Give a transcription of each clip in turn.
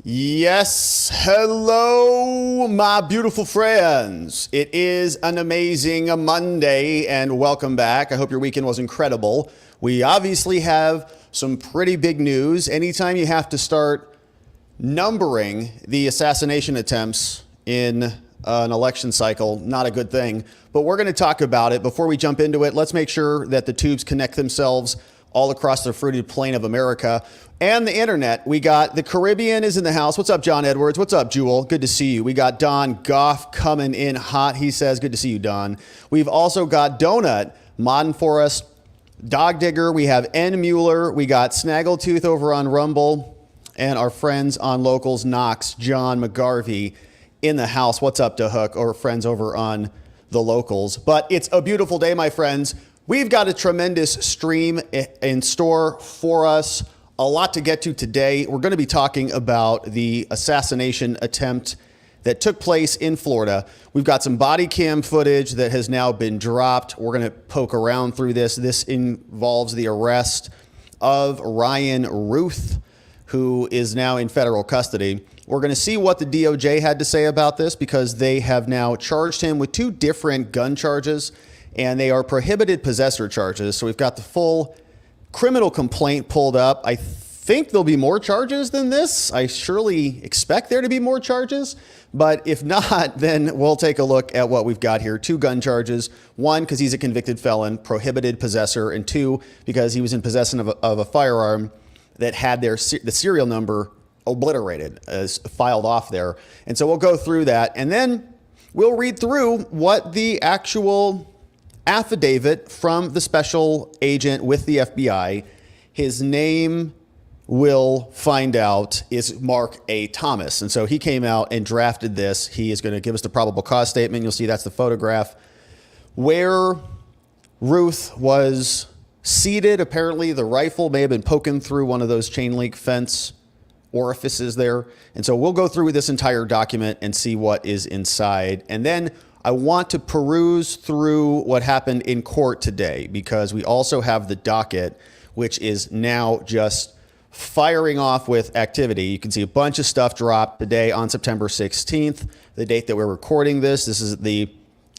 Yes, hello, my beautiful friends. It is an amazing Monday, and welcome back. I hope your weekend was incredible. We obviously have some pretty big news. Anytime you have to start numbering the assassination attempts in an election cycle, not a good thing. But we're going to talk about it. Before we jump into it, let's make sure that the tubes connect themselves all across the fruited plain of America and the internet. We got the Caribbean is in the house. What's up, John Edwards? What's up, Jewel? Good to see you. We got Don Goff coming in hot. He says, good to see you, Don. We've also got Donut, Modern Forest, Dog Digger. We have N. Mueller. We got Snaggletooth over on Rumble, and our friends on Locals, Knox, John McGarvey in the house. What's up, DeHook, or friends over on the Locals? But it's a beautiful day, my friends. We've got a tremendous stream in store for us. A lot to get to today. We're going to be talking about the assassination attempt that took place in Florida. We've got some body cam footage that has now been dropped. We're going to poke around through this. This involves the arrest of Ryan Routh, who is now in federal custody. We're going to see what the DOJ had to say about this, because they have now charged him with two different gun charges, and they are prohibited possessor charges. So we've got the full criminal complaint pulled up. I think there'll be more charges than this. I surely expect there to be more charges. But if not, then we'll take a look at what we've got here. Two gun charges. One, because he's a convicted felon, prohibited possessor. And two, because he was in possession of a firearm that had the serial number obliterated, as filed off there. And so we'll go through that. And then we'll read through what the actual affidavit from the special agent with the FBI, his name, will find out, is Mark A. Thomas. And so he came out and drafted this. He is going to give us the probable cause statement. You'll see that's the photograph where Ruth was seated. Apparently the rifle may have been poking through one of those chain link fence orifices there. And so we'll go through this entire document and see what is inside. And then I want to peruse through what happened in court today, because we also have the docket, which is now just firing off with activity. You can see a bunch of stuff dropped today on September 16th, the date that we're recording this. This is the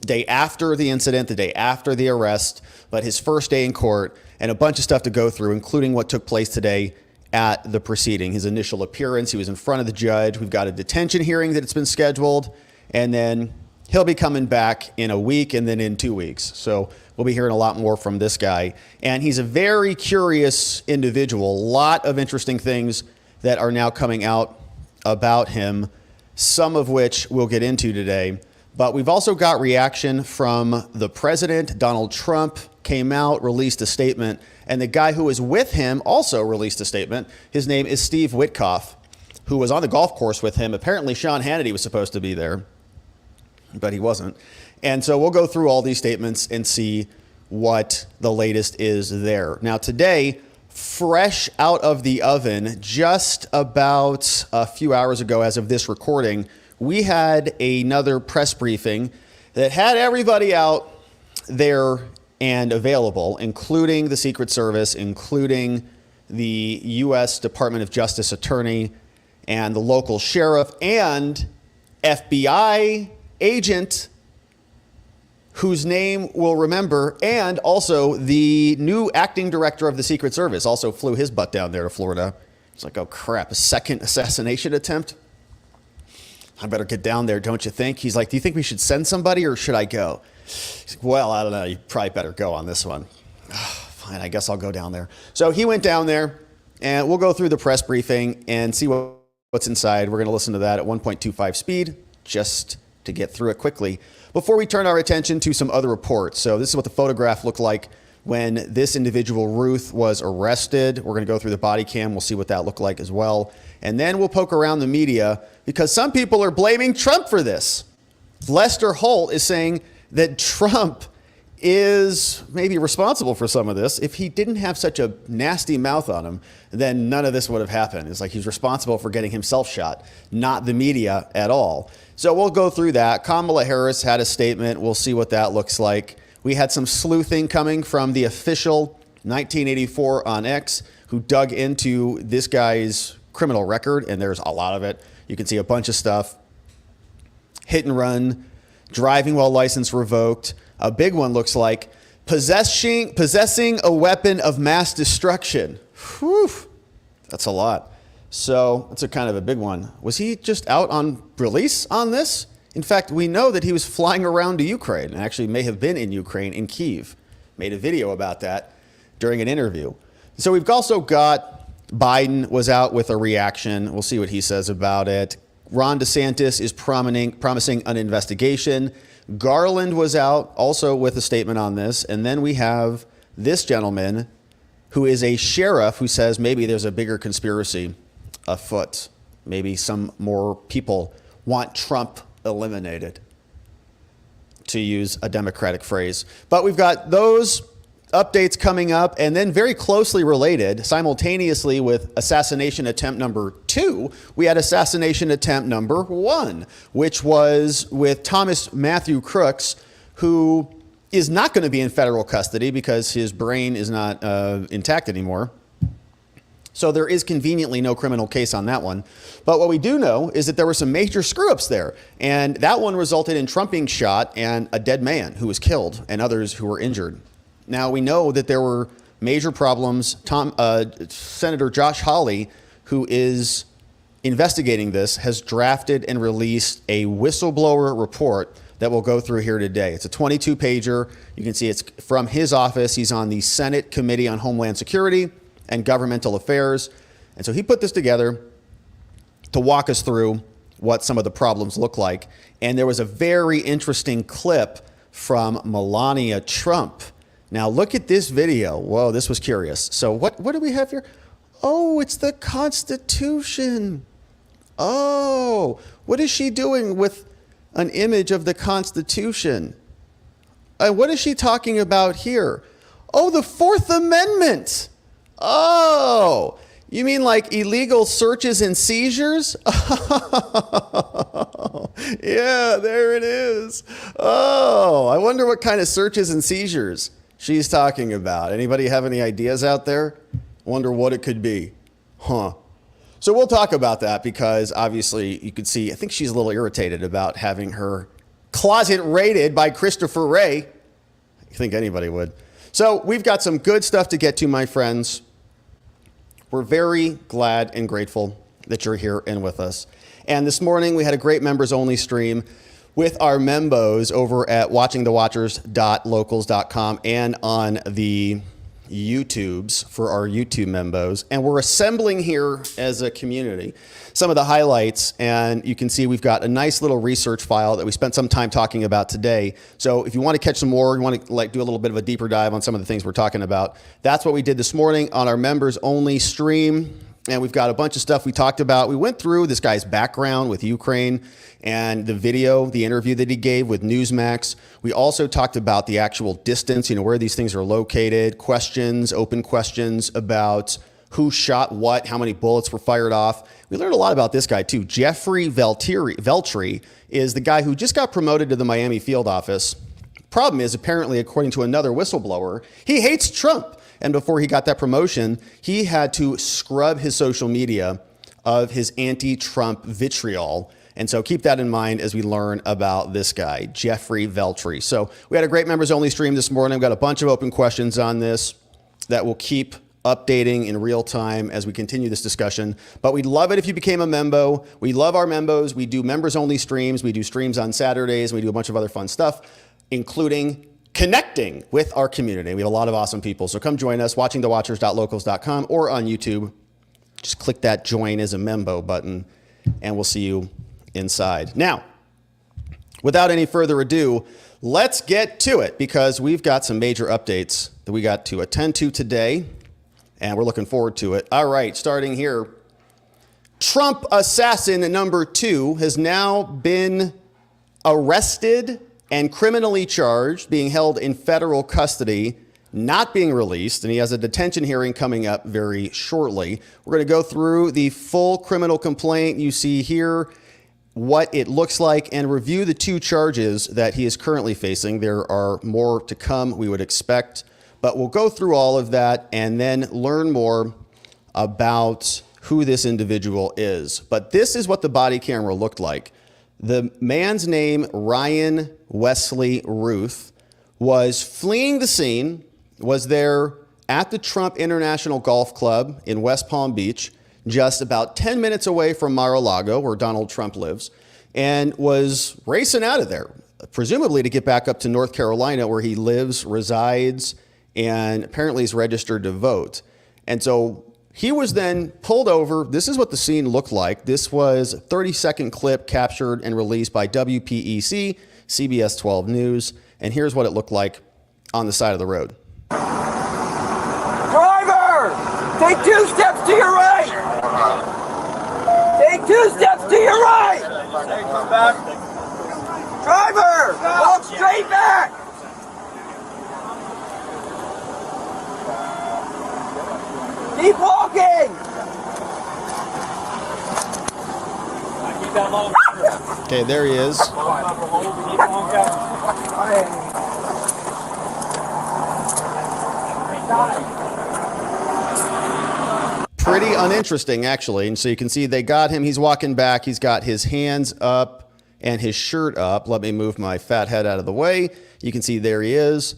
day after the incident, the day after the arrest, but his first day in court, and a bunch of stuff to go through, including what took place today at the proceeding. His initial appearance, he was in front of the judge. We've got a detention hearing that's been scheduled, and then he'll be coming back in a week and then in 2 weeks. So we'll be hearing a lot more from this guy. And he's a very curious individual. A lot of interesting things that are now coming out about him, some of which we'll get into today. But we've also got reaction from the president. Donald Trump came out, released a statement, and the guy who was with him also released a statement. His name is Steve Witkoff, who was on the golf course with him. Apparently Sean Hannity was supposed to be there, but he wasn't. And so we'll go through all these statements and see what the latest is there. Now today, fresh out of the oven, just about a few hours ago as of this recording, we had another press briefing that had everybody out there and available, including the Secret Service, including the U.S. Department of Justice attorney and the local sheriff and FBI agent whose name we'll remember, and also the new acting director of the Secret Service also flew his butt down there to Florida. It's like, oh crap, a second assassination attempt? I better get down there, don't you think? He's like, do you think we should send somebody or should I go? He's like, well, I don't know, you probably better go on this one. Fine, I guess I'll go down there. So he went down there, and we'll go through the press briefing and see what's inside. We're going to listen to that at 1.25 speed, just to get through it quickly, before we turn our attention to some other reports. So this is what the photograph looked like when this individual, Ruth, was arrested. We're going to go through the body cam. We'll see what that looked like as well. And then we'll poke around the media, because some people are blaming Trump for this. Lester Holt is saying that Trump is maybe responsible for some of this. If he didn't have such a nasty mouth on him, then none of this would have happened. It's like he's responsible for getting himself shot, not the media at all. So we'll go through that. Kamala Harris had a statement. We'll see what that looks like. We had some sleuthing coming from the official 1984 on X, who dug into this guy's criminal record, and there's a lot of it. You can see a bunch of stuff. Hit and run, driving while license revoked. A big one looks like possessing a weapon of mass destruction. Whew, that's a lot. So that's a kind of a big one. Was he just out on release on this? In fact, we know that he was flying around to Ukraine and actually may have been in Ukraine, in Kyiv. Made a video about that during an interview. So we've also got Biden was out with a reaction. We'll see what he says about it. Ron DeSantis is promising an investigation. Garland was out also with a statement on this. And then we have this gentleman who is a sheriff who says maybe there's a bigger conspiracy afoot. Maybe some more people want Trump eliminated, to use a Democratic phrase. But we've got those updates coming up, and then very closely related, simultaneously with assassination attempt number 2, we had assassination attempt number 1, which was with Thomas Matthew Crooks, who is not going to be in federal custody because his brain is not intact anymore. So there is conveniently no criminal case on that one. But what we do know is that there were some major screw-ups there. And that one resulted in Trump being shot and a dead man who was killed and others who were injured. Now, we know that there were major problems. Senator Josh Hawley, who is investigating this, has drafted and released a whistleblower report that we'll go through here today. It's a 22-pager. You can see it's from his office. He's on the Senate Committee on Homeland Security and Governmental Affairs. And so he put this together to walk us through what some of the problems look like. And there was a very interesting clip from Melania Trump. Now look at this video. Whoa, this was curious. So what do we have here? Oh, it's the Constitution. Oh, what is she doing with an image of the Constitution? What is she talking about here? Oh, the Fourth Amendment. Oh, you mean like illegal searches and seizures? Yeah, there it is. Oh, I wonder what kind of searches and seizures she's talking about. Anybody have any ideas out there? Wonder what it could be. Huh. So we'll talk about that because obviously you could see, I think she's a little irritated about having her closet raided by Christopher Wray. I think anybody would. So we've got some good stuff to get to, my friends. We're very glad and grateful that you're here and with us. And this morning we had a great members only stream with our membos over at watchingthewatchers.locals.com and on the YouTubes for our YouTube membos. And we're assembling here as a community some of the highlights, and you can see we've got a nice little research file that we spent some time talking about today. So if you want to catch some more, you want to do a little bit of a deeper dive on some of the things we're talking about, that's what we did this morning on our members only stream. And we've got a bunch of stuff we talked about. We went through this guy's background with Ukraine and the video, the interview that he gave with Newsmax. We also talked about the actual distance, where these things are located, questions, open questions about who shot what, how many bullets were fired off. We learned a lot about this guy too. Jeffrey Veltri is the guy who just got promoted to the Miami field office. Problem is, apparently, according to another whistleblower, he hates Trump. And before he got that promotion, he had to scrub his social media of his anti-Trump vitriol. And so keep that in mind as we learn about this guy, Jeffrey Veltri. So we had a great members only stream this morning. We've got a bunch of open questions on this that will keep updating in real time as we continue this discussion. But we'd love it if you became a membo. We love our membos. We do members only streams. We do streams on Saturdays. We do a bunch of other fun stuff, including connecting with our community. We have a lot of awesome people. So come join us, watchingthewatchers.locals.com or on YouTube. Just click that join as a membo button and we'll see you inside. Now, without any further ado, let's get to it because we've got some major updates that we got to attend to today and we're looking forward to it. All right, starting here. Trump assassin number 2 has now been arrested and criminally charged, being held in federal custody, not being released, and he has a detention hearing coming up very shortly. We're going to go through the full criminal complaint you see here, what it looks like, and review the 2 charges that he is currently facing. There are more to come, we would expect, but we'll go through all of that and then learn more about who this individual is. But this is what the body camera looked like. The man's name, Ryan Wesley Routh, was fleeing the scene, was there at the Trump International Golf Club in West Palm Beach, just about 10 minutes away from Mar-a-Lago, where Donald Trump lives, and was racing out of there, presumably to get back up to North Carolina, where he lives, resides, and apparently is registered to vote. And so he was then pulled over. This is what the scene looked like. This was a 30-second clip captured and released by WPEC, CBS 12 News. And here's what it looked like on the side of the road. Driver, take 2 steps to your right. Take 2 steps to your right. Driver, walk straight back. Keep walking. Okay, there he is. Pretty uninteresting, actually. And so you can see they got him. He's walking back. He's got his hands up and his shirt up. Let me move my fat head out of the way. You can see there he is.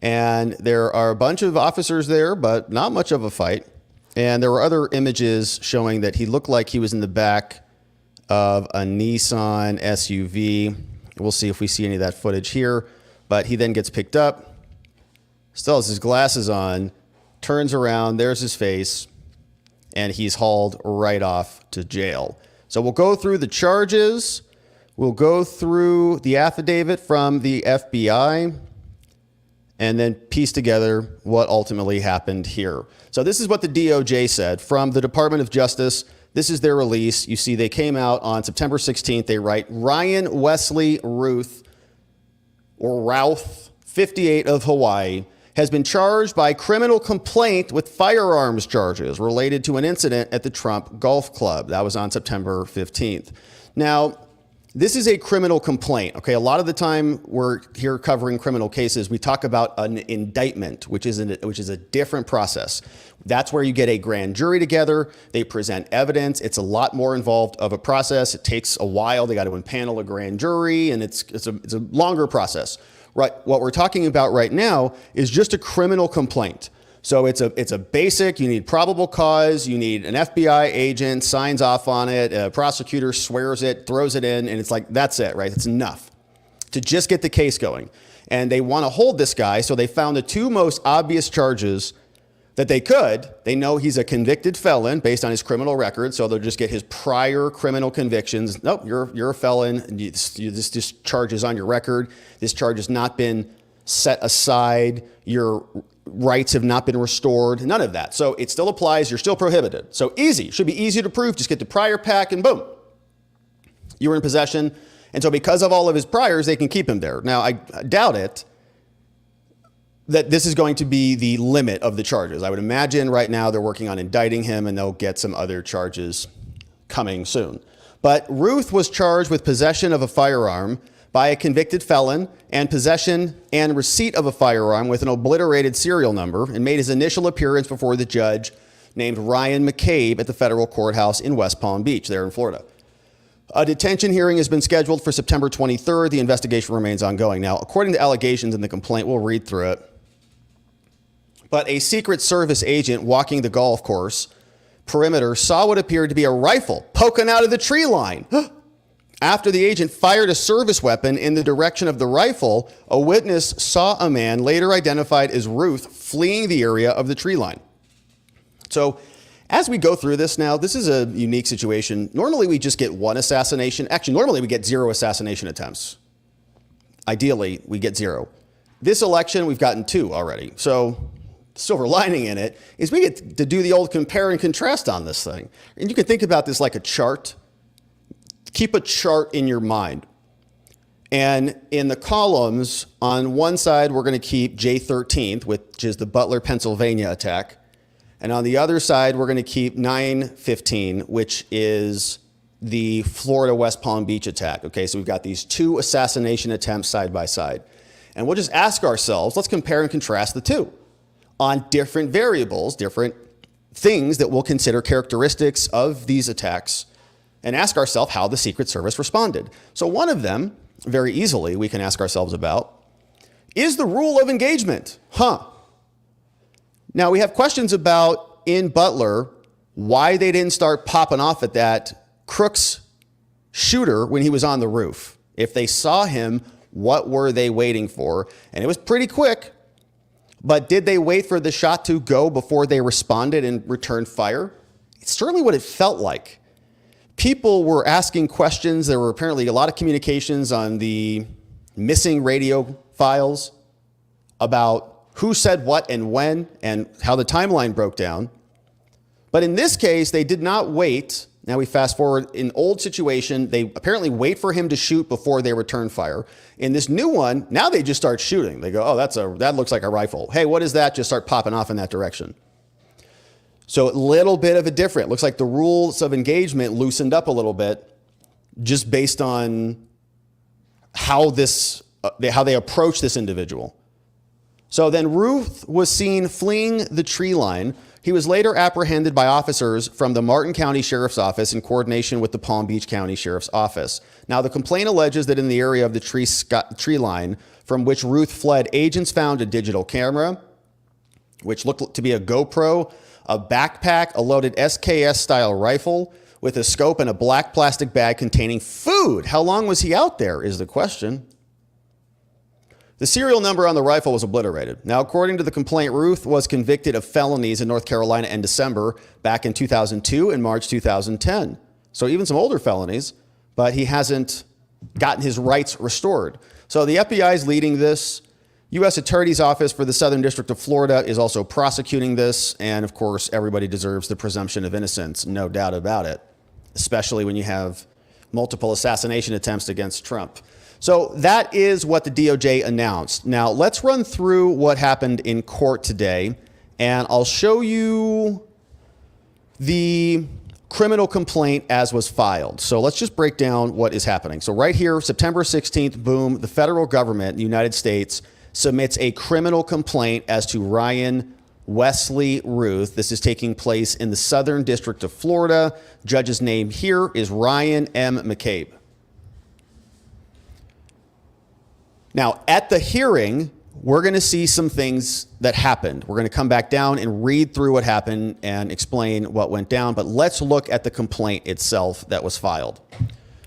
And there are a bunch of officers there, but not much of a fight. And there were other images showing that he looked like he was in the back of a Nissan SUV. We'll see if we see any of that footage here. But he then gets picked up, still has his glasses on, turns around, there's his face, and he's hauled right off to jail. So we'll go through the charges. We'll go through the affidavit from the FBI, and then piece together what ultimately happened here. So this is what the DOJ said from the Department of Justice. This is their release. You see they came out on September 16th. They write, Ryan Wesley Routh, or Routh, 58 of Hawaii, has been charged by criminal complaint with firearms charges related to an incident at the Trump Golf Club. That was on September 15th. Now, this is a criminal complaint, okay? A lot of the time we're here covering criminal cases, we talk about an indictment, which is a different process. That's where you get a grand jury together. They present evidence. It's a lot more involved of a process. It takes a while. They got to impanel a grand jury, and it's a longer process. Right? What we're talking about right now is just a criminal complaint. So it's a basic, you need probable cause, you need an FBI agent, signs off on it, a prosecutor swears it, throws it in, and it's like, that's it, right? It's enough to just get the case going. And they want to hold this guy, so they found the 2 most obvious charges that they could. They know he's a convicted felon based on his criminal record, so they'll just get his prior criminal convictions. Nope, you're a felon. This charge is on your record. This charge has not been set aside. Your rights have not been restored. None of that. So it still applies. You're still prohibited. So easy. Should be easy to prove. Just get the prior pack and boom, you were in possession. And so because of all of his priors, they can keep him there. Now, I doubt it that this is going to be the limit of the charges. I would imagine right now they're working on indicting him, and they'll get some other charges coming soon. But Routh was charged with possession of a firearm by a convicted felon and possession and receipt of a firearm with an obliterated serial number, and made his initial appearance before the judge named Ryan McCabe at the federal courthouse in West Palm Beach there in Florida. A detention hearing has been scheduled for September 23rd. The investigation remains ongoing. Now, according to allegations in the complaint, we'll read through it. But a Secret Service agent walking the golf course perimeter saw what appeared to be a rifle poking out of the tree line. After the agent fired a service weapon in the direction of the rifle, a witness saw a man later identified as Routh fleeing the area of the tree line. So as we go through this now, this is a unique situation. Normally we just get 1 assassination. Actually, normally we get 0 assassination attempts. Ideally, we get 0. This election, we've gotten 2 already. So silver lining in it is we get to do the old compare and contrast on this thing. And you can think about this like a chart. Keep a chart in your mind. And in the columns, on one side, we're going to keep J13th, which is the Butler, Pennsylvania attack. And on the other side, we're going to keep 9/15, which is the Florida West Palm Beach attack. Okay, so we've got these 2 assassination attempts side by side. And we'll just ask ourselves, let's compare and contrast the 2 on different variables, different things that we'll consider characteristics of these attacks and ask ourselves how the Secret Service responded. So one of them, very easily, we can ask ourselves about, is the rule of engagement. Now, we have questions about, in Butler, why they didn't start popping off at that Crooks shooter when he was on the roof. If they saw him, what were they waiting for? And it was pretty quick. But did they wait for the shot to go before they responded and returned fire? It's certainly what it felt like. People were asking questions. There were apparently a lot of communications on the missing radio files about who said what and when and how the timeline broke down. But in this case, they did not wait. Now we fast forward. In old situation, they apparently wait for him to shoot before they return fire. In this new one, now they just start shooting. They go, oh, that looks like a rifle. Hey, what is that? Just start popping off in that direction. So a little bit of a different. Looks like the rules of engagement loosened up a little bit just based on how they approach this individual. So then Routh was seen fleeing the tree line. He was later apprehended by officers from the Martin County Sheriff's Office in coordination with the Palm Beach County Sheriff's Office. Now, the complaint alleges that in the area of the tree line from which Routh fled, agents found a digital camera, which looked to be a GoPro, a backpack, a loaded SKS-style rifle with a scope, and a black plastic bag containing food. How long was he out there is the question. The serial number on the rifle was obliterated. Now, according to the complaint, Routh was convicted of felonies in North Carolina in December back in 2002 and March 2010. So even some older felonies, but he hasn't gotten his rights restored. So the FBI is leading this. U.S. Attorney's Office for the Southern District of Florida is also prosecuting this. And of course, everybody deserves the presumption of innocence, no doubt about it, especially when you have multiple assassination attempts against Trump. So that is what the DOJ announced. Now, let's run through what happened in court today, and I'll show you the criminal complaint as was filed. So let's just break down what is happening. So right here, September 16th, boom, the federal government, the United States, submits a criminal complaint as to Ryan Wesley Routh. This is taking place in the Southern District of Florida. Judge's name here is Ryan M. McCabe. Now, at the hearing, we're going to see some things that happened. We're going to come back down and read through what happened and explain what went down. But let's look at the complaint itself that was filed.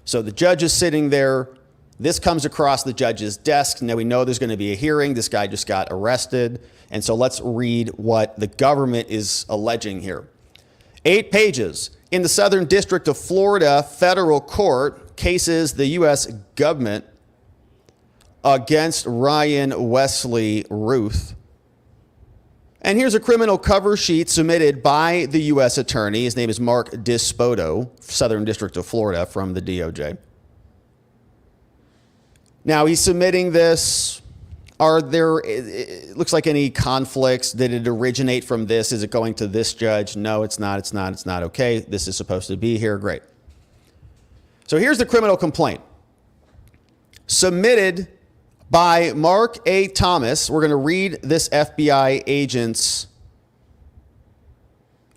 So the judge is sitting there. This comes across the judge's desk. Now we know there's going to be a hearing. This guy just got arrested. And so let's read what the government is alleging here. 8 pages. In the Southern District of Florida Federal Court, cases the U.S. government against Ryan Wesley Routh. And here's a criminal cover sheet submitted by the U.S. attorney. His name is Mark Dispoto, Southern District of Florida, from the DOJ. Now he's submitting this. Are there, it looks like, any conflicts? Did it originate from this? Is it going to this judge? No, it's not. It's not. It's not. Okay, this is supposed to be here. Great. So here's the criminal complaint. Submitted by Mark A. Thomas. We're going to read this FBI agent's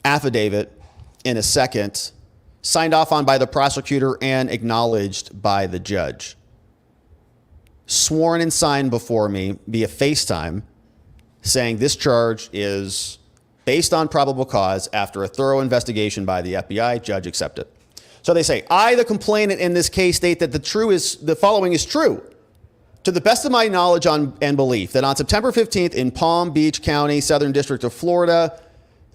affidavit in a second, signed off on by the prosecutor and acknowledged by the judge. Sworn and signed before me via FaceTime, saying this charge is based on probable cause after a thorough investigation by the FBI. Judge accepted. So they say, I, the complainant in this case, state that the following is true. To the best of my knowledge and belief, that on September 15th in Palm Beach County, Southern District of Florida,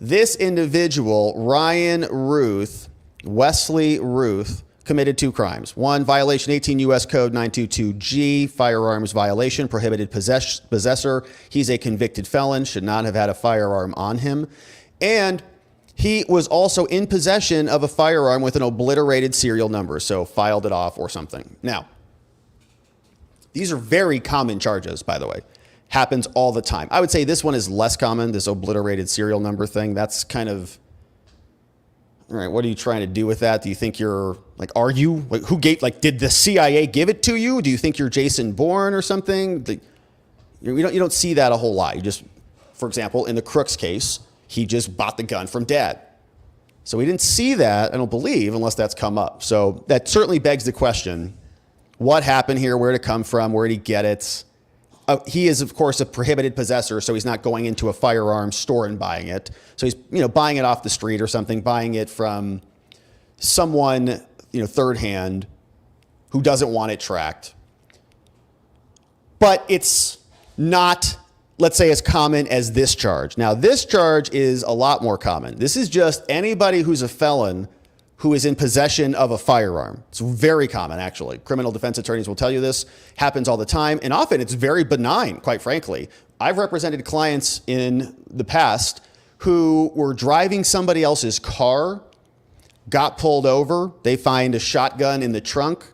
this individual, Ryan Routh, Wesley Routh, committed 2 crimes. 1, violation 18 U.S. Code 922G, firearms violation, prohibited possessor. He's a convicted felon, should not have had a firearm on him. And he was also in possession of a firearm with an obliterated serial number, so filed it off or something. Now, these are very common charges, by the way. Happens all the time. I would say this one is less common, this obliterated serial number thing. That's kind of, all right, what are you trying to do with that? Do you think you're, like, are you? Like, who gave, like, did the CIA give it to you? Do you think you're Jason Bourne or something? You don't see that a whole lot. You just, for example, in the Crooks case, he just bought the gun from dad. So we didn't see that, I don't believe, unless that's come up. So that certainly begs the question, what happened here? Where did it come from? Where did he get it? He is, of course, a prohibited possessor, so he's not going into a firearms store and buying it. So he's, buying it off the street or something, buying it from someone, third hand, who doesn't want it tracked. But it's not, let's say, as common as this charge. Now, this charge is a lot more common. This is just anybody who's a felon who is in possession of a firearm. It's very common, actually. Criminal defense attorneys will tell you this. Happens all the time, and often it's very benign, quite frankly. I've represented clients in the past who were driving somebody else's car, got pulled over, they find a shotgun in the trunk,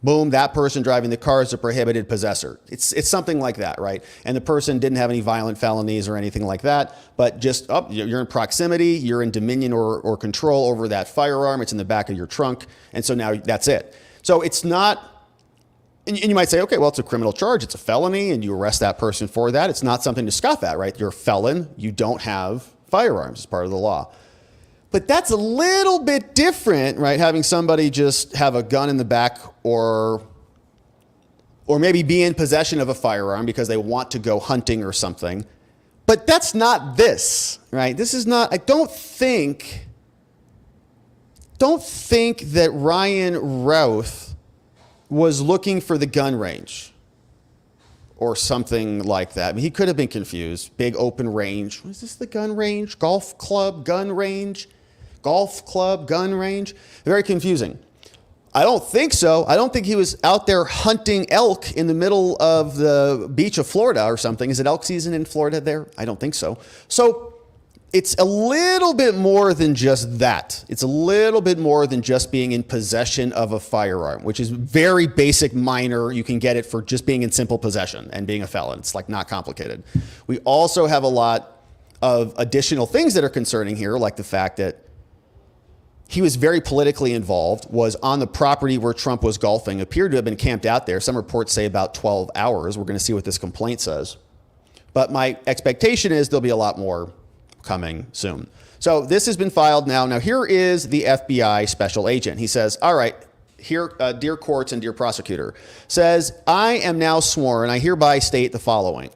boom, that person driving the car is a prohibited possessor. It's something like that, right? And the person didn't have any violent felonies or anything like that, but just, you're in proximity, you're in dominion or control over that firearm, it's in the back of your trunk, and so now that's it. So it's not, and you might say, okay, well, it's a criminal charge, it's a felony, and you arrest that person for that. It's not something to scoff at, right? You're a felon, you don't have firearms as part of the law. But that's a little bit different, right? Having somebody just have a gun in the back or maybe be in possession of a firearm because they want to go hunting or something. But that's not this, right? This is not, I don't think that Ryan Routh was looking for the gun range or something like that. I mean, he could have been confused. Big open range. Is this the gun range? Golf club, gun range? Golf club, gun range? Very confusing. I don't think so. I don't think he was out there hunting elk in the middle of the beach of Florida or something. Is it elk season in Florida there? I don't think so. So it's a little bit more than just that. It's a little bit more than just being in possession of a firearm, which is very basic, minor. You can get it for just being in simple possession and being a felon. It's like not complicated. We also have a lot of additional things that are concerning here, like the fact that he was very politically involved, was on the property where Trump was golfing, appeared to have been camped out there. Some reports say about 12 hours. We're going to see what this complaint says. But my expectation is there'll be a lot more coming soon. So this has been filed now. Now here is the FBI special agent. He says, all right, here, dear courts and dear prosecutor, says, I am now sworn, I hereby state the following.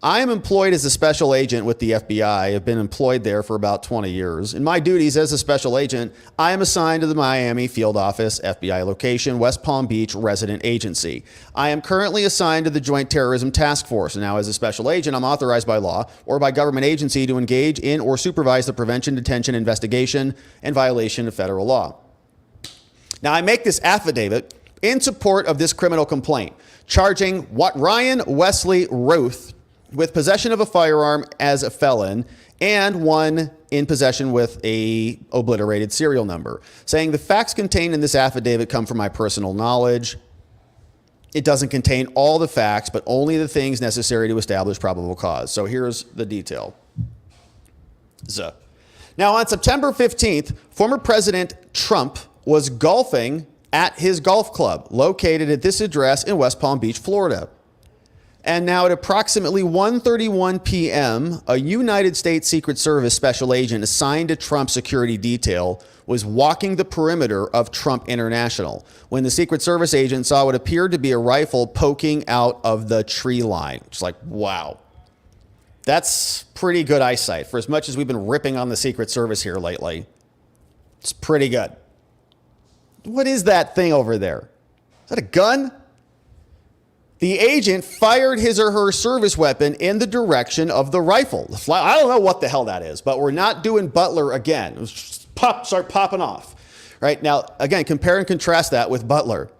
I am employed as a special agent with the FBI. I've been employed there for about 20 years. In my duties as a special agent, I am assigned to the Miami Field Office, FBI location, West Palm Beach resident agency. I am currently assigned to the Joint Terrorism Task Force. And now as a special agent, I'm authorized by law or by government agency to engage in or supervise the prevention, detention, investigation, and violation of federal law. Now I make this affidavit in support of this criminal complaint, charging what Ryan Wesley Routh with possession of a firearm as a felon and one in possession with a obliterated serial number, saying the facts contained in this affidavit come from my personal knowledge. It doesn't contain all the facts, but only the things necessary to establish probable cause. So here's the detail. Now on September 15th, former President Trump was golfing at his golf club located at this address in West Palm Beach, Florida. And now at approximately 1:31 p.m., a United States Secret Service special agent assigned to Trump's security detail was walking the perimeter of Trump International when the Secret Service agent saw what appeared to be a rifle poking out of the tree line. It's like, wow, that's pretty good eyesight. For as much as we've been ripping on the Secret Service here lately, it's pretty good. What is that thing over there? Is that a gun? The agent fired his or her service weapon in the direction of the rifle. I don't know what the hell that is, but we're not doing Butler again. It was just start popping off. Right now, again, compare and contrast that with Butler.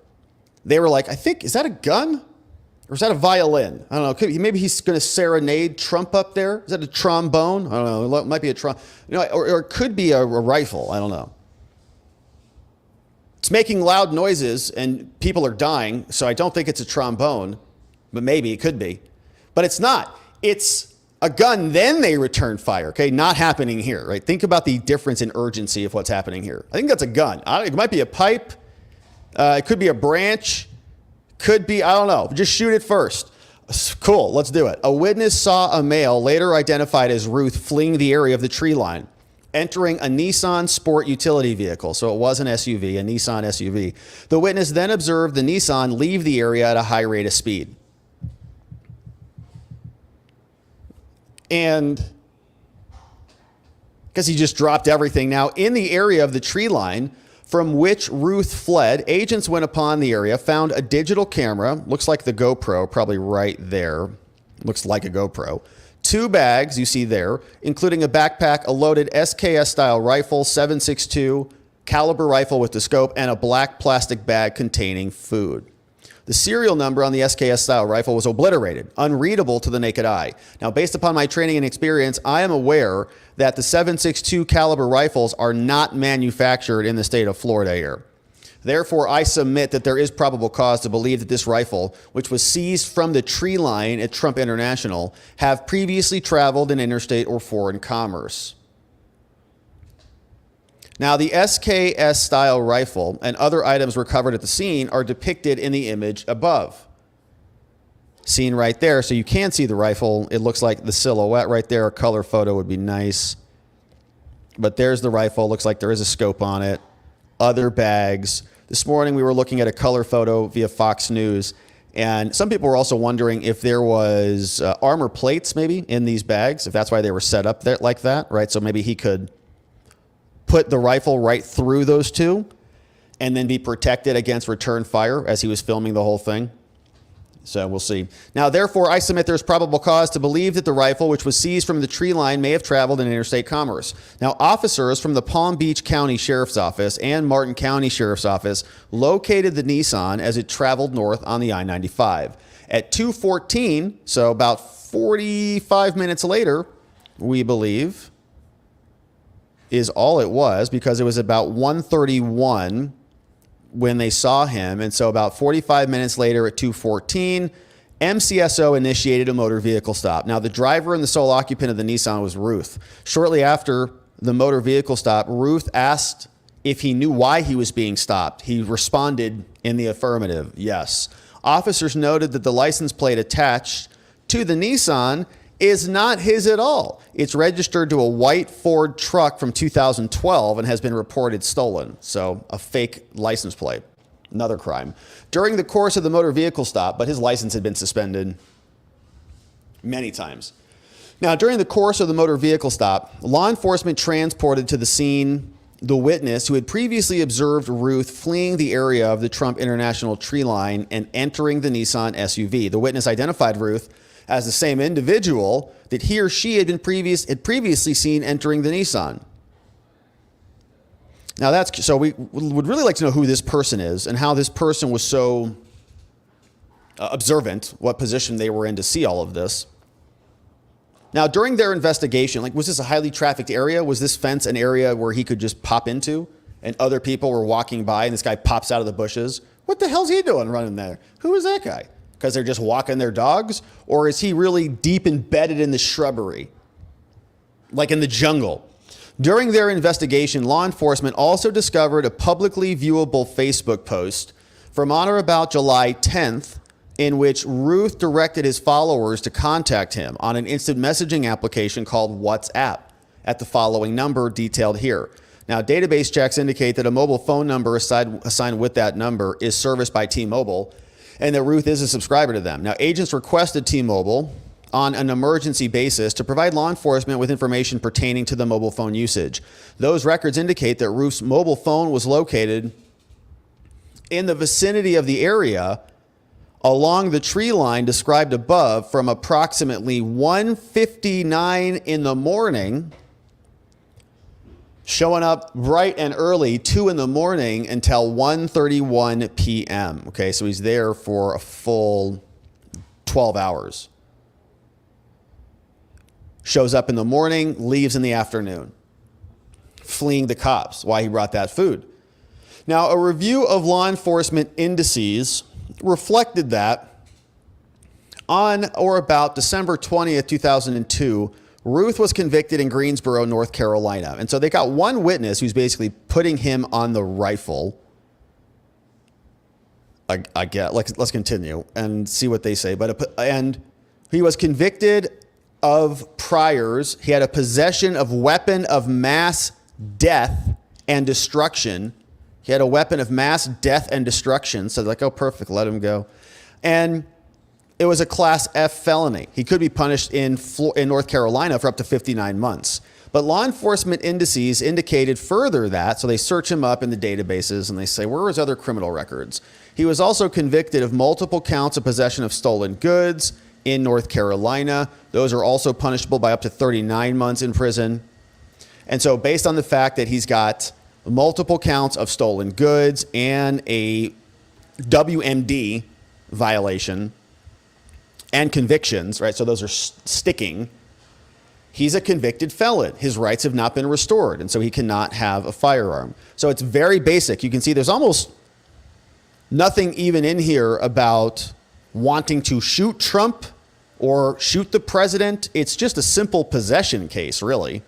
They were like, I think, is that a gun? Or is that a violin? I don't know. Maybe he's going to serenade Trump up there. Is that a trombone? I don't know. It might be a trombone. Or it could be a rifle. I don't know. It's making loud noises and people are dying, so I don't think it's a trombone, but maybe it could be. But it's not. It's a gun, then they return fire, okay? Not happening here, right? Think about the difference in urgency of what's happening here. I think that's a gun. It might be a pipe. It could be a branch. Could be, I don't know. Just shoot it first. Cool, let's do it. A witness saw a male, later identified as Routh, fleeing the area of the tree line, entering a Nissan Sport utility vehicle. So it was an SUV, a Nissan SUV. The witness then observed the Nissan leave the area at a high rate of speed. And because he just dropped everything. Now, in the area of the tree line from which Routh fled, agents went upon the area, found a digital camera, looks like the GoPro, probably right there, looks like a GoPro, 2 bags you see there, including a backpack, a loaded SKS-style rifle, 7.62 caliber rifle with the scope, and a black plastic bag containing food. The serial number on the SKS-style rifle was obliterated, unreadable to the naked eye. Now, based upon my training and experience, I am aware that the 7.62 caliber rifles are not manufactured in the state of Florida here. Therefore, I submit that there is probable cause to believe that this rifle, which was seized from the tree line at Trump International, have previously traveled in interstate or foreign commerce. Now, the SKS-style rifle and other items recovered at the scene are depicted in the image above. Seen right there, so you can see the rifle. It looks like the silhouette right there. A color photo would be nice. But there's the rifle. Looks like there is a scope on it. Other bags. This morning we were looking at a color photo via Fox News, and some people were also wondering if there was armor plates maybe in these bags, if that's why they were set up there like that, right? So maybe he could put the rifle right through those two and then be protected against return fire as he was filming the whole thing. So we'll see. Now, therefore, I submit there's probable cause to believe that the rifle, which was seized from the tree line, may have traveled in interstate commerce. Now, officers from the Palm Beach County Sheriff's Office and Martin County Sheriff's Office located the Nissan as it traveled north on the I-95. At 2:14, so about 45 minutes later, we believe, is all it was, because it was about 1:31 when they saw him. And so about 45 minutes later at 2:14, MCSO initiated a motor vehicle stop. Now, the driver and the sole occupant of the Nissan was Routh. Shortly after the motor vehicle stop, Routh asked if he knew why he was being stopped. He responded in the affirmative, yes. Officers noted that the license plate attached to the Nissan is not his at all. It's registered to a white Ford truck from 2012 and has been reported stolen. So a fake license plate, another crime. During the course of the motor vehicle stop, but his license had been suspended many times. Now, during the course of the motor vehicle stop, law enforcement transported to the scene the witness who had previously observed Routh fleeing the area of the Trump International tree line and entering the Nissan SUV. The witness identified Routh as the same individual that he or she had previously seen entering the Nissan. Now so we would really like to know who this person is and how this person was so observant, what position they were in to see all of this. Now, during their investigation, was this a highly trafficked area? Was this fence an area where he could just pop into and other people were walking by and this guy pops out of the bushes? What the hell's he doing running there? Who is that guy? Because they're just walking their dogs? Or is he really deep embedded in the shrubbery, like in the jungle? During their investigation, law enforcement also discovered a publicly viewable Facebook post from on or about July 10th in which Routh directed his followers to contact him on an instant messaging application called WhatsApp at the following number detailed here. Now, database checks indicate that a mobile phone number assigned with that number is serviced by T-Mobile, and that Routh is a subscriber to them. Now, agents requested T-Mobile on an emergency basis to provide law enforcement with information pertaining to the mobile phone usage. Those records indicate that Routh's mobile phone was located in the vicinity of the area along the tree line described above from approximately 1:59 in the morning, showing up bright and early, 2 in the morning, until 1:31 p.m. Okay, so he's there for a full 12 hours. Shows up in the morning, leaves in the afternoon, fleeing the cops. Why he brought that food. Now, a review of law enforcement indices reflected that on or about December 20th, 2002, Routh was convicted in Greensboro, North Carolina. And so they got one witness who's basically putting him on the rifle I get. Let's continue and see what they say. And he was convicted of priors. He had a possession of weapon of mass death and destruction. He had a weapon of mass death and destruction. So like, oh, perfect, let him go. And it was a Class F felony. He could be punished in North Carolina for up to 59 months. But law enforcement indices indicated further that, so they search him up in the databases and they say, where are his other criminal records? He was also convicted of multiple counts of possession of stolen goods in North Carolina. Those are also punishable by up to 39 months in prison. And so based on the fact that he's got multiple counts of stolen goods and a WMD violation and convictions, right? So those are sticking. He's a convicted felon. His rights have not been restored, and so he cannot have a firearm. So it's very basic. You can see there's almost nothing even in here about wanting to shoot Trump or shoot the president. It's just a simple possession case, really,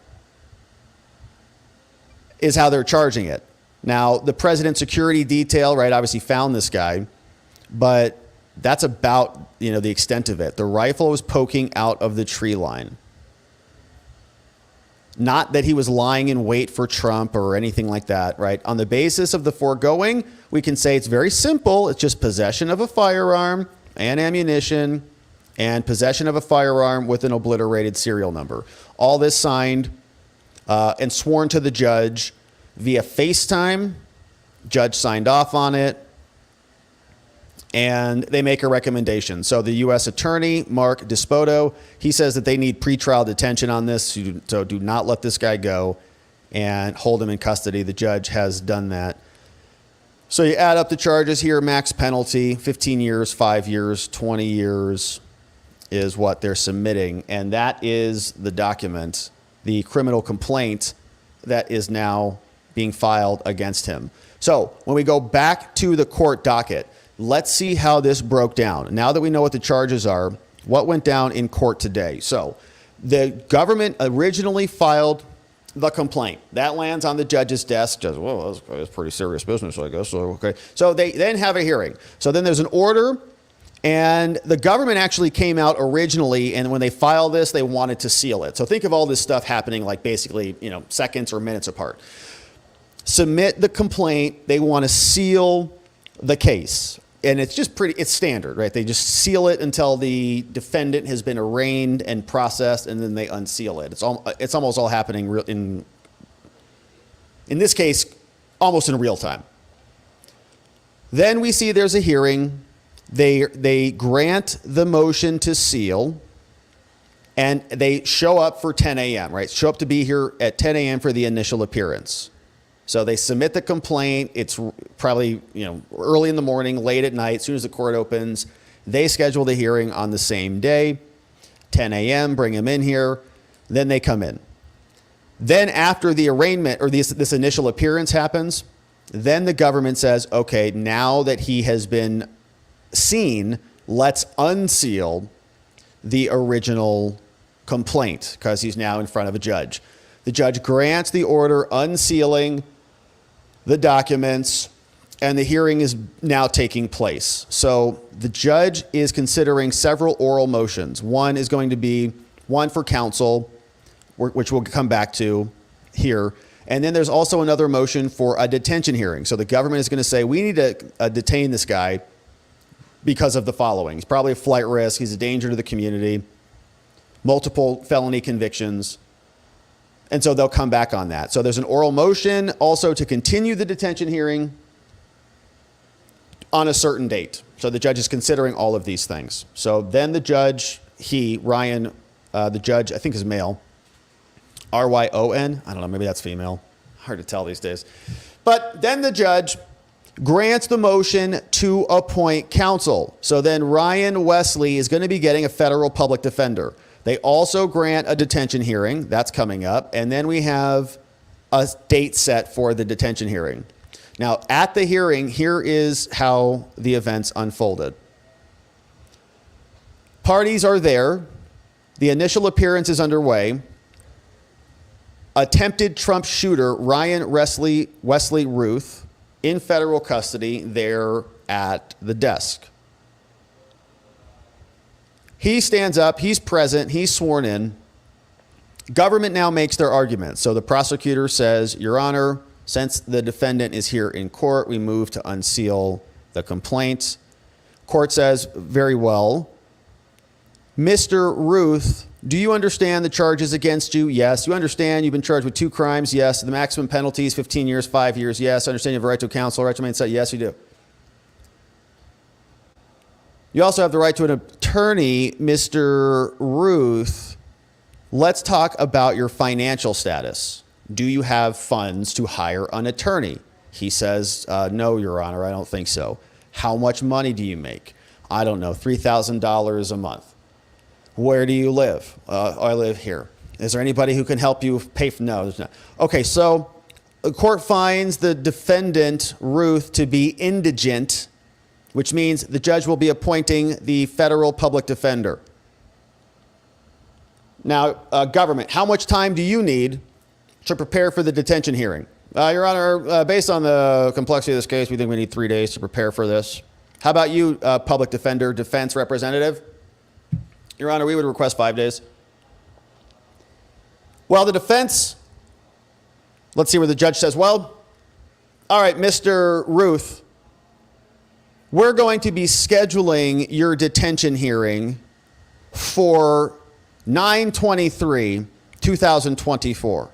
is how they're charging it. Now, the president's security detail, right, obviously found this guy, but that's about, the extent of it. The rifle was poking out of the tree line. Not that he was lying in wait for Trump or anything like that, right? On the basis of the foregoing, we can say it's very simple. It's just possession of a firearm and ammunition and possession of a firearm with an obliterated serial number. All this signed and sworn to the judge via FaceTime. Judge signed off on it. And they make a recommendation. So the U.S. Attorney, Mark Dispoto, he says that they need pretrial detention on this. So do not let this guy go and hold him in custody. The judge has done that. So you add up the charges here, max penalty, 15 years, 5 years, 20 years is what they're submitting. And that is the document, the criminal complaint that is now being filed against him. So when we go back to the court docket, let's see how this broke down. Now that we know what the charges are, what went down in court today? So the government originally filed the complaint. That lands on the judge's desk. Judge, well, that's pretty serious business, I guess. So, okay. So they then have a hearing. So then there's an order, and the government actually came out originally, and when they filed this, they wanted to seal it. So think of all this stuff happening like basically, seconds or minutes apart. Submit the complaint. They want to seal the case. And it's just it's standard, right? They just seal it until the defendant has been arraigned and processed, and then they unseal it. It's almost all happening in this case, almost in real time. Then we see there's a hearing. They grant the motion to seal, and they show up for 10 a.m., right? Show up to be here at 10 a.m. for the initial appearance. So they submit the complaint. It's probably, early in the morning, late at night, as soon as the court opens. They schedule the hearing on the same day, 10 a.m., bring him in here. Then they come in. Then after the arraignment or this initial appearance happens, then the government says, okay, now that he has been seen, let's unseal the original complaint because he's now in front of a judge. The judge grants the order unsealing the documents, and the hearing is now taking place. So the judge is considering several oral motions. One is going to be one for counsel, which we'll come back to here. And then there's also another motion for a detention hearing. So the government is going to say, we need to detain this guy because of the following. He's probably a flight risk. He's a danger to the community, multiple felony convictions. And so they'll come back on that. So there's an oral motion also to continue the detention hearing on a certain date. So the judge is considering all of these things. So then the judge, Ryan, the judge, I think is male, R-Y-O-N. I don't know, maybe that's female. Hard to tell these days. But then the judge grants the motion to appoint counsel. So then Ryan Wesley is going to be getting a federal public defender. They also grant a detention hearing. That's coming up. And then we have a date set for the detention hearing. Now, at the hearing, here is how the events unfolded. Parties are there. The initial appearance is underway. Attempted Trump shooter Ryan Wesley Routh in federal custody there at the desk. He stands up, he's present, he's sworn in. Government now makes their argument. So the prosecutor says, Your Honor, since the defendant is here in court, we move to unseal the complaint. Court says, very well. Mr. Routh, do you understand the charges against you? Yes. You understand you've been charged with 2 crimes? Yes. The maximum penalty is 15 years, 5 years? Yes. I understand you have a right to counsel, right to remain silent? Yes, you do. You also have the right to an attorney, Mr. Routh. Let's talk about your financial status. Do you have funds to hire an attorney? He says, no, Your Honor, I don't think so. How much money do you make? I don't know, $3,000 a month. Where do you live? I live here. Is there anybody who can help you pay for? No, there's not. Okay, so the court finds the defendant, Routh, to be indigent, which means the judge will be appointing the federal public defender. Now, government, how much time do you need to prepare for the detention hearing? Your Honor, based on the complexity of this case, we think we need 3 days to prepare for this. How about you, public defender, defense representative? Your Honor, we would request 5 days. Well, the defense, let's see where the judge says, well, all right, Mr. Routh, we're going to be scheduling your detention hearing for 9/23/2024.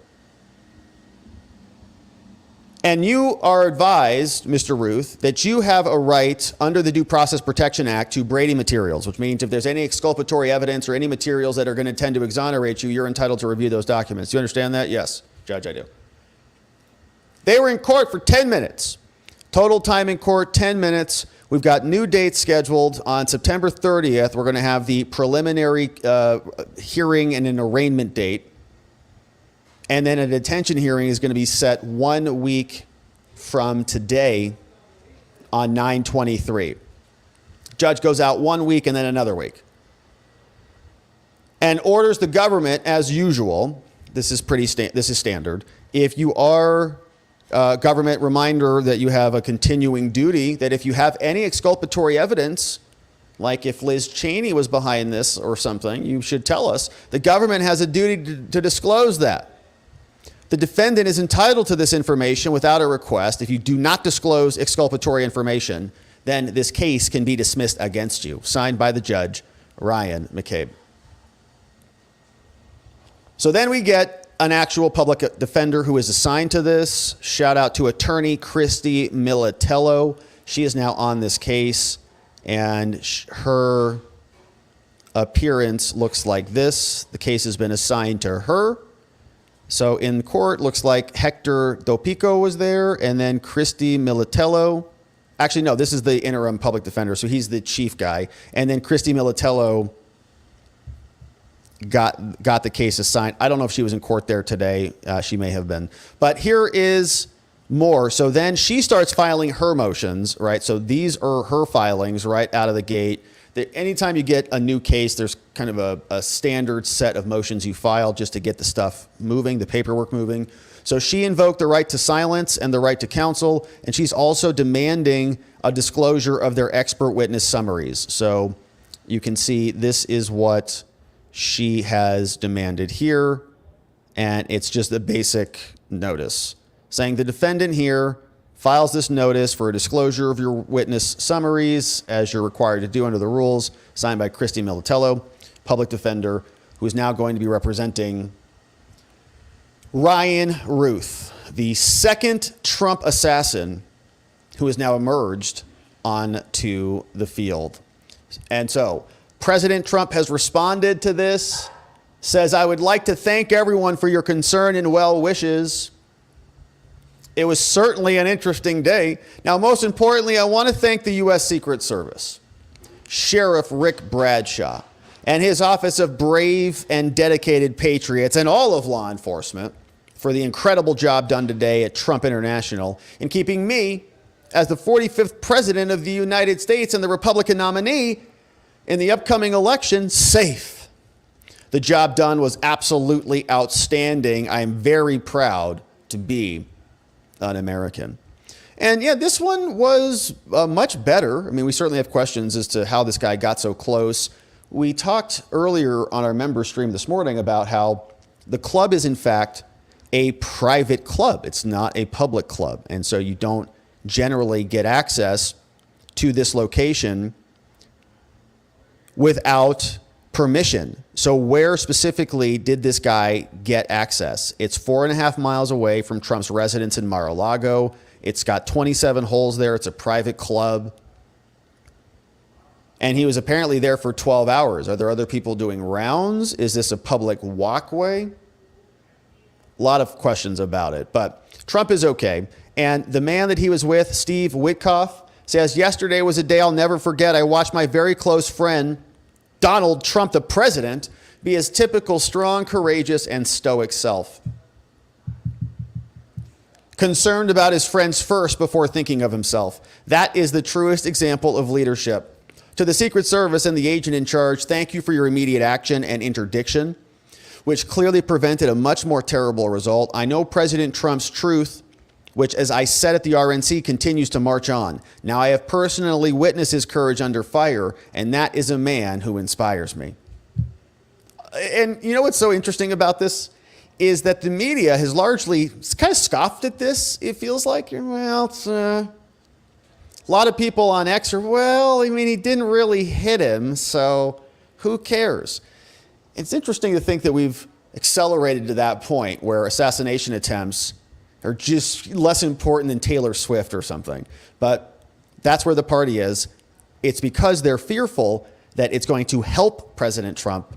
And you are advised, Mr. Routh, that you have a right under the Due Process Protection Act to Brady materials, which means if there's any exculpatory evidence or any materials that are going to tend to exonerate you, you're entitled to review those documents. Do you understand that? Yes, Judge, I do. They were in court for 10 minutes. Total time in court, 10 minutes. We've got new dates scheduled. On September 30th, we're going to have the preliminary hearing and an arraignment date. And then a detention hearing is going to be set 1 week from today on 9/23. Judge goes out 1 week and then another week. And orders the government, as usual, this is standard, if you are government, reminder that you have a continuing duty, that if you have any exculpatory evidence, like if Liz Cheney was behind this or something, you should tell us. The government has a duty to disclose that. The defendant is entitled to this information without a request. If you do not disclose exculpatory information, then this case can be dismissed against you. Signed by the judge, Ryan McCabe. So then we get an actual public defender who is assigned to this. Shout out to attorney Christy Militello. She is now on this case, and her appearance looks like this. The case has been assigned to her. So in court, looks like Hector Dopico was there, and then Christy Militello. Actually, no, this is the interim public defender, so he's the chief guy. And then Christy Militello got the case assigned. I don't know if she was in court there today. She may have been. But here is more. So then she starts filing her motions, right? So these are her filings right out of the gate. Anytime you get a new case, there's kind of a standard set of motions you file just to get the stuff moving, the paperwork moving. So she invoked the right to silence and the right to counsel, and she's also demanding a disclosure of their expert witness summaries. So you can see this is what she has demanded here, and it's just a basic notice saying the defendant here files this notice for a disclosure of your witness summaries as you're required to do under the rules, signed by Christy Militello, public defender, who is now going to be representing Ryan Routh, the second Trump assassin who has now emerged onto the field. And so President Trump has responded to this, says, I would like to thank everyone for your concern and well wishes. It was certainly an interesting day. Now, most importantly, I want to thank the U.S. Secret Service, Sheriff Rick Bradshaw, and his office of brave and dedicated patriots, and all of law enforcement for the incredible job done today at Trump International in keeping me, as the 45th president of the United States and the Republican nominee in the upcoming election, safe. The job done was absolutely outstanding. I am very proud to be an American. And yeah, this one was much better. I mean, we certainly have questions as to how this guy got so close. We talked earlier on our member stream this morning about how the club is in fact a private club. It's not a public club. And so you don't generally get access to this location without permission. So where specifically did this guy get access? It's 4.5 miles away from Trump's residence in Mar-a-Lago. It's got 27 holes there. It's a private club. And he was apparently there for 12 hours. Are there other people doing rounds? Is this a public walkway? A lot of questions about it, but Trump is okay. And the man that he was with, Steve Witkoff, says, yesterday was a day I'll never forget. I watched my very close friend, Donald Trump, the president, be his typical strong, courageous, and stoic self. Concerned about his friends first before thinking of himself. That is the truest example of leadership. To the Secret Service and the agent in charge, thank you for your immediate action and interdiction, which clearly prevented a much more terrible result. I know President Trump's truth, which, as I said at the RNC, continues to march on. Now, I have personally witnessed his courage under fire, and that is a man who inspires me. And you know what's so interesting about this? Is that the media has largely kind of scoffed at this. It feels like, well, it's, a lot of people on X are, well, I mean, he didn't really hit him, so who cares? It's interesting to think that we've accelerated to that point where assassination attempts are just less important than Taylor Swift or something. But that's where the party is. It's because they're fearful that it's going to help President Trump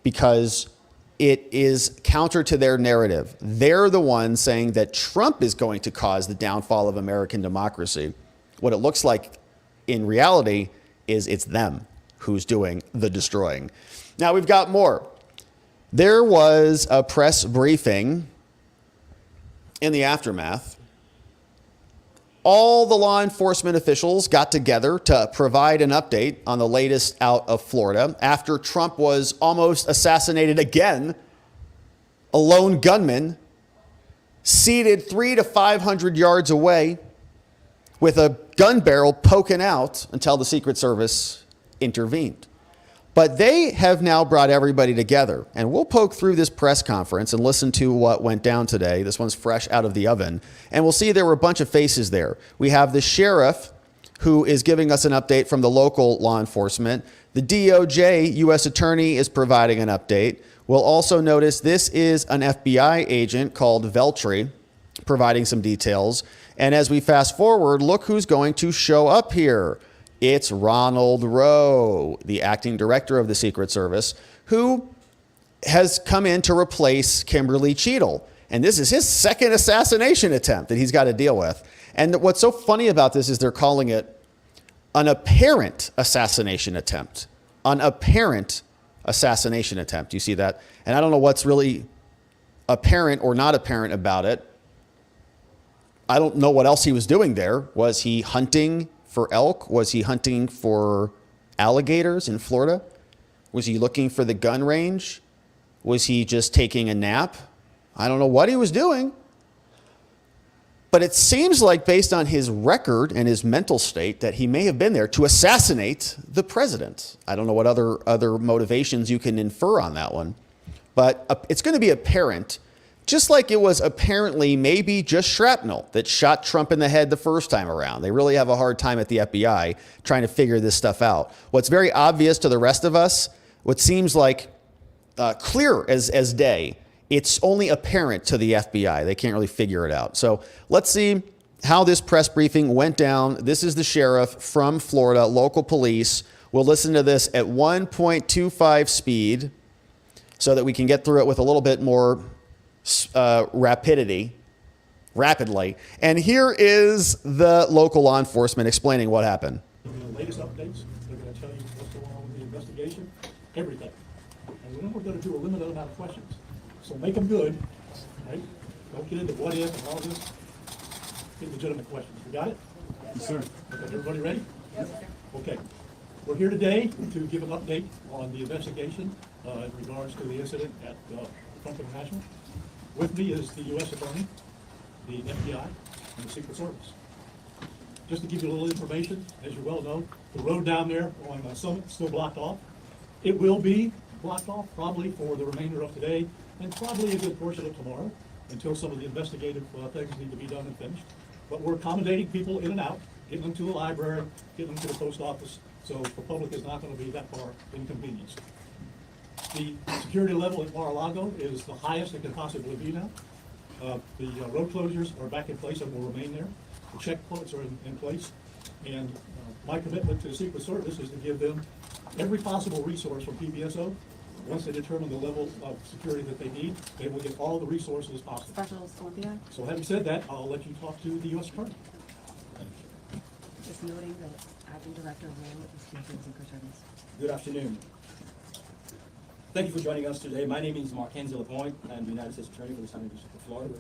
because it is counter to their narrative. They're the ones saying that Trump is going to cause the downfall of American democracy. What it looks like in reality is it's them who's doing the destroying. Now we've got more. There was a press briefing in the aftermath. All the law enforcement officials got together to provide an update on the latest out of Florida after Trump was almost assassinated again. A lone gunman seated 300 to 500 yards away with a gun barrel poking out until the Secret Service intervened. But they have now brought everybody together, and we'll poke through this press conference and listen to what went down today. This one's fresh out of the oven, and we'll see there were a bunch of faces there. We have the sheriff who is giving us an update from the local law enforcement. The DOJ U.S. attorney is providing an update. We'll also notice this is an FBI agent called Veltri providing some details. And as we fast forward, look who's going to show up here. It's Ronald Rowe, the acting director of the Secret Service, who has come in to replace Kimberly Cheadle. And this is his second assassination attempt that he's got to deal with. And what's so funny about this is they're calling it an apparent assassination attempt. An apparent assassination attempt. You see that? And I don't know what's really apparent or not apparent about it. I don't know what else he was doing there. Was he hunting for elk? Was he hunting for alligators in Florida? Was he looking for the gun range? Was he just taking a nap? I don't know what he was doing. But it seems like, based on his record and his mental state, that he may have been there to assassinate the president. I don't know what other motivations you can infer on that one. But it's going to be apparent, just like it was apparently maybe just shrapnel that shot Trump in the head the first time around. They really have a hard time at the FBI trying to figure this stuff out. What's very obvious to the rest of us, what seems like clear as day, it's only apparent to the FBI. They can't really figure it out. So let's see how this press briefing went down. This is the sheriff from Florida, local police. We'll listen to this at 1.25 speed so that we can get through it with a little bit more rapidly. And here is the local law enforcement explaining what happened. The latest updates, they're going to tell you what's going on with the investigation, everything. And then we're going to do a limited amount of questions. So make them good, right? Don't get into what if and all this. Get legitimate questions. You got it? Yes, sir. Okay, everybody ready? Yes, sir. Okay. We're here today to give an update on the investigation in regards to the incident at Trump International. With me is the U.S. Attorney, the FBI, and the Secret Service. just to give you a little information, as you well know, the road down there on Summit is still blocked off. It will be blocked off probably for the remainder of today and probably a good portion of tomorrow until some of the investigative things need to be done and finished. But we're accommodating people in and out, getting them to the library, getting them to the post office, so the public is not going to be that far inconvenienced. The security level at Mar-a-Lago is the highest it can possibly be now. The road closures are back in place and will remain there. The checkpoints are in place. And my commitment to the Secret Service is to give them every possible resource from PBSO. Once they determine the level of security that they need, they will get all the resources possible. Special Scorpion, So having said that, I'll let you talk to the U.S. Attorney. just noting that Acting Director Routh is Chief of Secret Service. Good afternoon. Thank you for joining us today. My name is Mackenzie LaPointe. I'm the United States Attorney for the Southern District of Florida.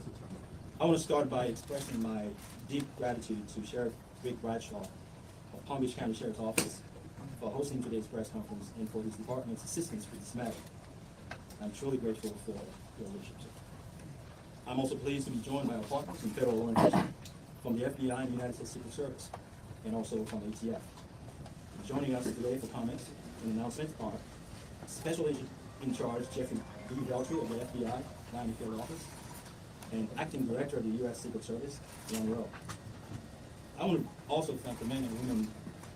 I want to start by expressing my deep gratitude to Sheriff Vic Bradshaw of Palm Beach County Sheriff's Office for hosting today's press conference and for his department's assistance with this matter. I'm truly grateful for your leadership. I'm also pleased to be joined by our partners in federal law enforcement from the FBI and the United States Secret Service, and also from ATF. Joining us today for comments and announcements are Special Agent in Charge Jeffrey B. Veltri of the FBI Miami Field Office, and Acting Director of the U.S. Secret Service, Ryan Routh. I want to also thank the men and women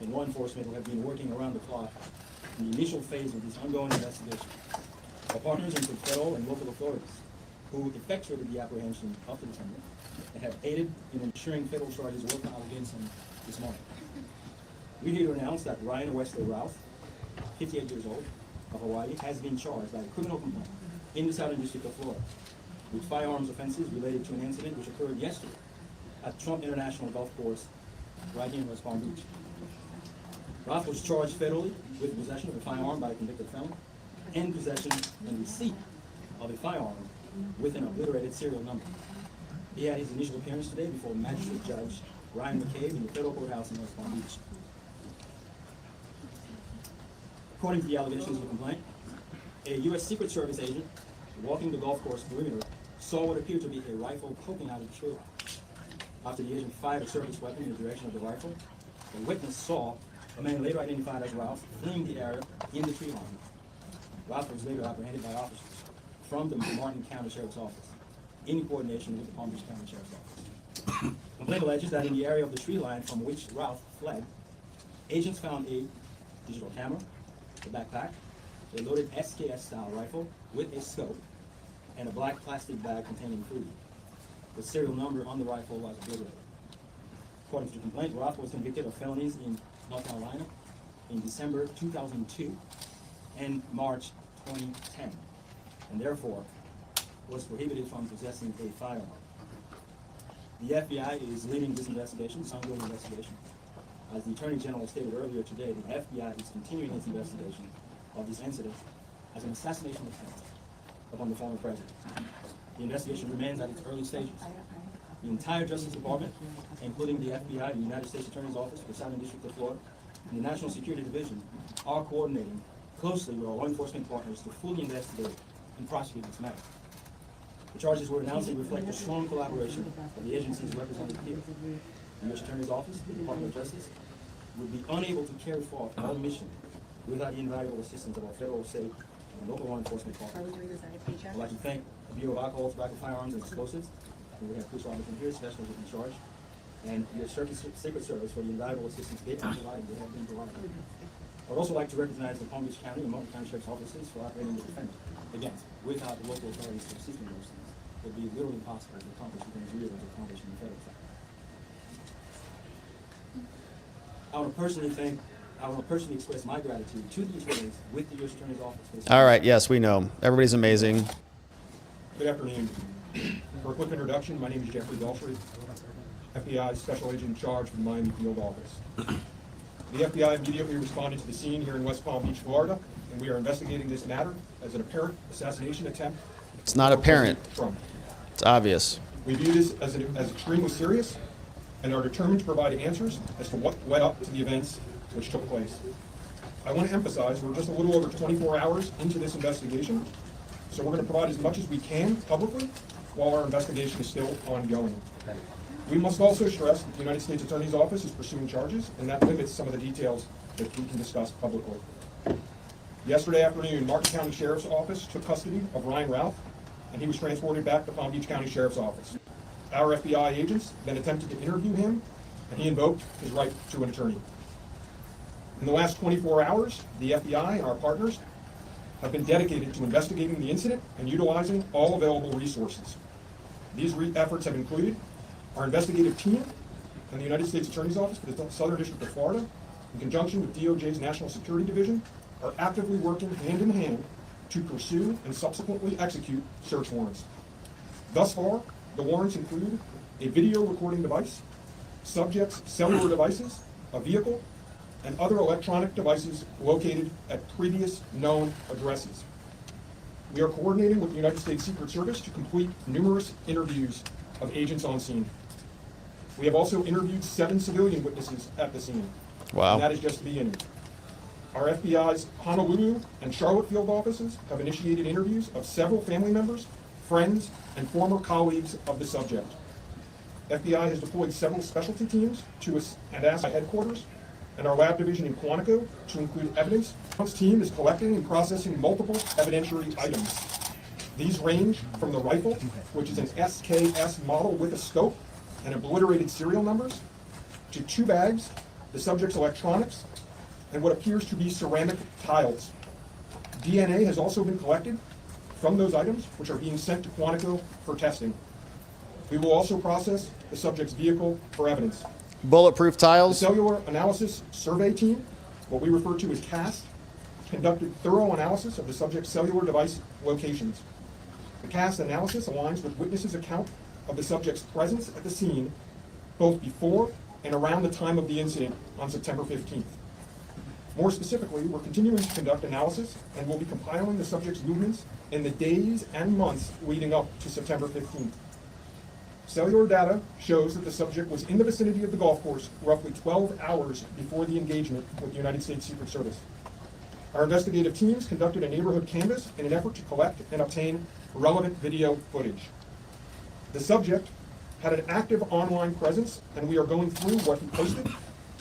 in law enforcement who have been working around the clock in the initial phase of this ongoing investigation. Our partners include federal and local authorities who effectuated the apprehension of the defendant and have aided in ensuring federal charges were filed against him this morning. We're here to announce that Ryan Routh, 58 years old, of Hawaii, has been charged by a criminal complaint in the Southern District of Florida with firearms offenses related to an incident which occurred yesterday at Trump International Golf Course right here in West Palm Beach. Routh was charged federally with possession of a firearm by a convicted felon and possession and receipt of a firearm with an obliterated serial number. He had his initial appearance today before Magistrate Judge Ryan McCabe in the federal courthouse in West Palm Beach. According to the allegations of the complaint, a U.S. Secret Service agent walking the golf course perimeter saw what appeared to be a rifle poking out of the tree line. After the agent fired a service weapon in the direction of the rifle, the witness saw a man later identified as Routh fleeing the area in the tree line. Routh was later apprehended by officers from the Martin County Sheriff's Office in coordination with the Palm Beach County Sheriff's Office. The complaint alleges that in the area of the tree line from which Routh fled, agents found a digital camera, a backpack, a loaded SKS-style rifle with a scope, and a black plastic bag containing food. The serial number on the rifle was obliterated. According to the complaint, Routh was convicted of felonies in North Carolina in December 2002 and March 2010, and therefore was prohibited from possessing a firearm. The FBI is leading this investigation, this ongoing investigation. As the Attorney General stated earlier today, the FBI is continuing its investigation of this incident as an assassination attempt upon the former president. The investigation remains at its early stages. The entire Justice Department, including the FBI, the United States Attorney's Office for the Southern District of Florida, and the National Security Division are coordinating closely with our law enforcement partners to fully investigate and prosecute this matter. The charges we're announcing reflect the strong collaboration of the agencies represented here. The U.S. Attorney's Office, the Department of Justice, would be unable to carry forth our mission without the invaluable assistance of our federal, state, and local law enforcement partners. I'd like to thank the Bureau of Alcohol, Tobacco, Firearms, and Explosives. And we have Chris Robinson here, Special Agent in Charge, and the Secret Service for the invaluable assistance they have been provided. I would also like to recognize the Palm Beach County and Martin County Sheriff's Offices for operating the defendant. Again, without the local authorities assisting those things, it would be literally impossible to accomplish the things we were able to accomplish in the federal side. I want to personally express my gratitude to the attorneys with the U.S. Attorney's Office. For this All right, yes, we know. Everybody's amazing. Good afternoon. For a quick introduction, my name is Jeffrey Veltri, FBI Special Agent in Charge for the Miami Field Office. The FBI immediately responded to the scene here in West Palm Beach, Florida, and we are investigating this matter as an apparent assassination attempt. It's not apparent. Trump. It's obvious. We view this as extremely serious and are determined to provide answers as to what led up to the events which took place. I want to emphasize we're just a little over 24 hours into this investigation, so we're going to provide as much as we can publicly while our investigation is still ongoing. We must also stress that the United States Attorney's Office is pursuing charges, and that limits some of the details that we can discuss publicly. Yesterday afternoon, Martin County Sheriff's Office took custody of Ryan Routh, and he was transported back to Palm Beach County Sheriff's Office. Our FBI agents then attempted to interview him, and he invoked his right to an attorney. In the last 24 hours, the FBI and our partners have been dedicated to investigating the incident and utilizing all available resources. These efforts have included our investigative team and the United States Attorney's Office for the Southern District of Florida, in conjunction with DOJ's National Security Division, are actively working hand in hand to pursue and subsequently execute search warrants. Thus far, the warrants include a video recording device, subjects' cellular devices, a vehicle, and other electronic devices located at previous known addresses. We are coordinating with the United States Secret Service to complete numerous interviews of agents on scene. We have also interviewed 7 civilian witnesses at the scene. Wow. And that is just the beginning. Our FBI's Honolulu and Charlotte field offices have initiated interviews of several family members, friends, and former colleagues of the subject. FBI has deployed several specialty teams to ASA headquarters and our lab division in Quantico to include evidence. This team is collecting and processing multiple evidentiary items. These range from the rifle, which is an SKS model with a scope and obliterated serial numbers, to 2 bags, the subject's electronics, and what appears to be ceramic tiles. DNA has also been collected from those items, which are being sent to Quantico for testing. We will also process the subject's vehicle for evidence. Bulletproof The tiles? Cellular Analysis Survey Team, what we refer to as CAST, conducted thorough analysis of the subject's cellular device locations. The CAST analysis aligns with witnesses' account of the subject's presence at the scene both before and around the time of the incident on September 15th. More specifically, we're continuing to conduct analysis and will be compiling the subject's movements in the days and months leading up to September 15th. Cellular data shows that the subject was in the vicinity of the golf course roughly 12 hours before the engagement with the United States Secret Service. Our investigative teams conducted a neighborhood canvass in an effort to collect and obtain relevant video footage. The subject had an active online presence, and we are going through what he posted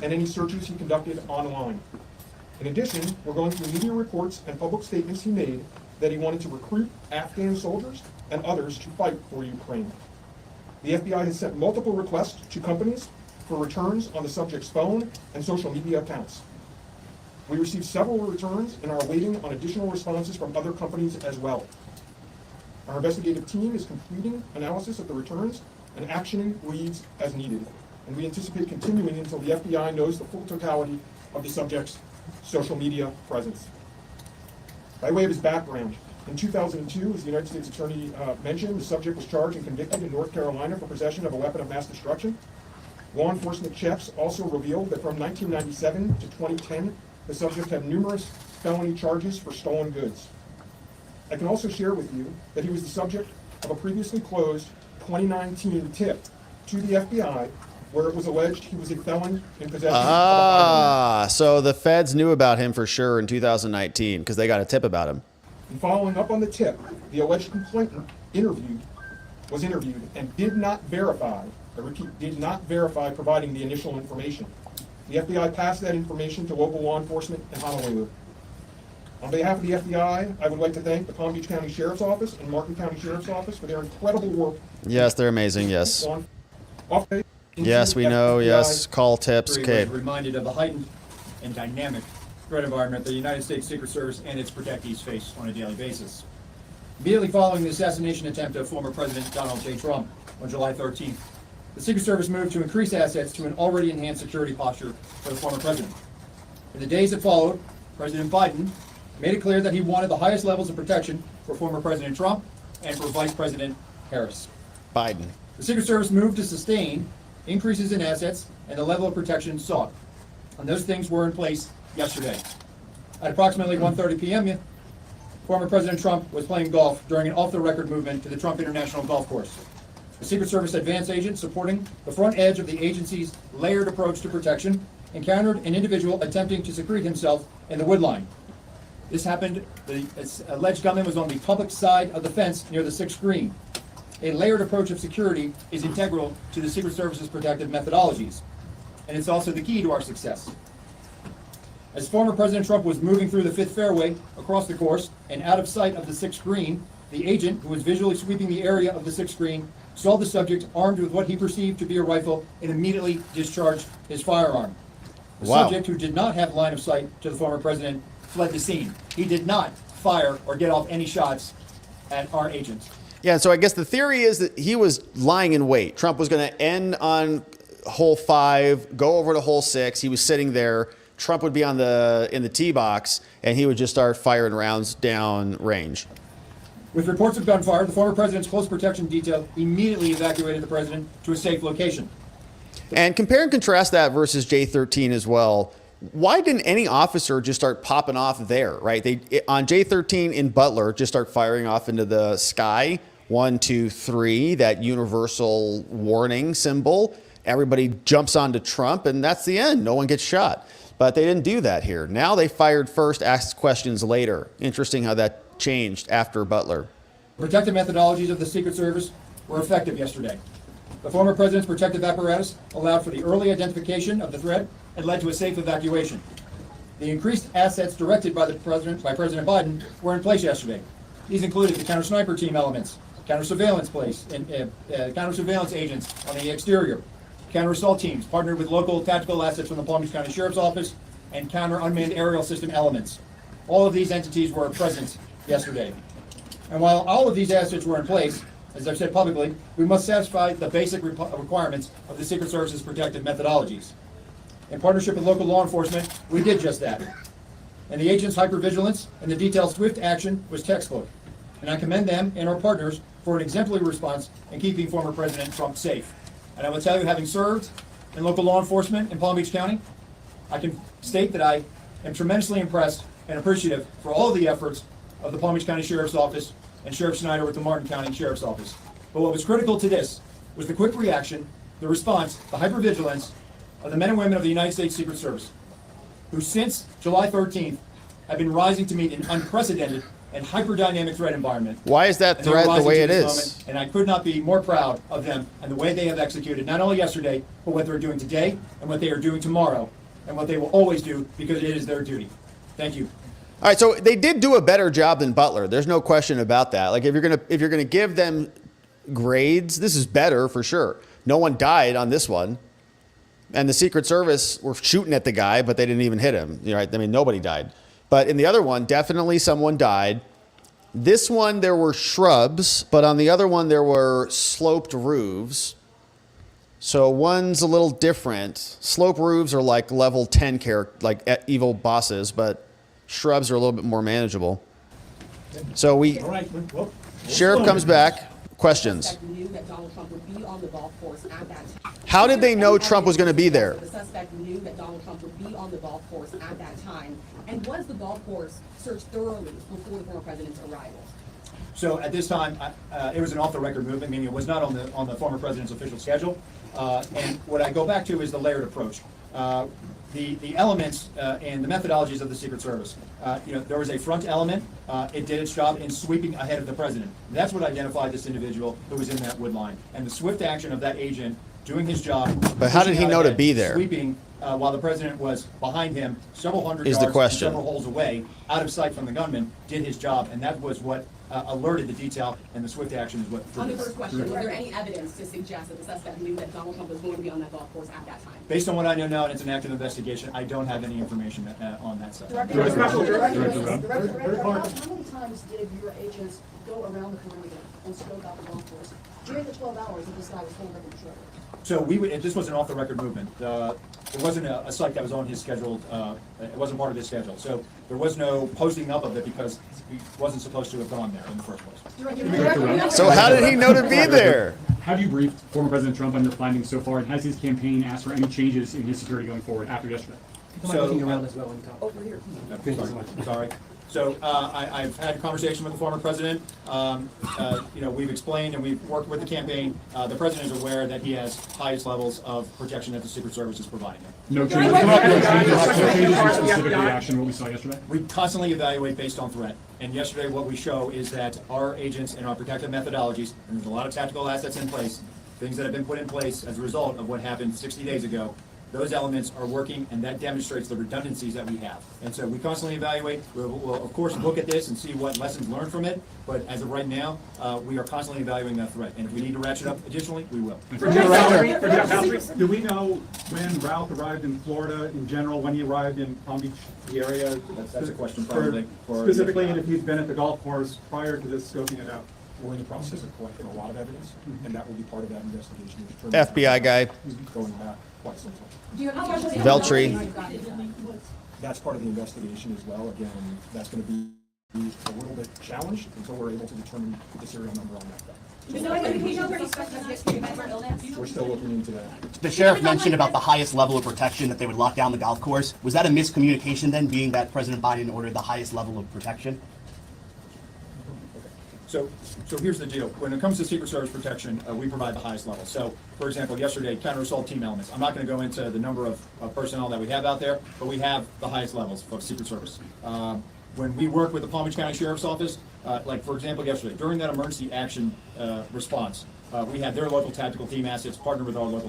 and any searches he conducted online. In addition, we're going through media reports and public statements he made that he wanted to recruit Afghan soldiers and others to fight for Ukraine. The FBI has sent multiple requests to companies for returns on the subject's phone and social media accounts. We received several returns and are waiting on additional responses from other companies as well. Our investigative team is completing analysis of the returns and actioning leads as needed, and we anticipate continuing until the FBI knows the full totality of the subject's social media presence. By way of his background, in 2002, as the United States Attorney mentioned, the subject was charged and convicted in North Carolina for possession of a weapon of mass destruction. Law enforcement checks also revealed that from 1997 to 2010, the subject had numerous felony charges for stolen goods. I can also share with you that he was the subject of a previously closed 2019 tip to the FBI where it was alleged he was a felon in possession of a firearm. So the feds knew about him for sure in 2019 because they got a tip about him. And following up on the tip, the alleged complainant was interviewed and did not verify, I repeat, did not verify providing the initial information. The FBI passed that information to local law enforcement in Honolulu. On behalf of the FBI, I would like to thank the Palm Beach County Sheriff's Office and Martin County Sheriff's Office for their incredible work. Yes, they're amazing, yes. Off-day, Yes, we know, FBI yes. Call tips, okay. Was reminded of the heightened and dynamic threat environment the United States Secret Service and its protectees face on a daily basis. Immediately following the assassination attempt of former President Donald J. Trump on July 13th, the Secret Service moved to increase assets to an already enhanced security posture for the former president. In the days that followed, President Biden made it clear that he wanted the highest levels of protection for former President Trump and for Vice President Harris. Biden. The Secret Service moved to sustain increases in assets and the level of protection sought. And those things were in place yesterday. At approximately 1:30 p.m., former President Trump was playing golf during an off-the-record movement to the Trump International Golf Course. The Secret Service advance agent supporting the front edge of the agency's layered approach to protection encountered an individual attempting to secrete himself in the woodline. This happened, the alleged gunman was on the public side of the fence near the 6th green. a layered approach of security is integral to the Secret Service's protective methodologies, and it's also the key to our success. As former President Trump was moving through the fifth fairway across the course and out of sight of the sixth green, the agent who was visually sweeping the area of the sixth green saw the subject armed with what he perceived to be a rifle and immediately discharged his firearm. The Wow. subject, who did not have line of sight to the former president, fled the scene. He did not fire or get off any shots at our agent. Yeah, so I guess the theory is that he was lying in wait. Trump was going to end on hole 5, go over to hole 6. He was sitting there. Trump would be in the tee box, and he would just start firing rounds down range. With reports of gunfire, the former president's close protection detail immediately evacuated the president to a safe location. And compare and contrast that versus J13 as well. Why didn't any officer just start popping off there, right? On J13 in Butler, just start firing off into the sky. 1, 2, 3, that universal warning symbol. Everybody jumps onto Trump, and that's the end. No one gets shot. But they didn't do that here. Now they fired first, asked questions later. Interesting how that changed after Butler. Protective methodologies of the Secret Service were effective yesterday. The former president's protective apparatus allowed for the early identification of the threat and led to a safe evacuation. The increased assets directed by President Biden were in place yesterday. These included the counter-sniper team elements, counter-surveillance counter-surveillance agents on the exterior, counter-assault teams partnered with local tactical assets from the Palm Beach County Sheriff's Office, and counter-unmanned aerial system elements. All of these entities were present yesterday. And while all of these assets were in place, as I've said publicly, we must satisfy the basic requirements of the Secret Service's protective methodologies. In partnership with local law enforcement, we did just that. And the agents' hypervigilance and the detailed swift action was textbook. And I commend them and our partners for an exemplary response in keeping former President Trump safe. And I will tell you, having served in local law enforcement in Palm Beach County, I can state that I am tremendously impressed and appreciative for all of the efforts of the Palm Beach County Sheriff's Office and Sheriff Snyder with the Martin County Sheriff's Office. But what was critical to this was the quick reaction, the response, the hypervigilance of the men and women of the United States Secret Service, who since July 13th have been rising to meet an unprecedented and hyper-dynamic threat environment. Why is that And they're threat the rising way to it this is? moment, and I could not be more proud of them and the way they have executed, not only yesterday, but what they're doing today and what they are doing tomorrow, and what they will always do because it is their duty. Thank you. All right, so they did do a better job than Butler. There's no question about that. Like if you're gonna give them grades, this is better for sure. No one died on this one, and the Secret Service were shooting at the guy, but they didn't even hit him. Right? I mean, nobody died. But in the other one, definitely someone died. This one, there were shrubs, but on the other one, there were sloped roofs. So one's a little different. Slope roofs are like level 10 like evil bosses, but shrubs are a little bit more manageable. So All right, well. Sheriff comes back. Questions. The suspect knew that Donald Trump would be on the golf course at that time. How did they know Trump was going to be there? The suspect knew that Donald Trump would be on the golf course at that time. And was the golf course searched thoroughly before the former president's arrival? So at this time, it was an off-the-record movement, meaning it was not on the former president's official schedule. And what I go back to is the layered approach. The elements and the methodologies of the Secret Service. There was a front element. It did its job in sweeping ahead of the president. That's what identified this individual who was in that wood line. And the swift action of that agent doing his job. But how did he pushing out know to ahead, be there? Sweeping while the president was behind him, several hundred Is the yards, question. several holes away, out of sight from the gunman, did his job. And that was what alerted the detail, and the swift action is what On the triggered it. first question, was there any evidence to suggest that the suspect knew that Donald Trump was going to be on that golf course at that time? Based on what I know now, and it's an active investigation, I don't have any information on that side. Director, Director, how Very hard. many times did your agents go around the perimeter and scope out the golf course during the 12 hours that this guy was holding the patrol? So this was an off-the-record movement. It wasn't a site that was on his scheduled, it wasn't part of his schedule. So there was no posting up of it because he wasn't supposed to have gone there in the first place. So how did he know to be there? Have you briefed former President Trump on your findings so far, and has his campaign asked for any changes in his security going forward after yesterday? So, around as well when you talk. Over here. Sorry. So I've had a conversation with the former president. We've explained and we've worked with the campaign. The president is aware that he has highest levels of protection that the Secret Service is providing him. No changes. No changes in specific reaction to what we saw yesterday. We constantly evaluate based on threat. And yesterday what we show is that our agents and our protective methodologies, and there's a lot of tactical assets in place, things that have been put in place as a result of what happened 60 days ago, those elements are working, and that demonstrates the redundancies that we have. And so we constantly evaluate. We'll of course look at this and see what lessons learned from it, but as of right now, we are constantly evaluating that threat. And if we need to ratchet up additionally, we will. Do we know when Routh arrived in Florida in general, when he arrived in Palm Beach, the area? That's a question probably for specifically, and if he's been at the golf course prior to this scoping it out. We're in the process of collecting a lot of evidence, and that will be part of that investigation. FBI guy. Going back quite some time. Do you have any Veltri. That's part of the investigation as well. Again, that's going to be a little bit challenged until we're able to determine the serial number on that guy. We're still looking into that. The sheriff mentioned about the highest level of protection, that they would lock down the golf course. Was that a miscommunication then, being that President Biden ordered the highest level of protection? So here's the deal. When it comes to Secret Service protection, we provide the highest level. So, for example, yesterday, counter-assault team elements. I'm not going to go into the number of personnel that we have out there, but we have the highest levels of Secret Service. When we work with the Palm Beach County Sheriff's Office, like, for example, yesterday, during that emergency action response, we had their local tactical team assets partner with our local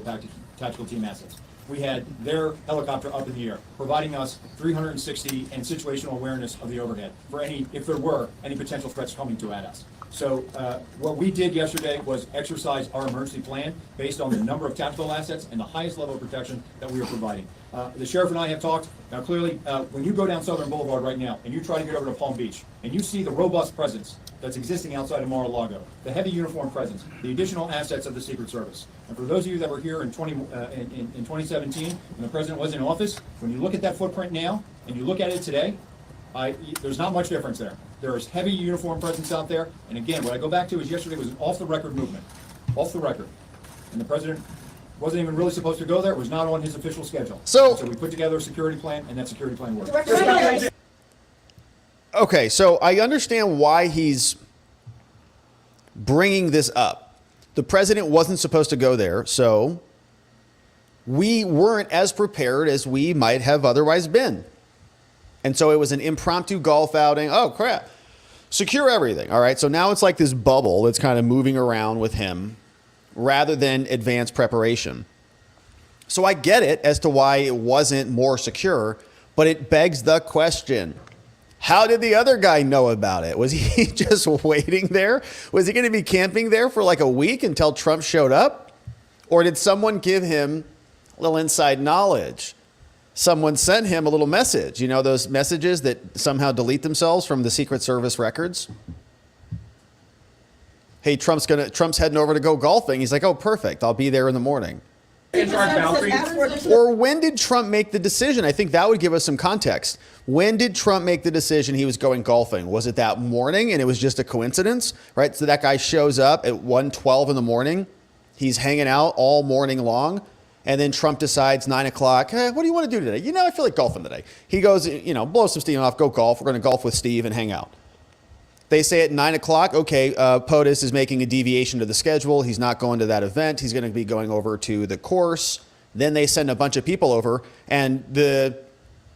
tactical team assets. We had their helicopter up in the air, providing us 360 and situational awareness of the overhead for if there were any potential threats coming at us. So what we did yesterday was exercise our emergency plan based on the number of tactical assets and the highest level of protection that we are providing. The sheriff and I have talked. Now, clearly, when you go down Southern Boulevard right now and you try to get over to Palm Beach and you see the robust presence that's existing outside of Mar-a-Lago, the heavy uniform presence, the additional assets of the Secret Service. And for those of you that were here in 2017, when the president was in office, when you look at that footprint now and you look at it today, there's not much difference there. There is heavy uniform presence out there. And again, what I go back to is yesterday was an off-the-record movement. Off the record. And the president wasn't even really supposed to go there. It was not on his official schedule. So we put together a security plan, and that security plan worked. Okay, so I understand why he's bringing this up. The president wasn't supposed to go there, so we weren't as prepared as we might have otherwise been. And so it was an impromptu golf outing. Oh, crap. Secure everything. All right, so now it's like this bubble that's kind of moving around with him rather than advanced preparation. So I get it as to why it wasn't more secure, but it begs the question. How did the other guy know about it? Was he just waiting there? Was he going to be camping there for like a week until Trump showed up? Or did someone give him a little inside knowledge? Someone sent him a little message. You know, those messages that somehow delete themselves from the Secret Service records? Hey, Trump's heading over to go golfing. He's like, oh, perfect. I'll be there in the morning. Or when did Trump make the decision? I think that would give us some context. When did Trump make the decision he was going golfing? Was it that morning and it was just a coincidence, right? So that guy shows up at 1:12 in the morning. He's hanging out all morning long. And then Trump decides 9 o'clock, hey, what do you want to do today? You know, I feel like golfing today. He goes, blow some steam off, go golf. We're going to golf with Steve and hang out. They say at 9 o'clock, okay, POTUS is making a deviation to the schedule. He's not going to that event. He's going to be going over to the course. Then they send a bunch of people over, and the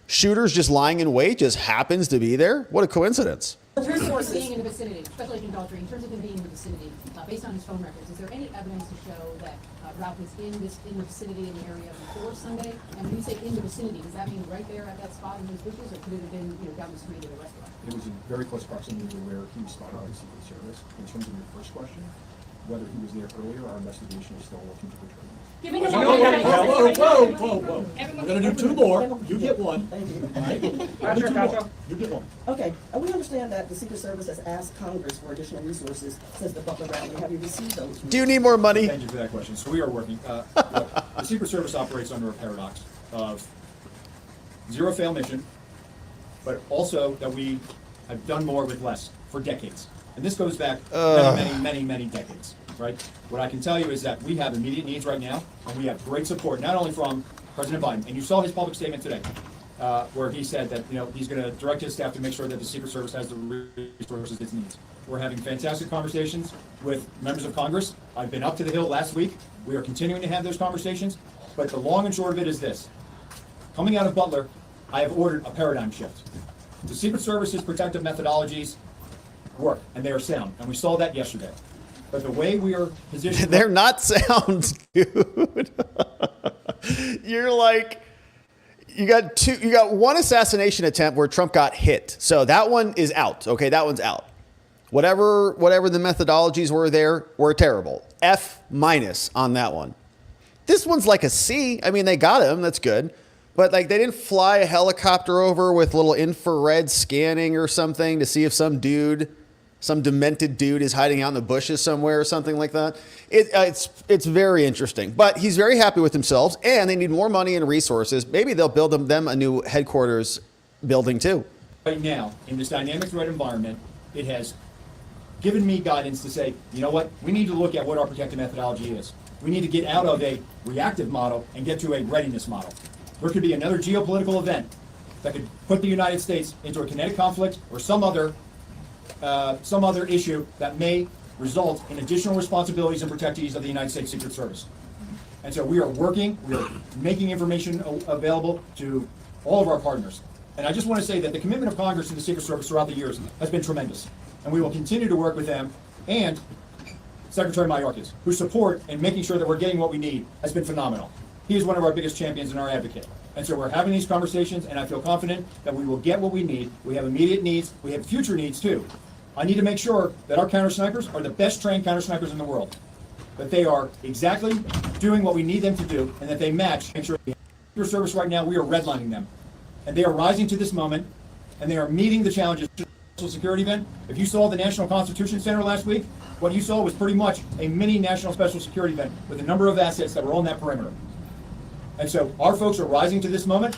shooter's just lying in wait, just happens to be there. What a coincidence. In terms of being in the vicinity, especially in Beltry, in terms of him being in the vicinity, based on his phone records, is there any evidence to show that Routh was in the vicinity in the area before Sunday? And when you say in the vicinity, does that mean right there at that spot in those bushes, or could it have been down the street at a restaurant? It was in very close proximity to where he was spotted by the Secret Service. In terms of your first question, whether he was there earlier, our investigation is still looking to determine. Whoa. I'm going to do two more. You get one. Thank you. All right? You get one. Okay, we understand that the Secret Service has asked Congress for additional resources since the Butler rally. Have you received those? Do you need more money? Thank you for that question. So we are working. The Secret Service operates under a paradox of zero fail mission, but also that we have done more with less for decades. And this goes back many decades, right? What I can tell you is that we have immediate needs right now, and we have great support, not only from President Biden, and you saw his public statement today. where he said that he's going to direct his staff to make sure that the Secret Service has the resources it needs. We're having fantastic conversations with members of Congress. I've been up to the Hill last week. We are continuing to have those conversations. But the long and short of it is this. Coming out of Butler, I have ordered a paradigm shift. The Secret Service's protective methodologies work, and they are sound. And we saw that yesterday. But the way we are positioned... They're not sound, dude. You're like... You got one assassination attempt where Trump got hit. So that one is out. Okay, that one's out. Whatever the methodologies were there were terrible. F- on that one. This one's like a C. I mean, they got him. That's good. But like they didn't fly a helicopter over with little infrared scanning or something to see if some demented dude is hiding out in the bushes somewhere or something like that. It's very interesting. But he's very happy with themselves, and they need more money and resources. Maybe they'll build them a new headquarters building too. Right now, in this dynamic threat environment, it has given me guidance to say, you know what, we need to look at what our protective methodology is. We need to get out of a reactive model and get to a readiness model. There could be another geopolitical event that could put the United States into a kinetic conflict or some other issue that may result in additional responsibilities and protectees of the United States Secret Service. And so we are making information available to all of our partners. And I just want to say that the commitment of Congress to the Secret Service throughout the years has been tremendous. And we will continue to work with them, and Secretary Mayorkas, whose support in making sure that we're getting what we need has been phenomenal. He is one of our biggest champions and our advocate. And so we're having these conversations, and I feel confident that we will get what we need. We have immediate needs. We have future needs, too. I need to make sure that our counter-snipers are the best trained counter-snipers in the world, that they are exactly doing what we need them to do, and that they match. Make sure the Secret Service right now, we are redlining them. And they are rising to this moment, and they are meeting the challenges. National security event. If you saw the National Constitution Center last week, what you saw was pretty much a mini national special security event with a number of assets that were on that perimeter. And so our folks are rising to this moment,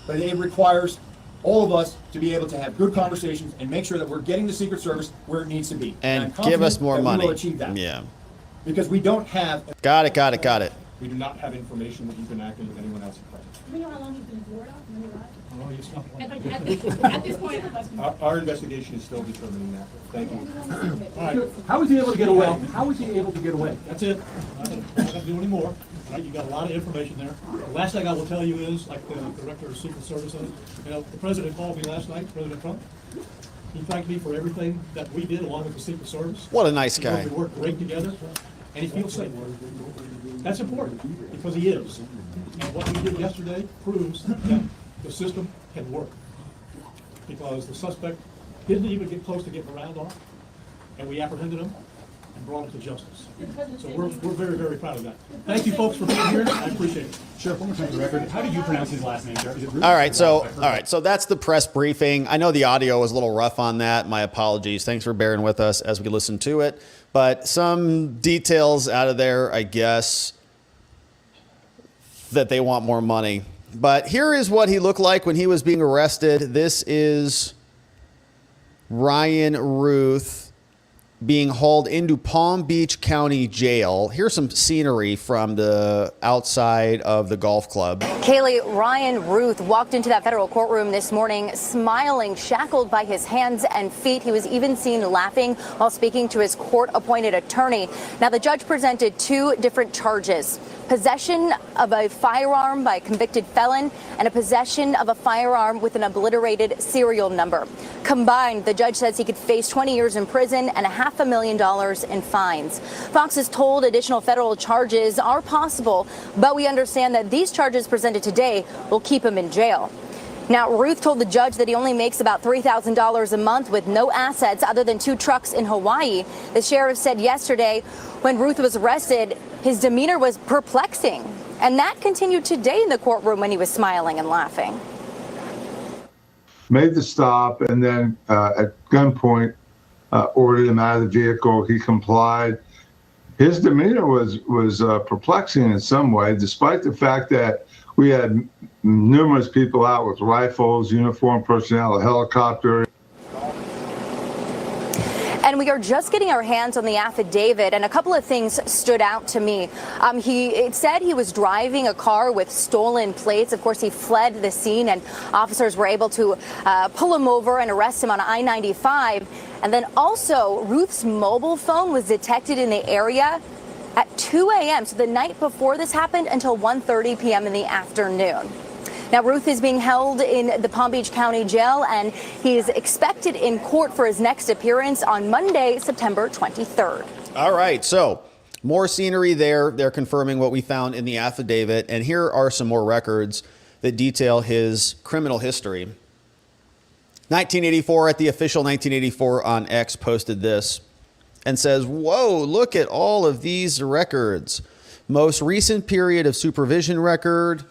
but it requires all of us to be able to have good conversations and make sure that we're getting the Secret Service where it needs to be. And give us more money. We will achieve that. Yeah. Because we don't have... Got it. We do not have information that he's been acting with anyone else in presence. Do we know how long he's been in Florida? At this point, Our investigation is still determining that. Thank you. All right. How was he able to get away? How was he able to get away? That's it. I'm not going to do any more. All right, you got a lot of information there. The last thing I will tell you is, like the Director of Secret Service said, the President called me last night, President Trump. He thanked me for everything that we did along with the Secret Service. What a nice guy. We worked great together, and he feels safe. That's important, because he is. And what we did yesterday proves that the system can work. Because the suspect didn't even get close to getting around off, and we apprehended him and brought him to justice. So we're very, very proud of that. Thank you, folks, for being here. I appreciate it. Sheriff, one more time for the record. How did you pronounce his last name, Sheriff? Is it Routh? All right, so that's the press briefing. I know the audio was a little rough on that. My apologies. Thanks for bearing with us as we listen to it. But some details out of there, I guess, that they want more money. But here is what he looked like when he was being arrested. This is Ryan Routh being hauled into Palm Beach County Jail. Here's some scenery from the outside of the golf club. Kaylee, Ryan Routh walked into that federal courtroom this morning smiling, shackled by his hands and feet. He was even seen laughing while speaking to his court-appointed attorney. Now, the judge presented two different charges: possession of a firearm by a convicted felon and a possession of a firearm with an obliterated serial number. Combined, the judge says he could face 20 years in prison and $500,000 in fines. Fox is told additional federal charges are possible, but we understand that these charges presented today will keep him in jail. Now, Routh told the judge that he only makes about $3,000 a month with no assets other than 2 trucks in Hawaii. The sheriff said yesterday when Routh was arrested, his demeanor was perplexing. And that continued today in the courtroom when he was smiling and laughing. Made the stop and then at gunpoint ordered him out of the vehicle. He complied. His demeanor was perplexing in some way, despite the fact that we had numerous people out with rifles, uniformed personnel, a helicopter. And we are just getting our hands on the affidavit, and a couple of things stood out to me. It said he was driving a car with stolen plates. Of course, he fled the scene, and officers were able to pull him over and arrest him on I-95. And then also, Routh's mobile phone was detected in the area at 2 a.m., so the night before this happened, until 1:30 p.m. in the afternoon. Now, Routh is being held in the Palm Beach County Jail, and he is expected in court for his next appearance on Monday, September 23rd. All right, so more scenery there. They're confirming what we found in the affidavit, and here are some more records that detail his criminal history. 1984, at the official 1984 on X, posted this and says, whoa, look at all of these records. Most recent period of supervision record.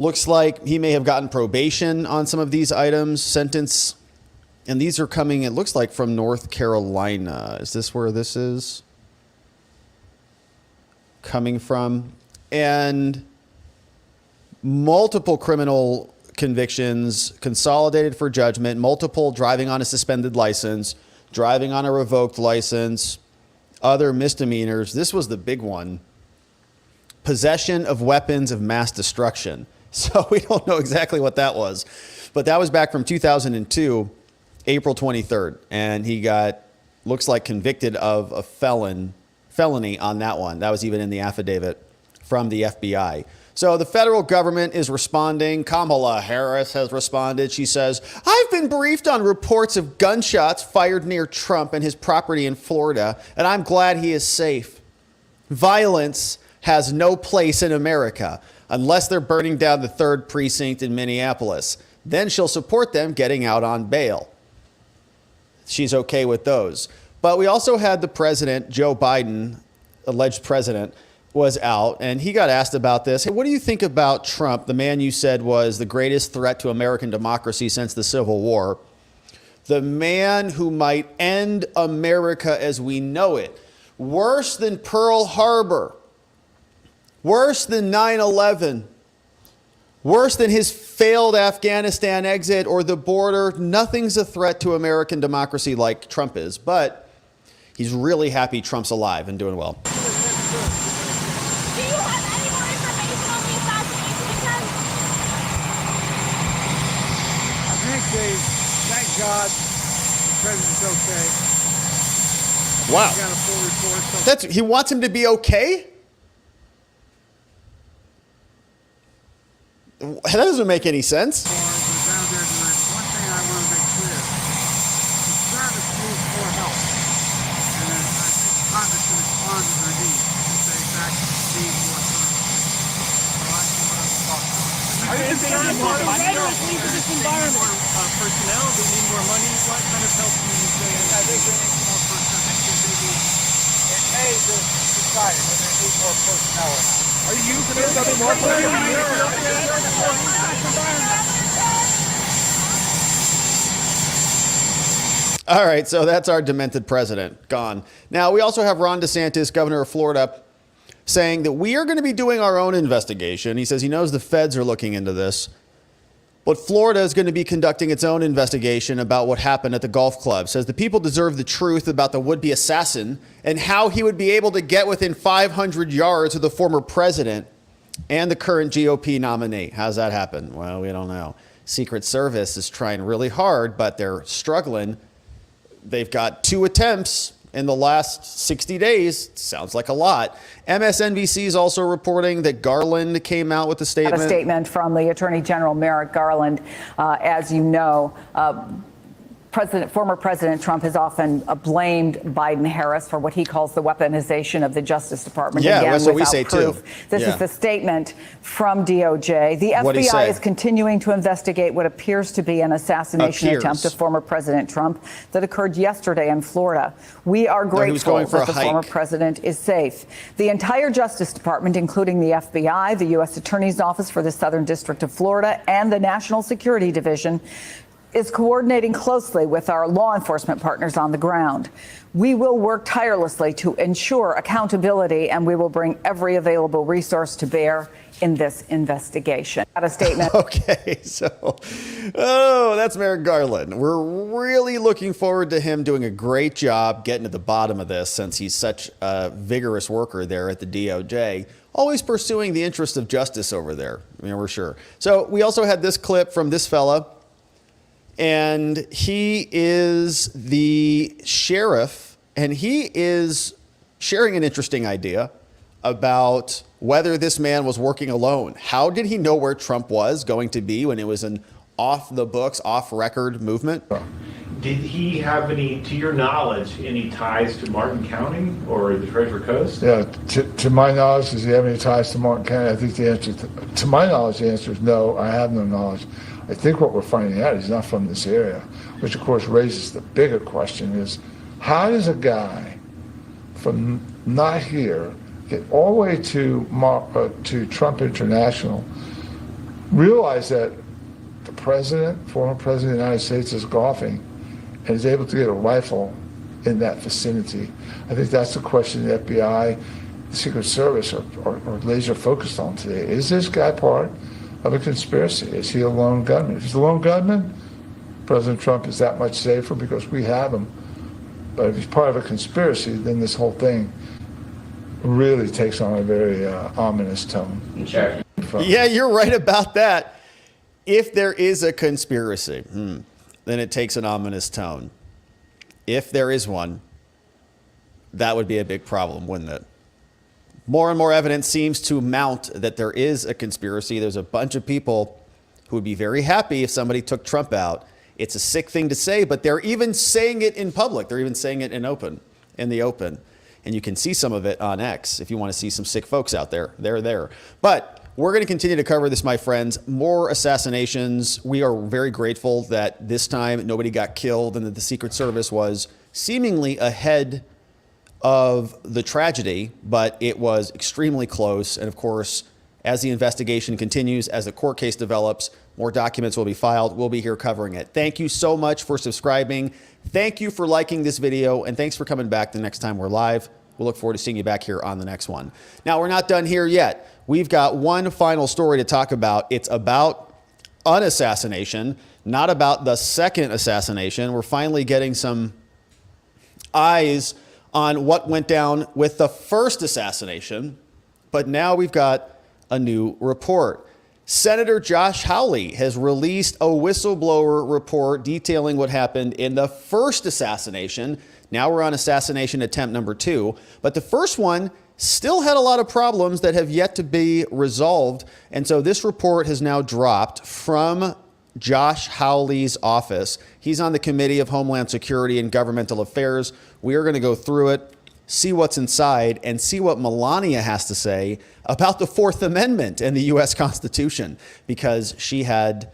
Looks like he may have gotten probation on some of these items, sentence. And these are coming, it looks like, from North Carolina. Is this where this is coming from? And multiple criminal convictions, consolidated for judgment, multiple driving on a suspended license, driving on a revoked license, other misdemeanors. This was the big one. Possession of weapons of mass destruction. So we don't know exactly what that was. But that was back from 2002, April 23rd. And he got, looks like, convicted of a felony on that one. That was even in the affidavit from the FBI. So the federal government is responding. Kamala Harris has responded. She says, I've been briefed on reports of gunshots fired near Trump and his property in Florida, and I'm glad he is safe. Violence has no place in America unless they're burning down the 3rd precinct in Minneapolis. Then she'll support them getting out on bail. She's okay with those. But we also had the president, Joe Biden, alleged president, was out, and he got asked about this. Hey, what do you think about Trump, the man you said was the greatest threat to American democracy since the Civil War? The man who might end America as we know it. Worse than Pearl Harbor. Worse than 9/11. Worse than his failed Afghanistan exit or the border. Nothing's a threat to American democracy like Trump is, but he's really happy Trump's alive and doing well. Thank God the president's okay. Wow. Got a full report. He wants him to be okay? That doesn't make any sense. One thing I want to make clear. The service needs more help. And I think Congress should respond to their needs. They need more service. So that's what I'm talking about. Are you concerned more rhetoric into this environment? More personnel, they need more money. What kind of help do you say? I think they need more personnel. It may just decide whether they need more personnel or not. Are you using it more All right, so that's our demented president gone. Now, we also have Ron DeSantis, governor of Florida, saying that we are going to be doing our own investigation. He says he knows the feds are looking into this. But Florida is going to be conducting its own investigation about what happened at the golf club. Says the people deserve the truth about the would-be assassin and how he would be able to get within 500 yards of the former president and the current GOP nominee. How's that happen? Well, we don't know. Secret Service is trying really hard, but they're struggling. They've got 2 attempts in the last 60 days. Sounds like a lot. MSNBC is also reporting that Garland came out with a statement. A statement from the Attorney General Merrick Garland. As you know, former President Trump has often blamed Biden-Harris for what he calls the weaponization of the Justice Department. Yeah, again, that's what we without say proof. too. This is the statement from DOJ. The FBI is continuing to investigate what appears to be an assassination attempt of former President Trump that occurred yesterday in Florida. We are grateful that the former president is safe. The entire Justice Department, including the FBI, the U.S. Attorney's Office for the Southern District of Florida, and the National Security Division, is coordinating closely with our law enforcement partners on the ground. We will work tirelessly to ensure accountability, and we will bring every available resource to bear in this investigation. Got a statement. Okay, so, that's Merrick Garland. We're really looking forward to him doing a great job getting to the bottom of this, since he's such a vigorous worker there at the DOJ, always pursuing the interest of justice over there. I mean, we're sure. So we also had this clip from this fella, and he is the sheriff, and he is sharing an interesting idea about whether this man was working alone. How did he know where Trump was going to be when it was an off-the-books, off-record movement? Did he have any, to your knowledge, any ties to Martin County or the Treasure Coast? Yeah, to my knowledge, does he have any ties to Martin County? I think the answer, to my knowledge, the answer is no. I have no knowledge. I think what we're finding out is he's not from this area, which of course raises the bigger question: is how does a guy from not here get all the way to Trump International, realize that the president, former president of the United States, is golfing and is able to get a rifle in that vicinity? I think that's the question the FBI, the Secret Service are laser focused on today. Is this guy part of a conspiracy? Is he a lone gunman? If he's a lone gunman, President Trump is that much safer because we have him. But if he's part of a conspiracy, then this whole thing really takes on a very ominous tone. Yeah, you're right about that. If there is a conspiracy, then it takes an ominous tone. If there is one, that would be a big problem, wouldn't it? More and more evidence seems to mount that there is a conspiracy. There's a bunch of people who would be very happy if somebody took Trump out. It's a sick thing to say, but they're even saying it in public. They're even saying it in the open. And you can see some of it on X if you want to see some sick folks out there. They're there. But we're going to continue to cover this, my friends. More assassinations. We are very grateful that this time nobody got killed and that the Secret Service was seemingly ahead of the tragedy, but it was extremely close. And of course, as the investigation continues, as the court case develops, more documents will be filed. We'll be here covering it. Thank you so much for subscribing. Thank you for liking this video, and thanks for coming back the next time we're live. We'll look forward to seeing you back here on the next one. Now, we're not done here yet. We've got one final story to talk about. It's about an assassination, not about the second assassination. We're finally getting some eyes on what went down with the first assassination, but now we've got a new report. Senator Josh Hawley has released a whistleblower report detailing what happened in the first assassination. Now we're on assassination attempt number 2, but the first one still had a lot of problems that have yet to be resolved. And so this report has now dropped from Josh Hawley's office. He's on the Committee of Homeland Security and Governmental Affairs. We are going to go through it, see what's inside, and see what Melania has to say about the Fourth Amendment and the U.S. Constitution, because she had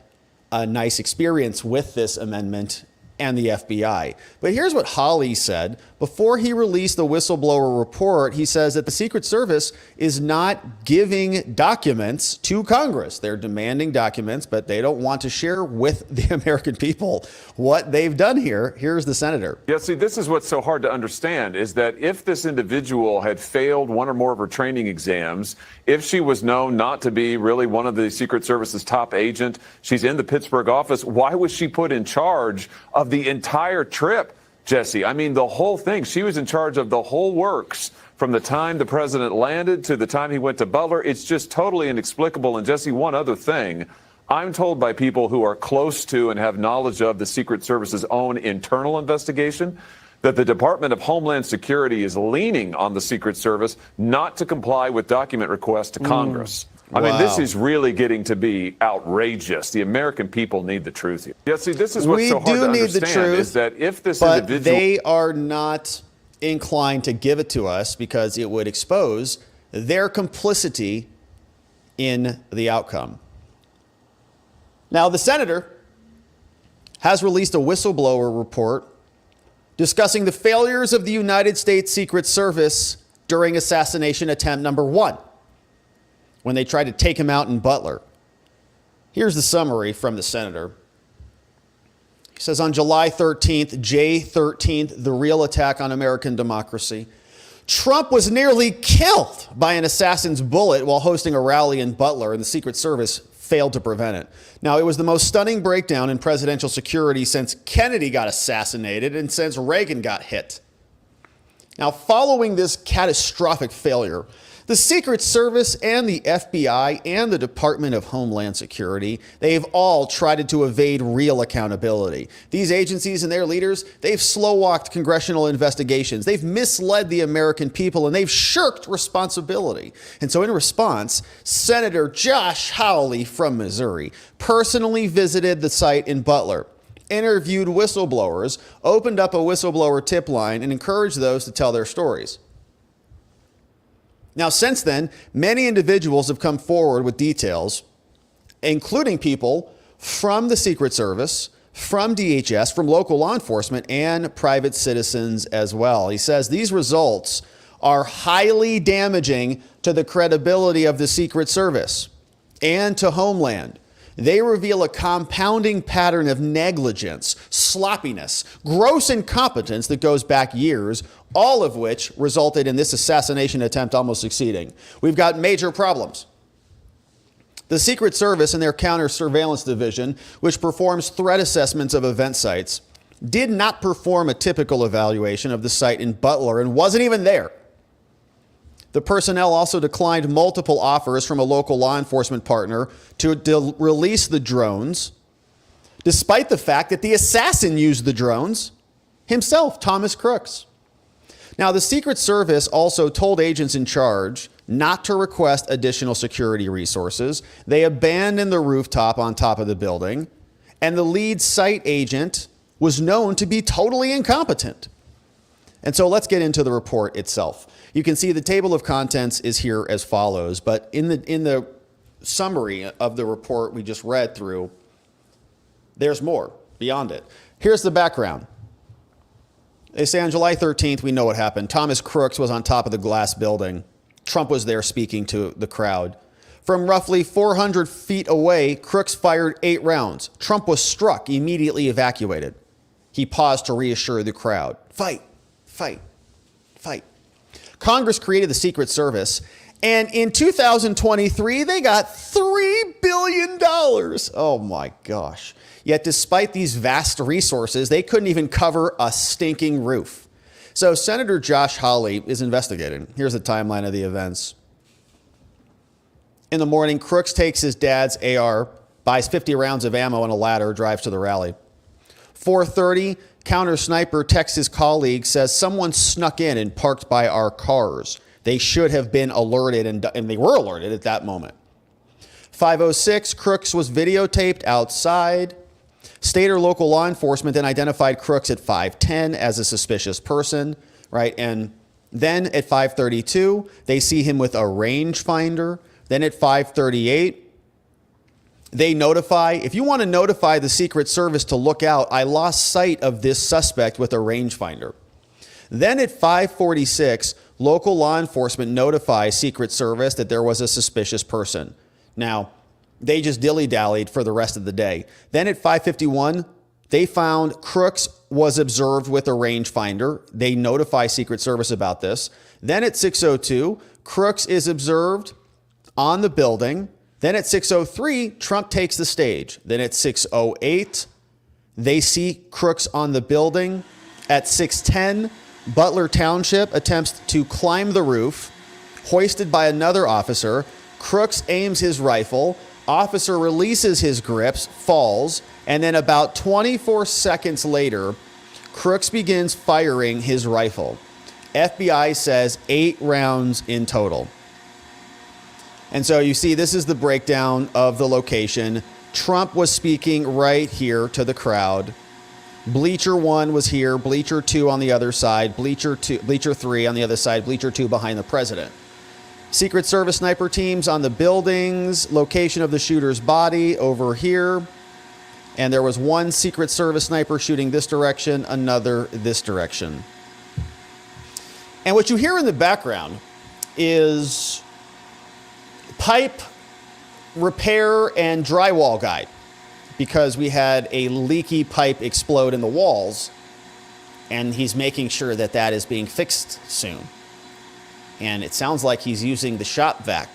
a nice experience with this amendment and the FBI. But here's what Hawley said. Before he released the whistleblower report, he says that the Secret Service is not giving documents to Congress. They're demanding documents, but they don't want to share with the American people what they've done here. Here's the senator. Yeah, see, this is what's so hard to understand, is that if this individual had failed one or more of her training exams, if she was known not to be really one of the Secret Service's top agent, she's in the Pittsburgh office, why was she put in charge of the entire trip, Jesse? I mean, the whole thing. She was in charge of the whole works from the time the president landed to the time he went to Butler. It's just totally inexplicable. And Jesse, one other thing. I'm told by people who are close to and have knowledge of the Secret Service's own internal investigation that the Department of Homeland Security is leaning on the Secret Service not to comply with document requests to Congress. I mean, this is really getting to be outrageous. The American people need the truth here. Yeah, see, this is what's so hard to understand, is that if this individual... they are not inclined to give it to us because it would expose their complicity in the outcome. Now, the senator has released a whistleblower report discussing the failures of the United States Secret Service during assassination attempt number 1, when they tried to take him out in Butler. Here's the summary from the senator. He says on July 13th, J13th, the real attack on American democracy. Trump was nearly killed by an assassin's bullet while hosting a rally in Butler, and the Secret Service failed to prevent it. Now, it was the most stunning breakdown in presidential security since Kennedy got assassinated and since Reagan got hit. Now, following this catastrophic failure, the Secret Service and the FBI and the Department of Homeland Security, they've all tried to evade real accountability. These agencies and their leaders, they've slow-walked congressional investigations. They've misled the American people, and they've shirked responsibility. And so in response, Senator Josh Hawley from Missouri personally visited the site in Butler, interviewed whistleblowers, opened up a whistleblower tip line, and encouraged those to tell their stories. Now, since then, many individuals have come forward with details, including people from the Secret Service, from DHS, from local law enforcement, and private citizens as well. He says these results are highly damaging to the credibility of the Secret Service and to Homeland. They reveal a compounding pattern of negligence, sloppiness, gross incompetence that goes back years, all of which resulted in this assassination attempt almost succeeding. We've got major problems. The Secret Service and their counter-surveillance division, which performs threat assessments of event sites, did not perform a typical evaluation of the site in Butler and wasn't even there. The personnel also declined multiple offers from a local law enforcement partner to release the drones, despite the fact that the assassin used the drones himself, Thomas Crooks. Now, the Secret Service also told agents in charge not to request additional security resources. They abandoned the rooftop on top of the building, and the lead site agent was known to be totally incompetent. And so let's get into the report itself. You can see the table of contents is here as follows, but in the summary of the report we just read through, there's more beyond it. Here's the background. They say on July 13th, we know what happened. Thomas Crooks was on top of the glass building. Trump was there speaking to the crowd. From roughly 400 feet away, Crooks fired 8 rounds. Trump was struck, immediately evacuated. He paused to reassure the crowd. Fight, fight, fight. Congress created the Secret Service, and in 2023, they got $3 billion. Oh my gosh. Yet despite these vast resources, they couldn't even cover a stinking roof. So Senator Josh Hawley is investigating. Here's the timeline of the events. In the morning, Crooks takes his dad's AR, buys 50 rounds of ammo on a ladder, drives to the rally. 4:30, counter sniper texts his colleague, says someone snuck in and parked by our cars. They should have been alerted, and they were alerted at that moment. 5:06, Crooks was videotaped outside. State or local law enforcement then identified Crooks at 5:10 as a suspicious person, right? And then at 5:32, they see him with a rangefinder. Then at 5:38, they notify, if you want to notify the Secret Service to look out, I lost sight of this suspect with a rangefinder. Then at 5:46, local law enforcement notifies Secret Service that there was a suspicious person. Now, they just dilly-dallied for the rest of the day. Then at 5:51, they found Crooks was observed with a rangefinder. They notify Secret Service about this. Then at 6:02, Crooks is observed on the building. Then at 6:03, Trump takes the stage. Then at 6:08, they see Crooks on the building. At 6:10, Butler Township attempts to climb the roof, hoisted by another officer. Crooks aims his rifle. Officer releases his grips, falls, and then about 24 seconds later, Crooks begins firing his rifle. FBI says 8 rounds in total. And so you see, this is the breakdown of the location. Trump was speaking right here to the crowd. Bleacher 1 was here, Bleacher 2 on the other side, Bleacher 3 on the other side, Bleacher 2 behind the president. Secret Service sniper teams on the buildings, location of the shooter's body over here. And there was one Secret Service sniper shooting this direction, another this direction. And what you hear in the background is pipe repair and drywall guy because we had a leaky pipe explode in the walls, and he's making sure that that is being fixed soon. And it sounds like he's using the shop vac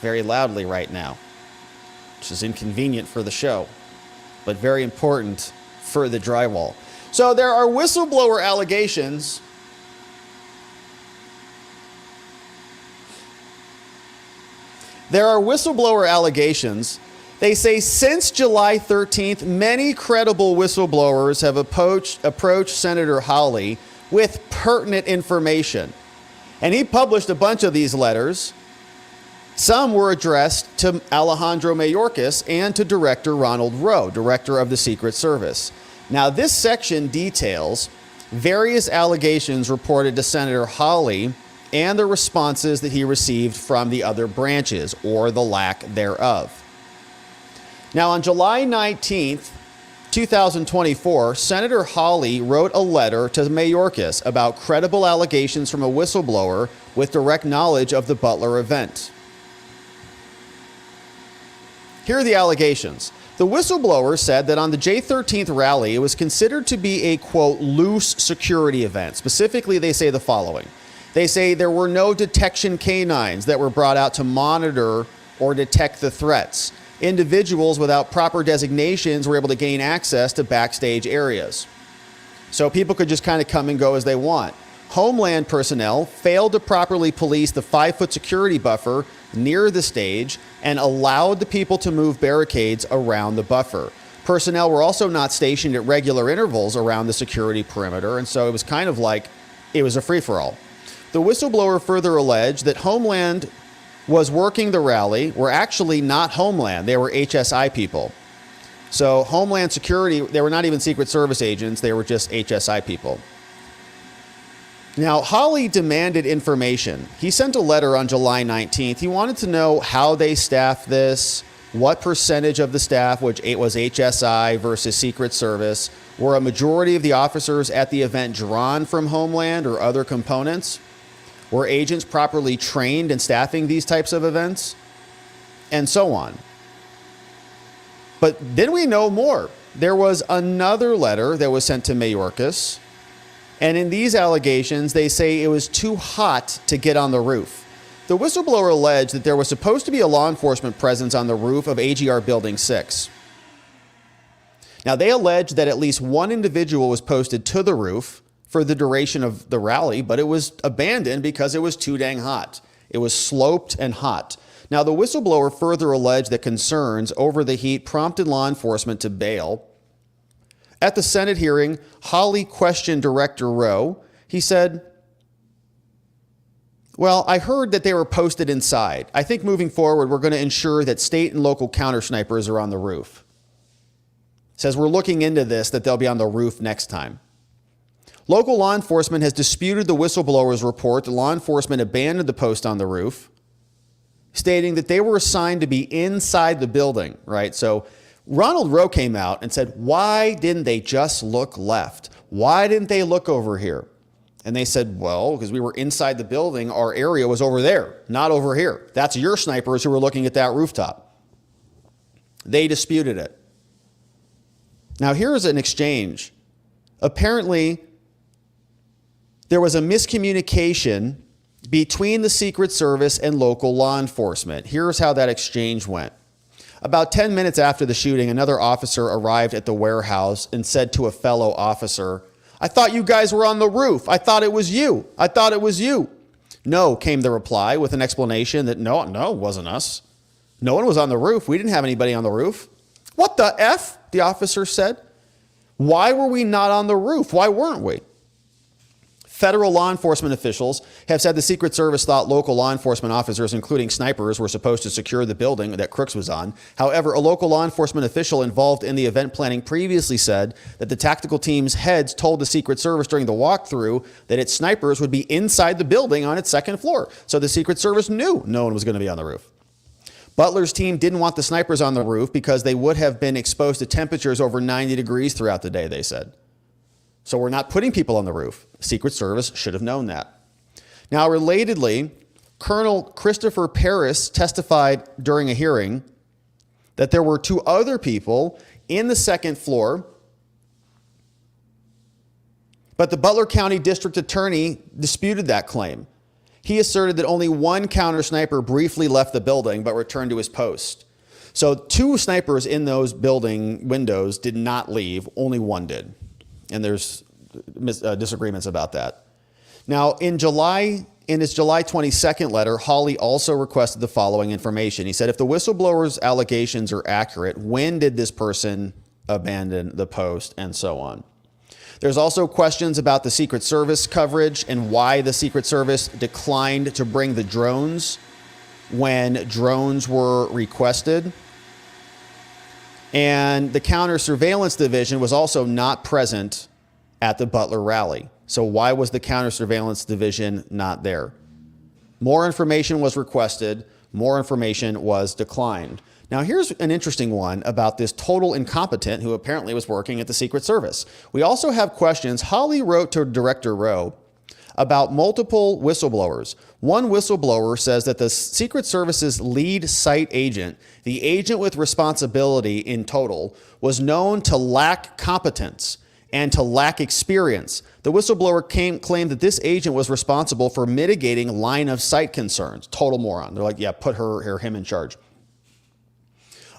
very loudly right now, which is inconvenient for the show, but very important for the drywall. So there are whistleblower allegations. There are whistleblower allegations. They say since July 13th, many credible whistleblowers have approached Senator Hawley with pertinent information. And he published a bunch of these letters. Some were addressed to Alejandro Mayorkas and to Director Ronald Rowe, Director of the Secret Service. Now, this section details various allegations reported to Senator Hawley and the responses that he received from the other branches, or the lack thereof. Now, on July 19th, 2024, Senator Hawley wrote a letter to Mayorkas about credible allegations from a whistleblower with direct knowledge of the Butler event. Here are the allegations. The whistleblower said that on the J13th rally, it was considered to be a, quote, loose security event. Specifically, they say the following. They say there were no detection canines that were brought out to monitor or detect the threats. Individuals without proper designations were able to gain access to backstage areas. So people could just kind of come and go as they want. Homeland personnel failed to properly police the 5-foot security buffer near the stage and allowed the people to move barricades around the buffer. Personnel were also not stationed at regular intervals around the security perimeter, and so it was kind of like it was a free-for-all. The whistleblower further alleged that Homeland was working the rally were actually not Homeland. They were HSI people. So Homeland Security, they were not even Secret Service agents. They were just HSI people. Now, Hawley demanded information. He sent a letter on July 19th. He wanted to know how they staffed this, what percentage of the staff, which was HSI versus Secret Service, were a majority of the officers at the event drawn from Homeland or other components. Were agents properly trained in staffing these types of events? And so on. But then we know more. There was another letter that was sent to Mayorkas. And in these allegations, they say it was too hot to get on the roof. The whistleblower alleged that there was supposed to be a law enforcement presence on the roof of AGR Building 6. Now, they alleged that at least one individual was posted to the roof for the duration of the rally, but it was abandoned because it was too dang hot. It was sloped and hot. Now, the whistleblower further alleged that concerns over the heat prompted law enforcement to bail. At the Senate hearing, Hawley questioned Director Rowe. He said, well, I heard that they were posted inside. I think moving forward, we're going to ensure that state and local counter snipers are on the roof. Says we're looking into this, that they'll be on the roof next time. Local law enforcement has disputed the whistleblower's report that law enforcement abandoned the post on the roof, stating that they were assigned to be inside the building, right? So Ronald Rowe came out and said, why didn't they just look left? Why didn't they look over here? And they said, well, because we were inside the building, our area was over there, not over here. That's your snipers who were looking at that rooftop. They disputed it. Now, here's an exchange. Apparently, there was a miscommunication between the Secret Service and local law enforcement. Here's how that exchange went. About 10 minutes after the shooting, another officer arrived at the warehouse and said to a fellow officer, I thought you guys were on the roof. I thought it was you. I thought it was you. No, came the reply with an explanation that no, it wasn't us. No one was on the roof. We didn't have anybody on the roof. What the F? The officer said. Why were we not on the roof? Why weren't we? Federal law enforcement officials have said the Secret Service thought local law enforcement officers, including snipers, were supposed to secure the building that Crooks was on. However, a local law enforcement official involved in the event planning previously said that the tactical team's heads told the Secret Service during the walkthrough that its snipers would be inside the building on its second floor. So the Secret Service knew no one was going to be on the roof. Butler's team didn't want the snipers on the roof because they would have been exposed to temperatures over 90 degrees throughout the day, they said. So we're not putting people on the roof. Secret Service should have known that. Now, relatedly, Colonel Christopher Paris testified during a hearing that there were 2 other people in the second floor, but the Butler County District Attorney disputed that claim. He asserted that only one counter sniper briefly left the building but returned to his post. So 2 snipers in those building windows did not leave, only one did. And there's disagreements about that. Now, in his July 22nd letter, Hawley also requested the following information. He said, if the whistleblower's allegations are accurate, when did this person abandon the post, and so on. There's also questions about the Secret Service coverage and why the Secret Service declined to bring the drones when drones were requested. And the Counter-Surveillance Division was also not present at the Butler rally. So why was the Counter-Surveillance Division not there? More information was requested. More information was declined. Now, here's an interesting one about this total incompetent who apparently was working at the Secret Service. We also have questions. Hawley wrote to Director Rowe about multiple whistleblowers. One whistleblower says that the Secret Service's lead site agent, the agent with responsibility in total, was known to lack competence and to lack experience. The whistleblower claimed that this agent was responsible for mitigating line of sight concerns. Total moron. They're like, yeah, put her or him in charge.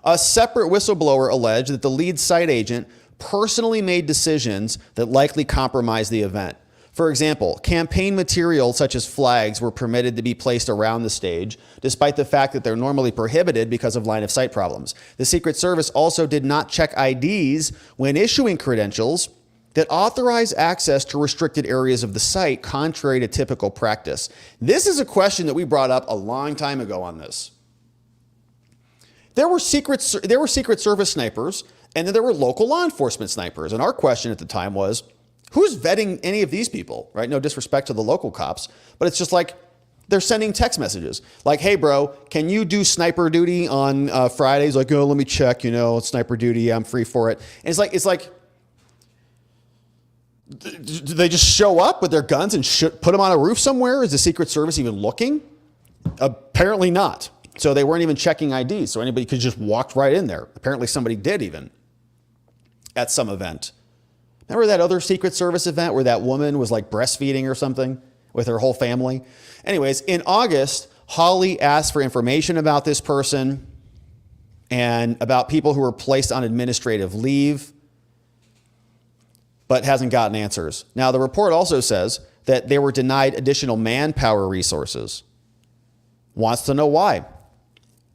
A separate whistleblower alleged that the lead site agent personally made decisions that likely compromised the event. For example, campaign material such as flags were permitted to be placed around the stage, despite the fact that they're normally prohibited because of line of sight problems. The Secret Service also did not check IDs when issuing credentials that authorize access to restricted areas of the site, contrary to typical practice. This is a question that we brought up a long time ago on this. There were Secret Service snipers, and then there were local law enforcement snipers. And our question at the time was, who's vetting any of these people, right? No disrespect to the local cops, but it's just like they're sending text messages like, hey, bro, can you do sniper duty on Fridays? Like, oh, let me check, sniper duty. I'm free for it. And it's like, do they just show up with their guns and put them on a roof somewhere? Is the Secret Service even looking? Apparently not. So they weren't even checking IDs, so anybody could just walk right in there. Apparently somebody did even at some event. Remember that other Secret Service event where that woman was like breastfeeding or something with her whole family? Anyways, in August, Hawley asked for information about this person and about people who were placed on administrative leave, but hasn't gotten answers. Now, the report also says that they were denied additional manpower resources. Wants to know why.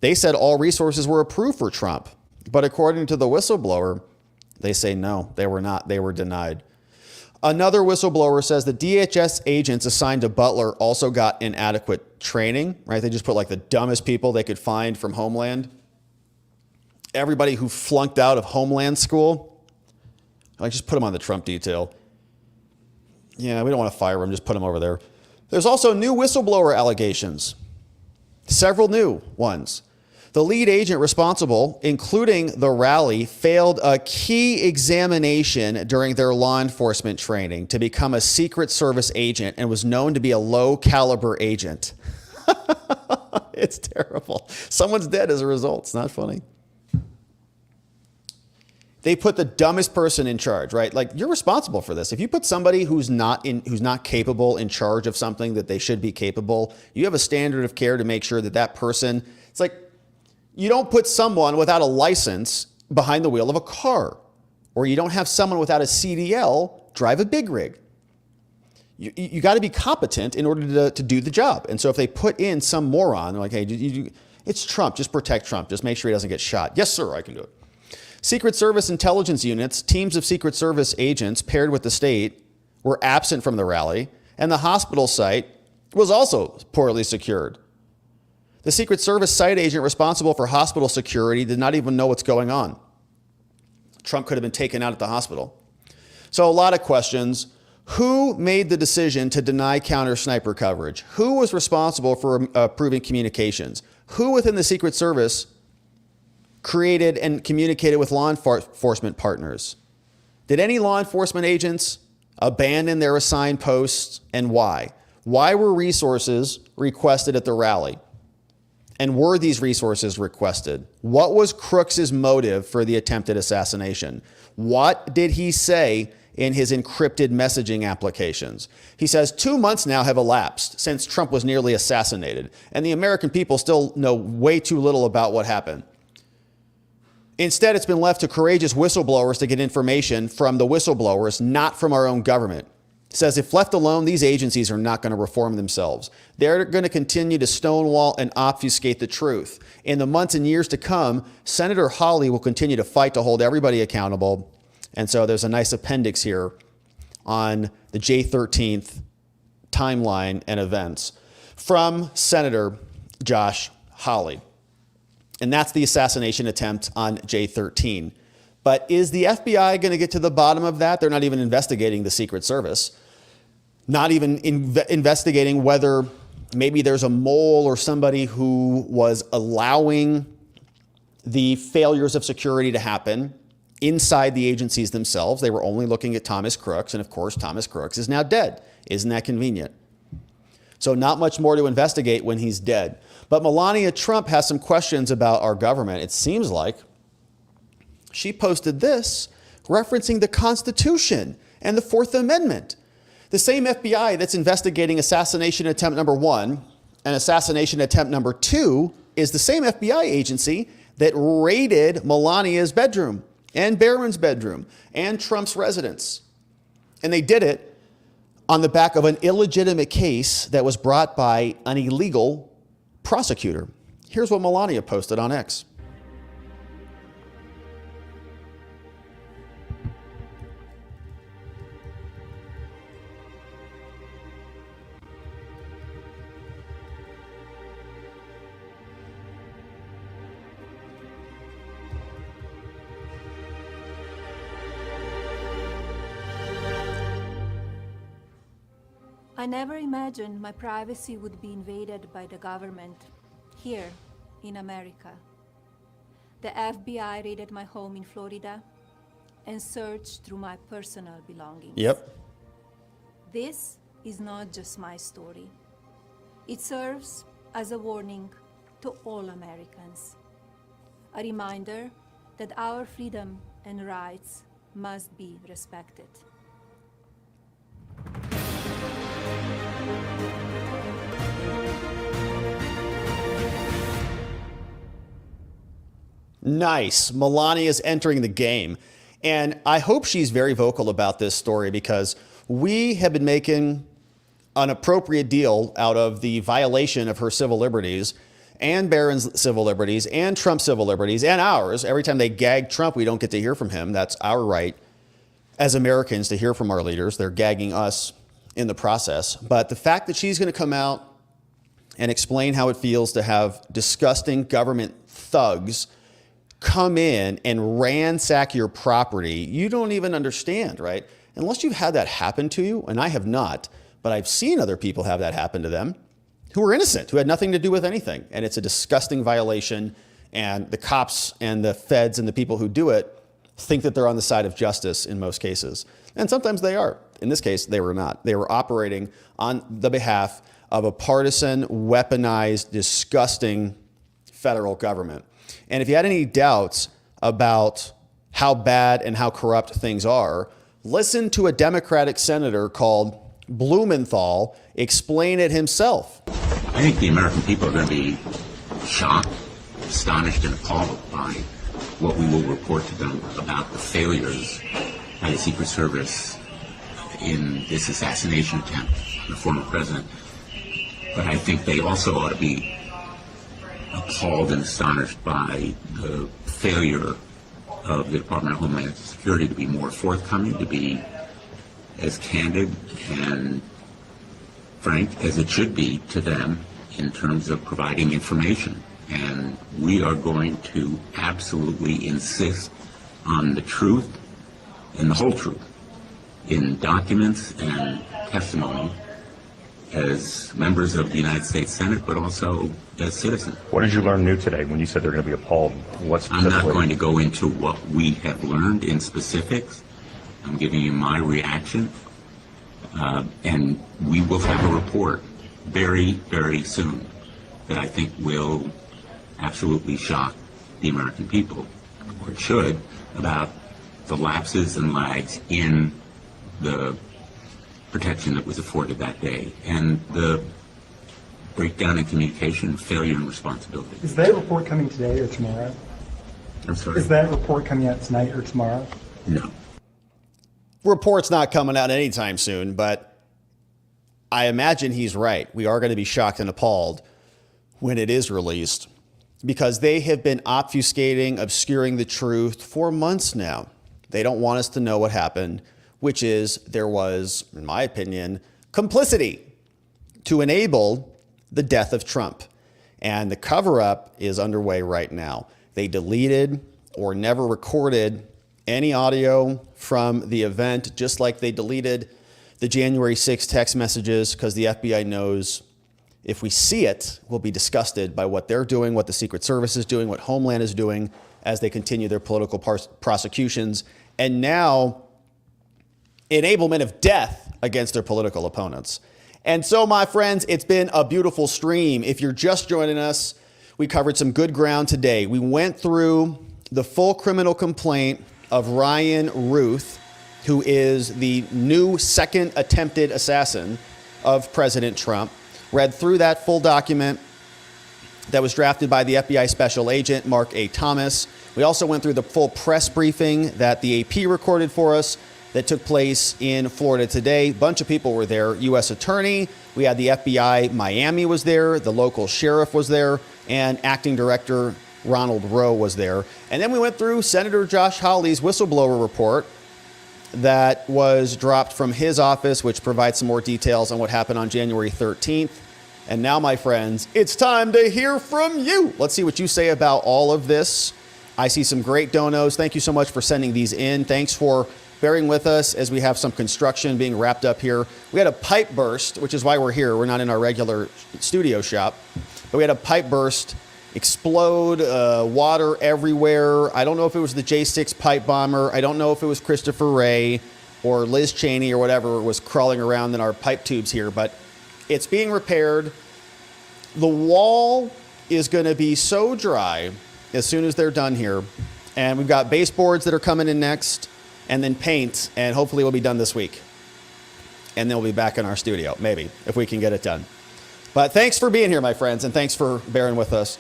They said all resources were approved for Trump, but according to the whistleblower, they say no, they were not. They were denied. Another whistleblower says the DHS agents assigned to Butler also got inadequate training, right? They just put like the dumbest people they could find from Homeland. Everybody who flunked out of Homeland school, like just put them on the Trump detail. Yeah, we don't want to fire them, just put them over there. There's also new whistleblower allegations, several new ones. The lead agent responsible, including the rally, failed a key examination during their law enforcement training to become a Secret Service agent and was known to be a low-caliber agent. It's terrible. Someone's dead as a result. It's not funny. They put the dumbest person in charge, right? Like, you're responsible for this. If you put somebody who's not capable in charge of something that they should be capable, you have a standard of care to make sure that that person, it's like, you don't put someone without a license behind the wheel of a car, or you don't have someone without a CDL drive a big rig. You got to be competent in order to do the job. And so if they put in some moron, they're like, hey, it's Trump, just protect Trump. Just make sure he doesn't get shot. Yes, sir, I can do it. Secret Service intelligence units, teams of Secret Service agents paired with the state were absent from the rally, and the hospital site was also poorly secured. The Secret Service site agent responsible for hospital security did not even know what's going on. Trump could have been taken out at the hospital. So a lot of questions. Who made the decision to deny counter-sniper coverage? Who was responsible for approving communications? Who within the Secret Service created and communicated with law enforcement partners? Did any law enforcement agents abandon their assigned posts, and why? Why were resources requested at the rally? And were these resources requested? What was Crooks's motive for the attempted assassination? What did he say in his encrypted messaging applications? He says 2 months now have elapsed since Trump was nearly assassinated, and the American people still know way too little about what happened. Instead, it's been left to courageous whistleblowers to get information from the whistleblowers, not from our own government. It says if left alone, these agencies are not going to reform themselves. They're going to continue to stonewall and obfuscate the truth. In the months and years to come, Senator Hawley will continue to fight to hold everybody accountable. And so there's a nice appendix here on the J13th timeline and events from Senator Josh Hawley. And that's the assassination attempt on J13. But is the FBI going to get to the bottom of that? They're not even investigating the Secret Service, not even investigating whether maybe there's a mole or somebody who was allowing the failures of security to happen inside the agencies themselves. They were only looking at Thomas Crooks. And of course, Thomas Crooks is now dead. Isn't that convenient? So not much more to investigate when he's dead. But Melania Trump has some questions about our government. It seems like she posted this referencing the Constitution and the Fourth Amendment. The same FBI that's investigating assassination attempt number 1 and assassination attempt number 2 is the same FBI agency that raided Melania's bedroom and Barron's bedroom and Trump's residence. And they did it on the back of an illegitimate case that was brought by an illegal prosecutor. Here's what Melania posted on X. I never imagined my privacy would be invaded by the government here in America. The FBI raided my home in Florida and searched through my personal belongings. Yep. This is not just my story. It serves as a warning to all Americans, a reminder that our freedom and rights must be respected. Nice. Melania is entering the game. And I hope she's very vocal about this story because we have been making an appropriate deal out of the violation of her civil liberties and Barron's civil liberties and Trump's civil liberties and ours. Every time they gag Trump, we don't get to hear from him. That's our right as Americans to hear from our leaders. They're gagging us in the process. But the fact that she's going to come out and explain how it feels to have disgusting government thugs come in and ransack your property, you don't even understand, right? Unless you've had that happen to you, and I have not, but I've seen other people have that happen to them who were innocent, who had nothing to do with anything. And it's a disgusting violation. And the cops and the feds and the people who do it think that they're on the side of justice in most cases. And sometimes they are. In this case, they were not. They were operating on the behalf of a partisan, weaponized, disgusting federal government. And if you had any doubts about how bad and how corrupt things are, listen to a Democratic senator called Blumenthal explain it himself. I think the American people are going to be shocked, astonished, and appalled by what we will report to them about the failures by the Secret Service in this assassination attempt on the former president. But I think they also ought to be appalled and astonished by the failure of the Department of Homeland Security to be more forthcoming, to be as candid and frank as it should be to them in terms of providing information. And we are going to absolutely insist on the truth and the whole truth in documents and testimony as members of the United States Senate, but also as citizens. What did you learn new today when you said they're going to be appalled? I'm not going to go into what we have learned in specifics. I'm giving you my reaction. And we will have a report very, very soon that I think will absolutely shock the American people, or it should, about the lapses and lags in the protection that was afforded that day and the breakdown in communication, failure in responsibility. Is that report coming today or tomorrow? I'm sorry? Is that report coming out tonight or tomorrow? No. Report's not coming out anytime soon, but I imagine he's right. We are going to be shocked and appalled when it is released, because they have been obfuscating, obscuring the truth for months now. They don't want us to know what happened, which is there was, in my opinion, complicity to enable the death of Trump. And the cover-up is underway right now. They deleted or never recorded any audio from the event, just like they deleted the January 6th text messages, because the FBI knows if we see it, we'll be disgusted by what they're doing, what the Secret Service is doing, what Homeland is doing as they continue their political prosecutions, and now enablement of death against their political opponents. And so, my friends, it's been a beautiful stream. If you're just joining us, we covered some good ground today. We went through the full criminal complaint of Ryan Routh, who is the new second attempted assassin of President Trump. Read through that full document that was drafted by the FBI special agent, Mark A. Thomas. We also went through the full press briefing that the AP recorded for us that took place in Florida today. A bunch of people were there. U.S. Attorney, we had the FBI Miami was there, the local sheriff was there, and Acting Director Ronald Rowe was there. And then we went through Senator Josh Hawley's whistleblower report that was dropped from his office, which provides some more details on what happened on January 13th. And now, my friends, it's time to hear from you. Let's see what you say about all of this. I see some great donos. Thank you so much for sending these in. Thanks for bearing with us as we have some construction being wrapped up here. We had a pipe burst, which is why we're here. We're not in our regular studio shop, but we had a pipe burst, explode, water everywhere. I don't know if it was the J6 pipe bomber. I don't know if it was Christopher Wray or Liz Cheney or whatever was crawling around in our pipe tubes here, but it's being repaired. The wall is going to be so dry as soon as they're done here. And we've got baseboards that are coming in next, and then paint, and hopefully we'll be done this week. And then we'll be back in our studio, maybe, if we can get it done. But thanks for being here, my friends, and thanks for bearing with us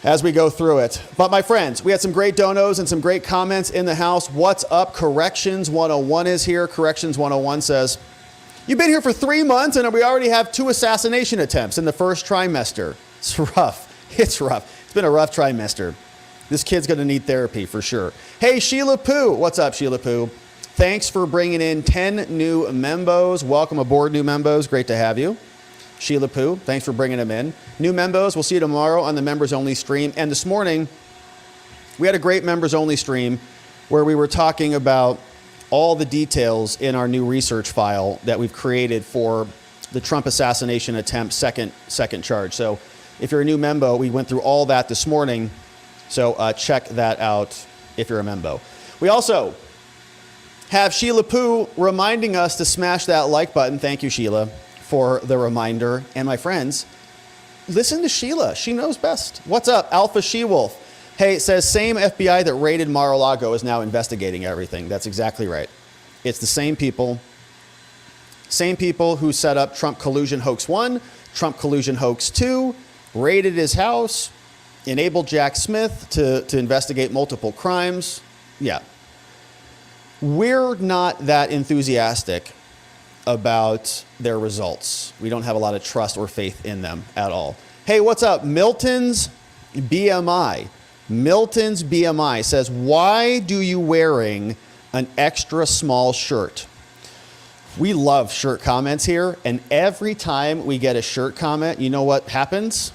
as we go through it. But my friends, we had some great donos and some great comments in the house. What's up? Corrections 101 is here. Corrections 101 says, you've been here for 3 months and we already have 2 assassination attempts in the first trimester. It's rough. It's rough. It's been a rough trimester. This kid's going to need therapy for sure. Hey, Sheila Poo. What's up, Sheila Poo? Thanks for bringing in 10 new membos. Welcome aboard, new membos. Great to have you. Sheila Poo, thanks for bringing them in. New membos, we'll see you tomorrow on the members-only stream. And this morning, we had a great members-only stream where we were talking about all the details in our new research file that we've created for the Trump assassination attempt second charge. So if you're a new membo, we went through all that this morning. So check that out if you're a membo. We also have Sheila Poo reminding us to smash that like button. Thank you, Sheila, for the reminder. And my friends, listen to Sheila. She knows best. What's up, Alpha She-Wolf? Hey, it says same FBI that raided Mar-a-Lago is now investigating everything. That's exactly right. It's the same people who set up Trump collusion hoax 1, Trump collusion hoax 2, raided his house, enabled Jack Smith to investigate multiple crimes. Yeah. We're not that enthusiastic about their results. We don't have a lot of trust or faith in them at all. Hey, what's up? Milton's BMI. Milton's BMI says, why do you wearing an extra small shirt? We love shirt comments here. And every time we get a shirt comment, you know what happens?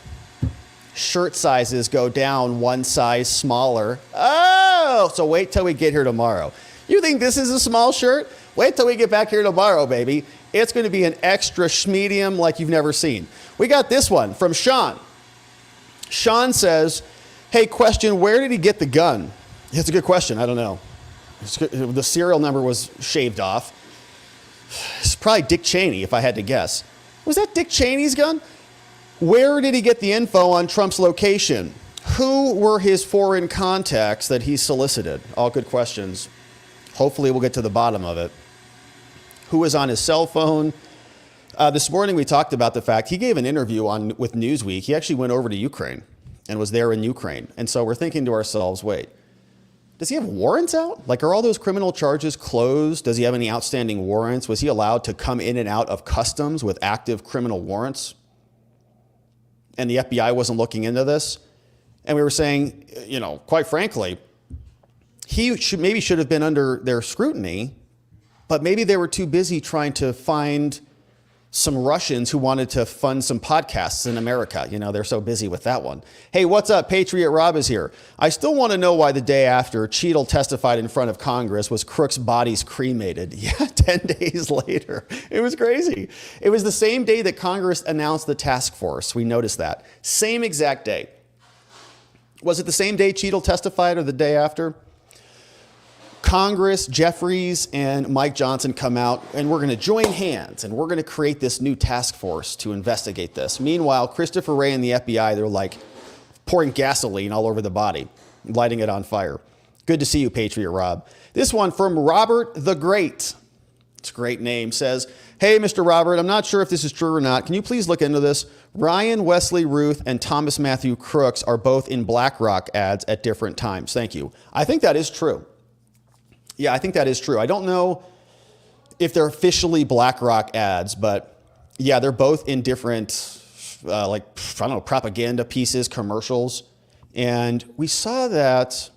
Shirt sizes go down one size smaller. Oh, so wait till we get here tomorrow. You think this is a small shirt? Wait till we get back here tomorrow, baby. It's going to be an extra medium like you've never seen. We got this one from Sean. Sean says, hey, question, where did he get the gun? It's a good question. I don't know. The serial number was shaved off. It's probably Dick Cheney, if I had to guess. Was that Dick Cheney's gun? Where did he get the info on Trump's location? who were his foreign contacts that he solicited? All good questions. Hopefully we'll get to the bottom of it. Who was on his cell phone? This morning we talked about the fact he gave an interview with Newsweek. He actually went over to Ukraine and was there in Ukraine. And so we're thinking to ourselves, wait, does he have warrants out? Like, are all those criminal charges closed? Does he have any outstanding warrants? Was he allowed to come in and out of customs with active criminal warrants? And the FBI wasn't looking into this. And we were saying, quite frankly, he maybe should have been under their scrutiny, but maybe they were too busy trying to find some Russians who wanted to fund some podcasts in America. They're so busy with that one. Hey, what's up? Patriot Rob is here. I still want to know why the day after Cheadle testified in front of Congress was Crook's bodies cremated. Yeah, 10 days later. It was crazy. It was the same day that Congress announced the task force. We noticed that. Same exact day. Was it the same day Cheadle testified or the day after? Congress, Jeffries, and Mike Johnson come out, and we're going to join hands, and we're going to create this new task force to investigate this. Meanwhile, Christopher Wray and the FBI, they're like pouring gasoline all over the body, lighting it on fire. Good to see you, Patriot Rob. This one from Robert the Great. It's a great name. Says, hey, Mr. Robert, I'm not sure if this is true or not. Can you please look into this? Ryan Wesley Routh and Thomas Matthew Crooks are both in BlackRock ads at different times. Thank you. I think that is true. Yeah, I think that is true. I don't know if they're officially BlackRock ads, but yeah, they're both in different, propaganda pieces, commercials. And we saw that,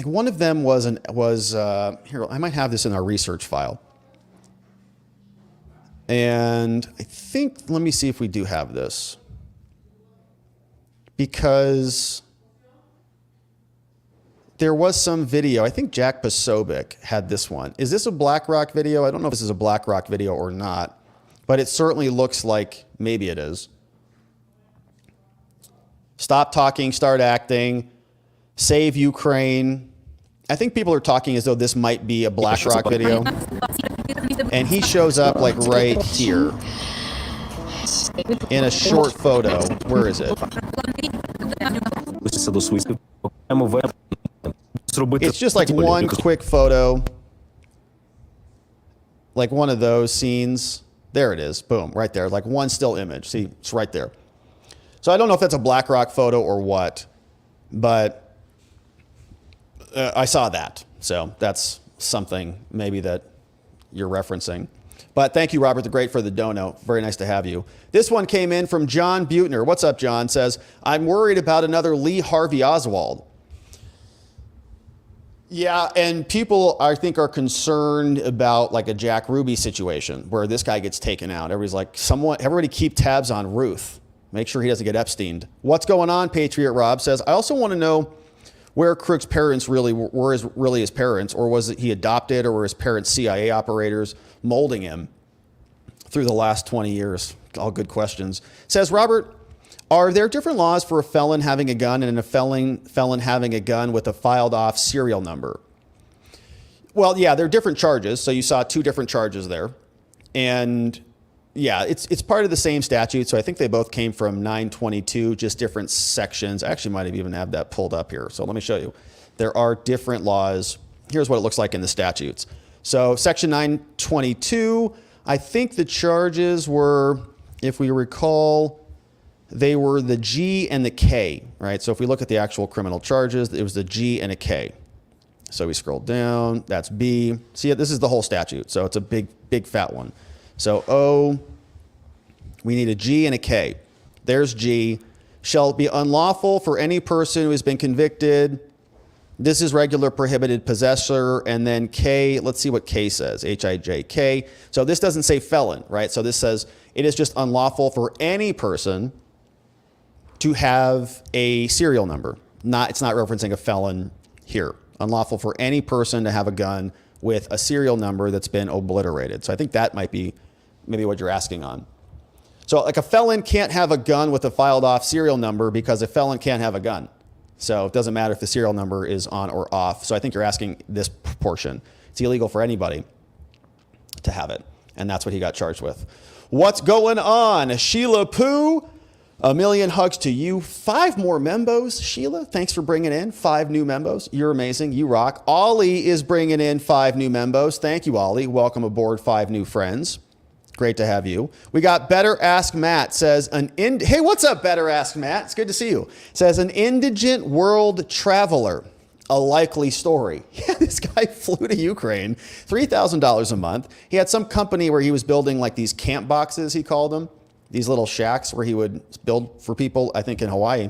one of them was here, I might have this in our research file. And I think, let me see if we do have this. Because there was some video. I think Jack Posobiec had this one. Is this a BlackRock video? I don't know if this is a BlackRock video or not, but it certainly looks like maybe it is. Stop talking, start acting, save Ukraine. I think people are talking as though this might be a BlackRock video. And he shows up right here in a short photo. Where is it? It's just one quick photo, one of those scenes. There it is. Boom, right there. One still image. See, it's right there. So I don't know if that's a BlackRock photo or what, but I saw that. So that's something maybe that you're referencing. But thank you, Robert the Great, for the dono. Very nice to have you. This one came in from John Butner. What's up, John? Says, I'm worried about another Lee Harvey Oswald. Yeah, and people, I think, are concerned about a Jack Ruby situation where this guy gets taken out. Everybody's everybody keep tabs on Ruth. Make sure he doesn't get Epsteined. What's going on? Patriot Rob says, I also want to know where Crook's parents really were his parents, or was it he adopted, or were his parents CIA operators molding him through the last 20 years? All good questions. Says Robert, are there different laws for a felon having a gun and a felon having a gun with a filed off serial number? Well, yeah, there are different charges. So you saw two different charges there. And yeah, it's part of the same statute. So I think they both came from 922, just different sections. I actually might have even had that pulled up here. So let me show you. There are different laws. Here's what it looks like in the statutes. So section 922, I think the charges were, if we recall, they were the G and the K, right? So if we look at the actual criminal charges, it was the G and a K. So we scroll down, that's B. See, this is the whole statute. So it's a big, big fat one. So O, we need a G and a K. There's G. Shall be unlawful for any person who has been convicted. This is regular prohibited possessor. And then K, let's see what K says, H-I-J-K. So this doesn't say felon, right? So this says it is just unlawful for any person to have a serial number. It's not referencing a felon here. Unlawful for any person to have a gun with a serial number that's been obliterated. So I think that might be maybe what you're asking on. So a felon can't have a gun with a filed off serial number because a felon can't have a gun. So it doesn't matter if the serial number is on or off. So I think you're asking this portion. It's illegal for anybody to have it. And that's what he got charged with. What's going on? Sheila Poo A million hugs to you. 5 more membos. Sheila, thanks for bringing in 5 new membos. You're amazing. You rock. Ollie is bringing in 5 new membos. Thank you, Ollie. Welcome aboard, 5 new friends. Great to have you. We got Better Ask Matt says, hey, what's up, Better Ask Matt? It's good to see you. Says, an indigent world traveler. A likely story. Yeah, this guy flew to Ukraine, $3,000 a month. He had some company where he was building like these camp boxes, he called them. These little shacks where he would build for people, I think in Hawaii.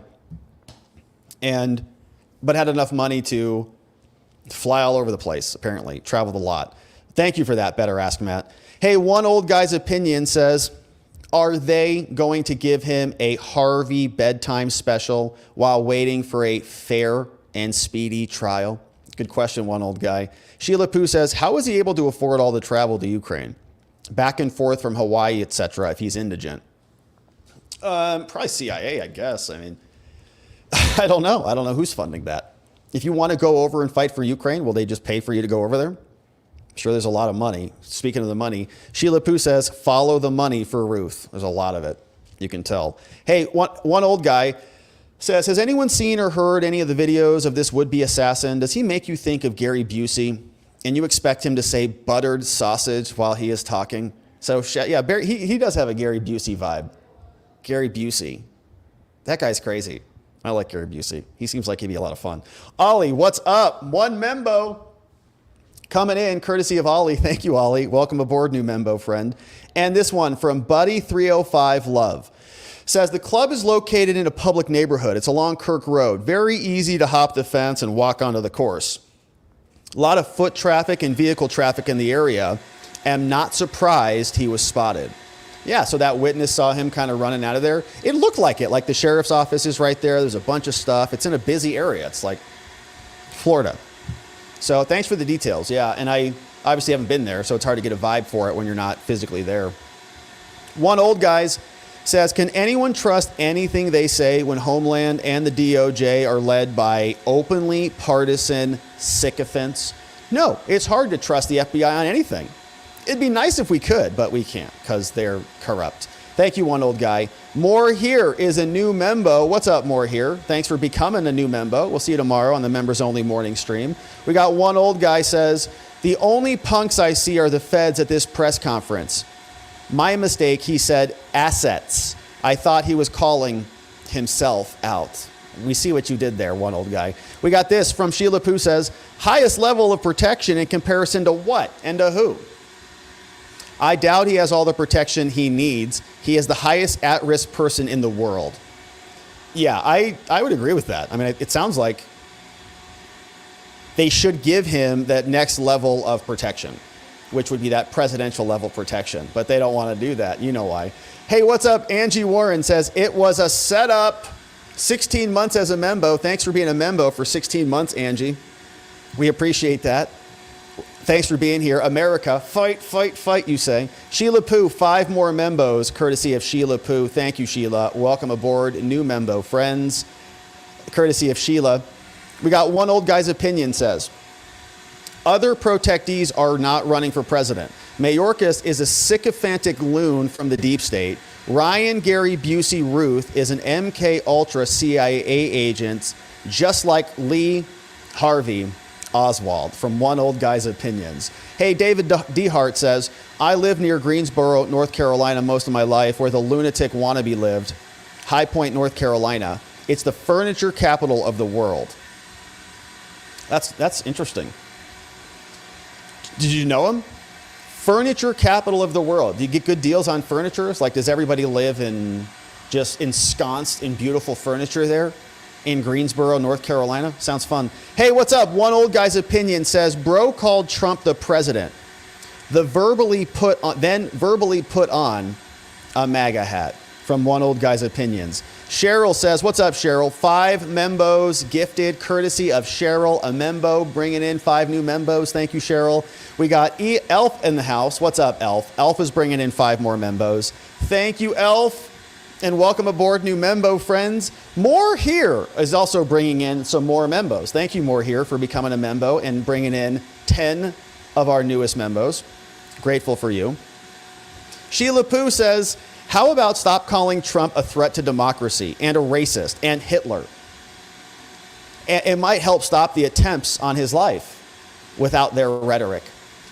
But had enough money to fly all over the place, apparently. Traveled a lot. Thank you for that, Better Ask Matt. Hey, one old guy's opinion says, are they going to give him a Harvey bedtime special while waiting for a fair and speedy trial? Good question, one old guy. Sheila Poo says, how is he able to afford all the travel to Ukraine? Back and forth from Hawaii, etc., if he's indigent. Probably CIA, I guess. I mean, I don't know. I don't know who's funding that. If you want to go over and fight for Ukraine, will they just pay for you to go over there? I'm sure there's a lot of money. Speaking of the money, Sheila Poo says, follow the money for Ruth. There's a lot of it. You can tell. Hey, one old guy says, has anyone seen or heard any of the videos of this would-be assassin? Does he make you think of Gary Busey? And you expect him to say buttered sausage while he is talking? So, yeah, he does have a Gary Busey vibe. Gary Busey. That guy's crazy. I like Gary Busey. He seems like he'd be a lot of fun. Ollie, what's up? 1 membo coming in, courtesy of Ollie. Thank you, Ollie. Welcome aboard, new membo friend. And this one from Buddy305 Love. Says, the club is located in a public neighborhood. It's along Kirk Road. Very easy to hop the fence and walk onto the course. A lot of foot traffic and vehicle traffic in the area. Am not surprised he was spotted. Yeah, so that witness saw him kind of running out of there. It looked like it, like the sheriff's office is right there. There's a bunch of stuff. It's in a busy area. It's like Florida. So thanks for the details. Yeah, and I obviously haven't been there, so it's hard to get a vibe for it when you're not physically there. One old guys says, can anyone trust anything they say when Homeland and the DOJ are led by openly partisan sycophants? No, it's hard to trust the FBI on anything. It'd be nice if we could, but we can't because they're corrupt. Thank you, one old guy. More Here is a new membo. What's up, More Here? Thanks for becoming a new membo. We'll see you tomorrow on the members only morning stream. We got one old guy says, the only punks I see are the feds at this press conference. My mistake, he said assets. I thought he was calling himself out. We see what you did there, one old guy. We got this from Sheila Poo says, highest level of protection in comparison to what and to who? I doubt he has all the protection he needs. He is the highest at-risk person in the world. Yeah, I would agree with that. I mean, it sounds like they should give him that next level of protection, which would be that presidential level protection. But they don't want to do that. You know why. Hey, what's up? Angie Warren says, it was a setup. 16 months as a membo. Thanks for being a membo for 16 months, Angie. We appreciate that. Thanks for being here. America, fight, fight, fight, you say. Sheila Poo, 5 more membos, courtesy of Sheila Poo. Thank you, Sheila. Welcome aboard, new membo friends, courtesy of Sheila. We got one old guy's opinion says, other protectees are not running for president. Mayorkas is a sycophantic loon from the deep state. Ryan Gary Busey Routh is an MK Ultra CIA agent, just like Lee Harvey Oswald, from one old guy's opinions. Hey, David DeHart says, I live near Greensboro, North Carolina most of my life, where the lunatic wannabe lived. High Point, North Carolina. It's the furniture capital of the world. That's interesting. Did you know him? Furniture capital of the world. Do you get good deals on furniture? Like, does everybody live in just ensconced in beautiful furniture there? In Greensboro, North Carolina. Sounds fun. Hey, what's up? One old guy's opinion says, bro called Trump the president. Then verbally put on a MAGA hat, from one old guy's opinions. Cheryl says, what's up, Cheryl? 5 membos gifted, courtesy of Cheryl, a membo, bringing in 5 new membos. Thank you, Cheryl. We got Elf in the house. What's up, Elf? Elf is bringing in 5 more membos. Thank you, Elf. And welcome aboard, new membo friends. More Here is also bringing in some more membos. Thank you, More Here, for becoming a membo and bringing in 10 of our newest membos. Grateful for you. Sheila Poo says, How about stop calling Trump a threat to democracy and a racist and Hitler? It might help stop the attempts on his life without their rhetoric,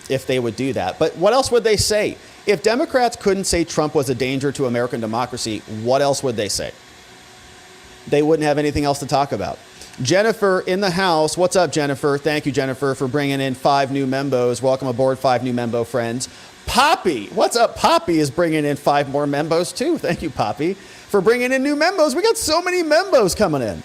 if they would do that. But what else would they say? If Democrats couldn't say Trump was a danger to American democracy, what else would they say? They wouldn't have anything else to talk about. Jennifer in the house. What's up, Jennifer? Thank you, Jennifer, for bringing in 5 new membos. Welcome aboard, 5 new membo friends. Poppy, what's up? Poppy is bringing in 5 more membos too. Thank you, Poppy, for bringing in new membos. We got so many membos coming in.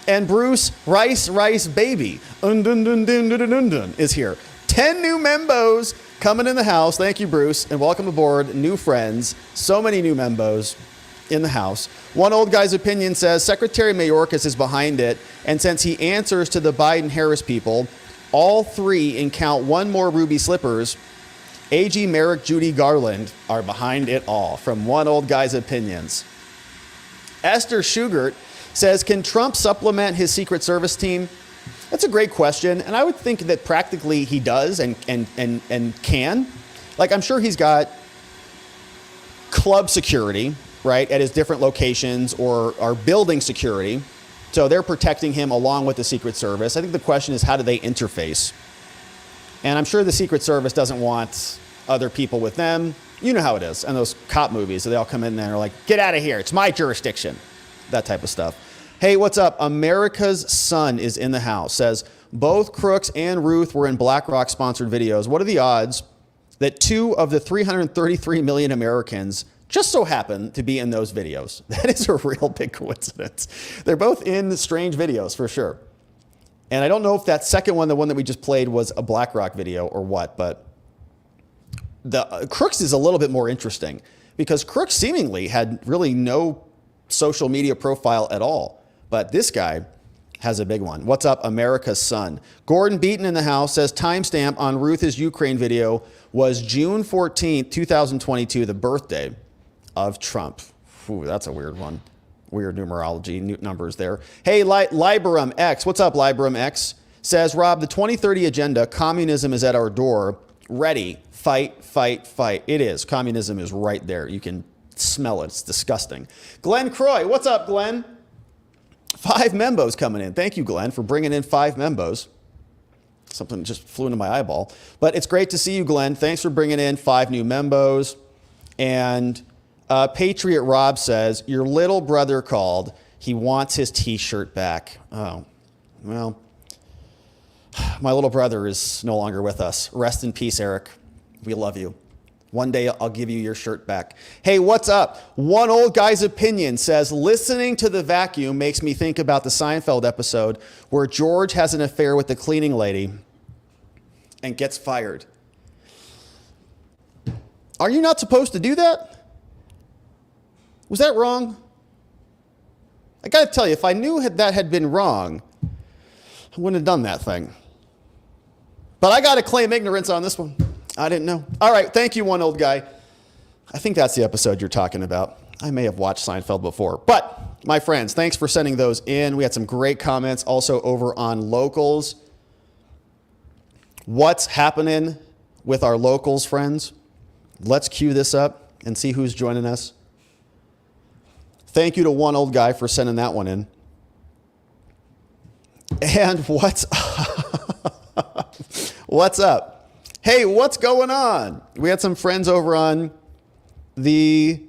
And Bruce Rice Baby is here. 10 new membos coming in the house. Thank you, Bruce, and welcome aboard, new friends. So many new membos in the house. One old guy's opinion says Secretary Mayorkas is behind it, and since he answers to the Biden-Harris people, all 3 and count 1 more ruby slippers, A.G. Merrick, Judy Garland are behind it all. From one old guy's opinions. Esther Shugart says, can Trump supplement his Secret Service team? That's a great question, and I would think that practically he does and can. Like, I'm sure he's got club security, right, at his different locations, or are building security. So they're protecting him along with the Secret Service. I think the question is, how do they interface? And I'm sure the Secret Service doesn't want other people with them. You know how it is in those cop movies. So they all come in there and are like, get out of here. It's my jurisdiction. That type of stuff. Hey, what's up? America's Son is in the house. Says, both Crooks and Routh were in BlackRock-sponsored videos. What are the odds that 2 of the 333 million Americans just so happen to be in those videos? That is a real big coincidence. They're both in strange videos for sure. And I don't know if that second one, the one that we just played, was a BlackRock video or what, but the Crooks is a little bit more interesting because Crooks seemingly had really no social media profile at all. But this guy has a big one. What's up, America's Son? Gordon Beaton in the house says timestamp on Ruth's Ukraine video was June 14th, 2022, the birthday of Trump. Ooh, that's a weird one. Weird numerology numbers there. Hey, Liberum X. What's up, Liberum X? Says, Rob, the 2030 agenda, communism is at our door. Ready, fight, fight, fight. It is. Communism is right there. You can smell it. It's disgusting. Glenn Croy. What's up, Glenn? 5 membos coming in. Thank you, Glenn, for bringing in 5 membos. Something just flew into my eyeball. But it's great to see you, Glenn. Thanks for bringing in 5 new membos. And Patriot Rob says, your little brother called. He wants his T-shirt back. Oh, well, my little brother is no longer with us. Rest in peace, Eric. We love you. One day I'll give you your shirt back. Hey, what's up? One old guy's opinion says, listening to the vacuum makes me think about the Seinfeld episode where George has an affair with the cleaning lady and gets fired. Are you not supposed to do that? Was that wrong? I got to tell you, if I knew that had been wrong, I wouldn't have done that thing. But I got to claim ignorance on this one. I didn't know. All right, thank you, one old guy. I think that's the episode you're talking about. I may have watched Seinfeld before. But, my friends, thanks for sending those in. We had some great comments also over on locals. What's happening with our locals, friends? Let's cue this up and see who's joining us. Thank you to one old guy for sending that one in. And what's up? What's up? Hey, what's going on? We had some friends over on the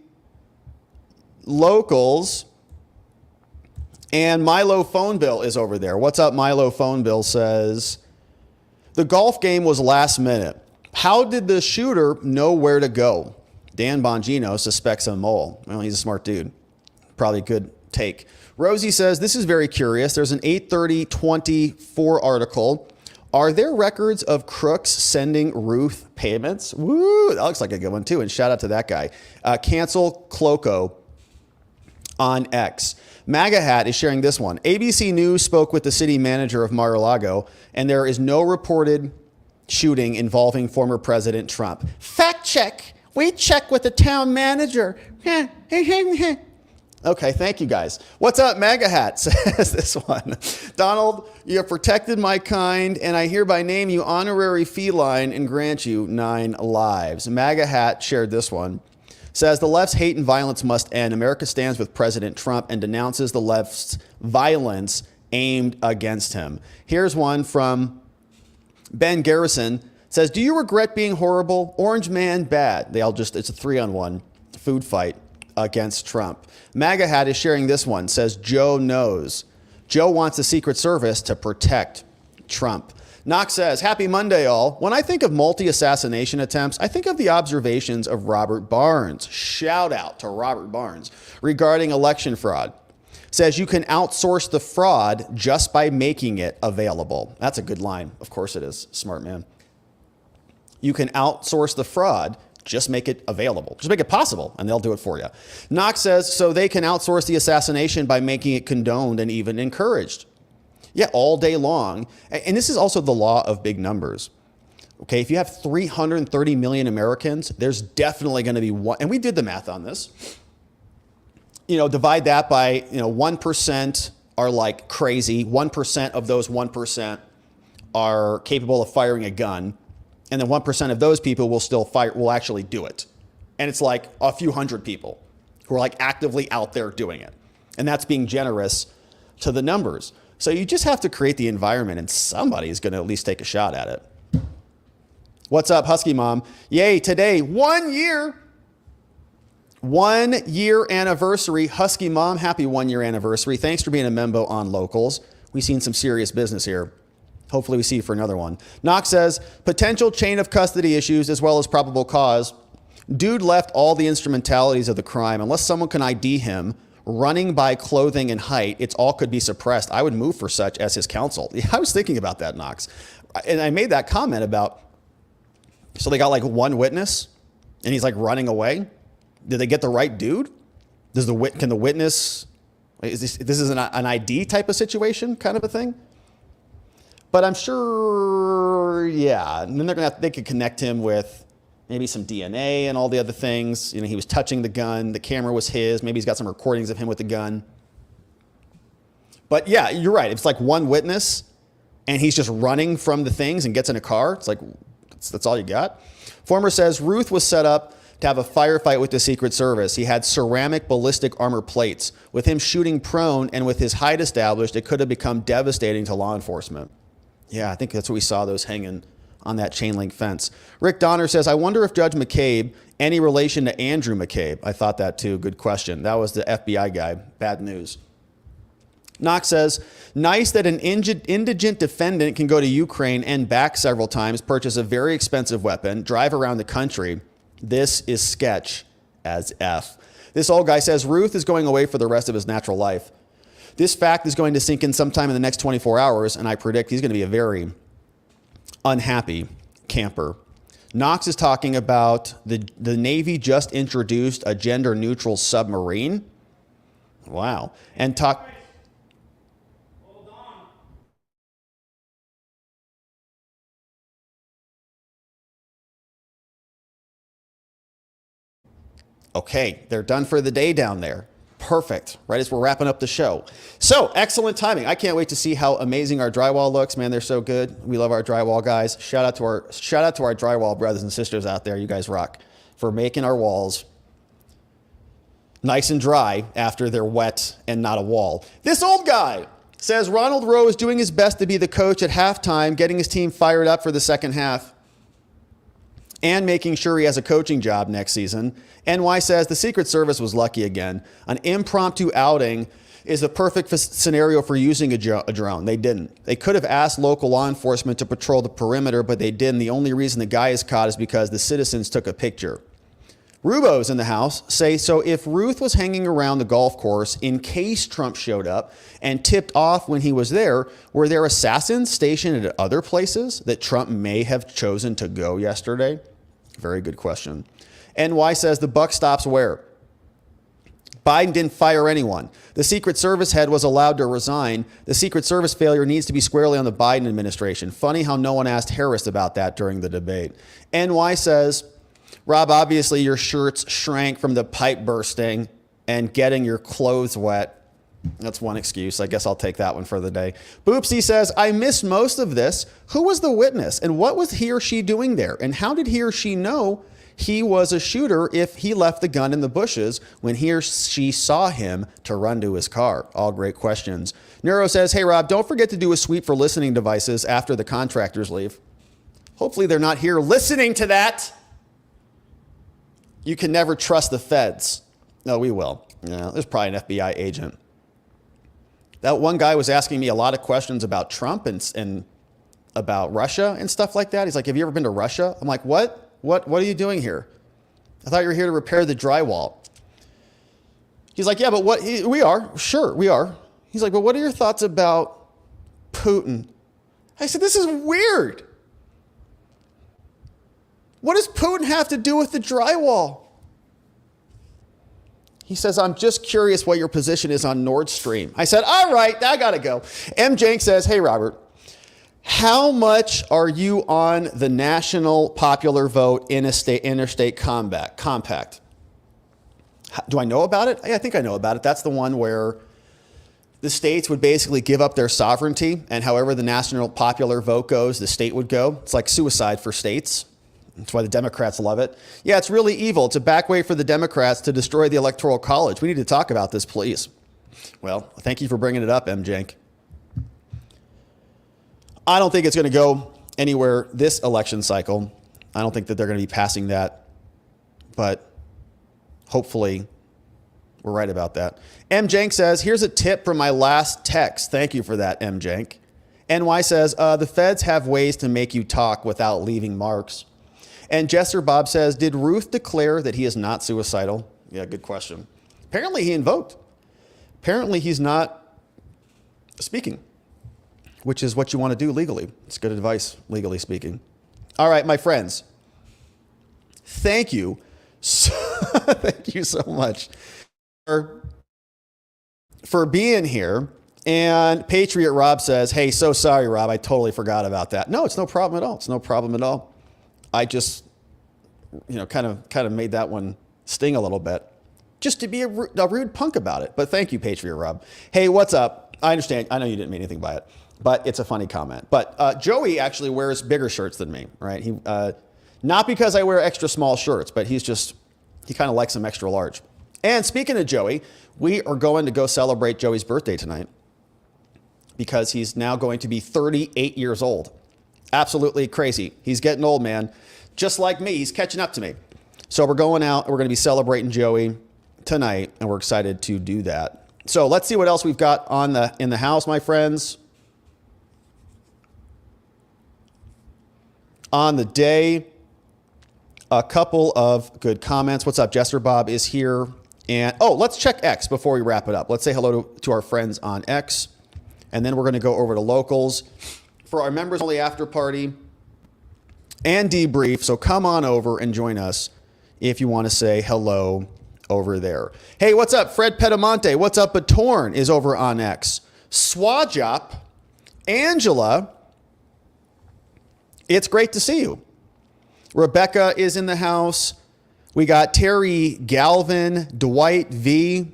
locals, and Milo Phone Bill is over there. What's up, Milo Phone Bill says, the golf game was last minute. How did the shooter know where to go? Dan Bongino suspects a mole. Well, he's a smart dude. Probably a good take. Rosie says, this is very curious. There's an 8/30/24 article. Are there records of crooks sending Ruth payments? Woo, that looks like a good one too. And shout out to that guy. Cancel Cloco on X. MAGA Hat is sharing this one. ABC News spoke with the city manager of Mar-a-Lago, and there is no reported shooting involving former President Trump. Fact check. We check with the town manager. Okay, thank you guys. What's up, MAGA Hat, says this one. Donald, you have protected my kind, and I hereby name you honorary feline and grant you 9 lives. MAGA Hat shared this one. says the left's hate and violence must end. America stands with President Trump and denounces the left's violence aimed against him. Here's one from Ben Garrison. Says, do you regret being horrible? Orange man bad. It's a 3-on-1 food fight against Trump. MAGA Hat is sharing this one. Says, Joe knows. Joe wants the Secret Service to protect Trump. Knox says, happy Monday, all. When I think of multi-assassination attempts, I think of the observations of Robert Barnes. Shout out to Robert Barnes regarding election fraud. Says you can outsource the fraud just by making it available. That's a good line. Of course it is. Smart man. You can outsource the fraud, just make it available. Just make it possible, and they'll do it for you. Knox says, so they can outsource the assassination by making it condoned and even encouraged. Yeah, all day long. And this is also the law of big numbers. Okay, if you have 330 million Americans, there's definitely going to be one, and we did the math on this. Divide that by, 1% are like crazy. 1% of those 1% are capable of firing a gun. And then 1% of those people will actually do it. And it's like a few hundred people who are like actively out there doing it. And that's being generous to the numbers. So you just have to create the environment and somebody is going to at least take a shot at it. What's up, Husky Mom? Yay, today, 1 year. 1 year anniversary. Husky Mom, happy 1 year anniversary. Thanks for being a member on Locals. We've seen some serious business here. Hopefully we see you for another one. Knox says, potential chain of custody issues as well as probable cause. Dude left all the instrumentalities of the crime. Unless someone can ID him, running by clothing and height, it's all could be suppressed. I would move for such as his counsel. I was thinking about that, Knox. And I made that comment about, so they got like one witness and he's like running away. Did they get the right dude? Can the witness, this is an ID type of situation kind of a thing? But I'm sure, yeah. And then they could connect him with maybe some DNA and all the other things. He was touching the gun. The camera was his. Maybe he's got some recordings of him with the gun. But yeah, you're right. It's like one witness and he's just running from the things and gets in a car. It's like, that's all you got. Former says Routh was set up to have a firefight with the Secret Service. He had ceramic ballistic armor plates. With him shooting prone and with his height established, it could have become devastating to law enforcement. Yeah, I think that's what we saw, those hanging on that chain link fence. Rick Donner says, I wonder if Judge McCabe, any relation to Andrew McCabe? I thought that too. Good question. That was the FBI guy. Bad news. Knox says, nice that an indigent defendant can go to Ukraine and back several times, purchase a very expensive weapon, drive around the country. This is sketch as F. This old guy says, Routh is going away for the rest of his natural life. This fact is going to sink in sometime in the next 24 hours, and I predict he's going to be a very unhappy camper. Knox is talking about the Navy just introduced a gender-neutral submarine. Wow. And talk... Okay, they're done for the day down there. Perfect, right as we're wrapping up the show. So, excellent timing. I can't wait to see how amazing our drywall looks. Man, they're so good. We love our drywall guys. Shout out to our drywall brothers and sisters out there. You guys rock for making our walls nice and dry after they're wet and not a wall. This old guy says Ronald Rowe is doing his best to be the coach at halftime, getting his team fired up for the second half, and making sure he has a coaching job next season. NY says the Secret Service was lucky again. An impromptu outing is the perfect scenario for using a drone. They didn't. They could have asked local law enforcement to patrol the perimeter, but they didn't. The only reason the guy is caught is because the citizens took a picture. Rubos in the house say, so if Routh was hanging around the golf course in case Trump showed up and tipped off when he was there, were there assassins stationed at other places that Trump may have chosen to go yesterday? Very good question. NY says the buck stops where? Biden didn't fire anyone. The Secret Service head was allowed to resign. The Secret Service failure needs to be squarely on the Biden administration. Funny how no one asked Harris about that during the debate. NY says, Rob, obviously your shirts shrank from the pipe bursting and getting your clothes wet. That's one excuse. I guess I'll take that one for the day. Boopsy says, I missed most of this. Who was the witness and what was he or she doing there? And how did he or she know he was a shooter if he left the gun in the bushes when he or she saw him to run to his car? All great questions. Neuro says, hey, Rob, don't forget to do a sweep for listening devices after the contractors leave. Hopefully they're not here listening to that. You can never trust the feds. No, we will. Yeah, there's probably an FBI agent. That one guy was asking me a lot of questions about Trump and about Russia and stuff like that. He's like, have you ever been to Russia? I'm like, what? What are you doing here? I thought you were here to repair the drywall. He's like, yeah, but what? We are. Sure, we are. He's like, but what are your thoughts about Putin? I said, this is weird. What does Putin have to do with the drywall? He says, I'm just curious what your position is on Nord Stream. I said, all right, I got to go. M. Jank says, hey, Robert, how much are you on the national popular vote interstate compact? Do I know about it? I think I know about it. That's the one where the states would basically give up their sovereignty, and however the national popular vote goes, the state would go. It's like suicide for states. That's why the Democrats love it. Yeah, it's really evil. It's a back way for the Democrats to destroy the Electoral College. We need to talk about this, please. Well, thank you for bringing it up, M. Jank. I don't think it's going to go anywhere this election cycle. I don't think that they're going to be passing that, but hopefully we're right about that. M. Jank says, here's a tip from my last text. Thank you for that, M. Jank. NY says, the feds have ways to make you talk without leaving marks. And Jester Bob says, did Ruth declare that he is not suicidal? Yeah, good question. Apparently he invoked. Apparently he's not speaking, which is what you want to do legally. It's good advice, legally speaking. All right, my friends. Thank you. Thank you so much for being here. And Patriot Rob says, hey, so sorry, Rob. I totally forgot about that. No, it's no problem at all. It's no problem at all. I just, kind of made that one sting a little bit just to be a rude punk about it. But thank you, Patriot Rob. Hey, what's up? I understand. I know you didn't mean anything by it, but it's a funny comment. But Joey actually wears bigger shirts than me, right? He not because I wear extra small shirts, but he kind of likes them extra large. And speaking of Joey, we are going to go celebrate Joey's birthday tonight because he's now going to be 38 years old. Absolutely crazy. He's getting old, man. Just like me, he's catching up to me. So we're going out and we're going to be celebrating Joey tonight, and we're excited to do that. So let's see what else we've got in the house, my friends. On the day, a couple of good comments. What's up? Jester Bob is here. And let's check X before we wrap it up. Let's say hello to our friends on X. And then we're going to go over to locals for our members only after party and debrief. So come on over and join us if you want to say hello over there. Hey, what's up? Fred Petamonte. What's up? Batorn is over on X. Swajop. Angela. It's great to see you. Rebecca is in the house. We got Terry Galvin. Dwight V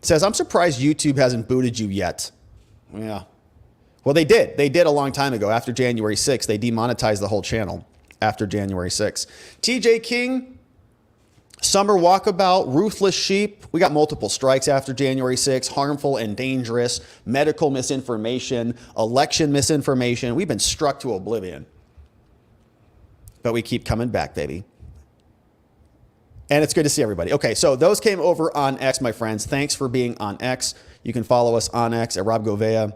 says, I'm surprised YouTube hasn't booted you yet. Yeah. Well, they did. They did a long time ago. After January 6th, they demonetized the whole channel after January 6th. TJ King, Summer Walkabout, Ruthless Sheep. We got multiple strikes after January 6th. Harmful and dangerous, medical misinformation, election misinformation. We've been struck to oblivion. But we keep coming back, baby. And it's good to see everybody. Okay, so those came over on X, my friends. Thanks for being on X. You can follow us on X at Rob Govea,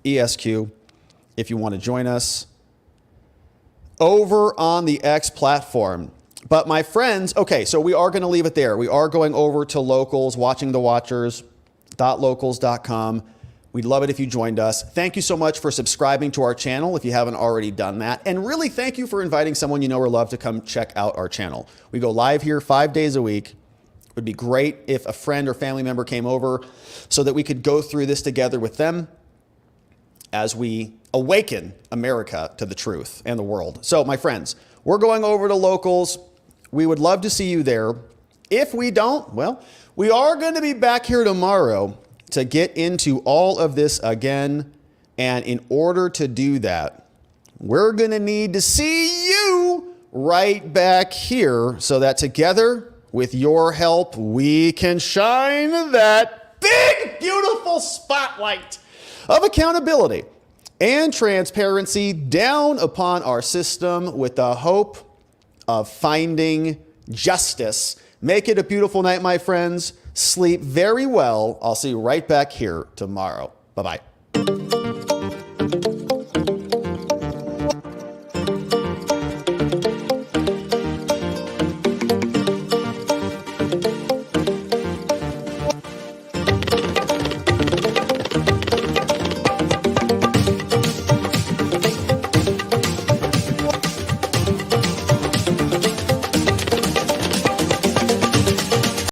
ESQ, if you want to join us over on the X platform. But my friends, okay, so we are going to leave it there. We are going over to locals, watching the watchers.locals.com. We'd love it if you joined us. Thank you so much for subscribing to our channel if you haven't already done that. And really thank you for inviting someone you know or love to come check out our channel. We go live here 5 days a week. It would be great if a friend or family member came over so that we could go through this together with them as we awaken America to the truth and the world. So my friends, we're going over to locals. We would love to see you there. If we don't, well, we are going to be back here tomorrow to get into all of this again. And in order to do that, we're going to need to see you right back here so that together, with your help, we can shine that big, beautiful spotlight of accountability and transparency down upon our system with the hope of finding justice. Make it a beautiful night, my friends. Sleep very well. I'll see you right back here tomorrow. Bye-bye.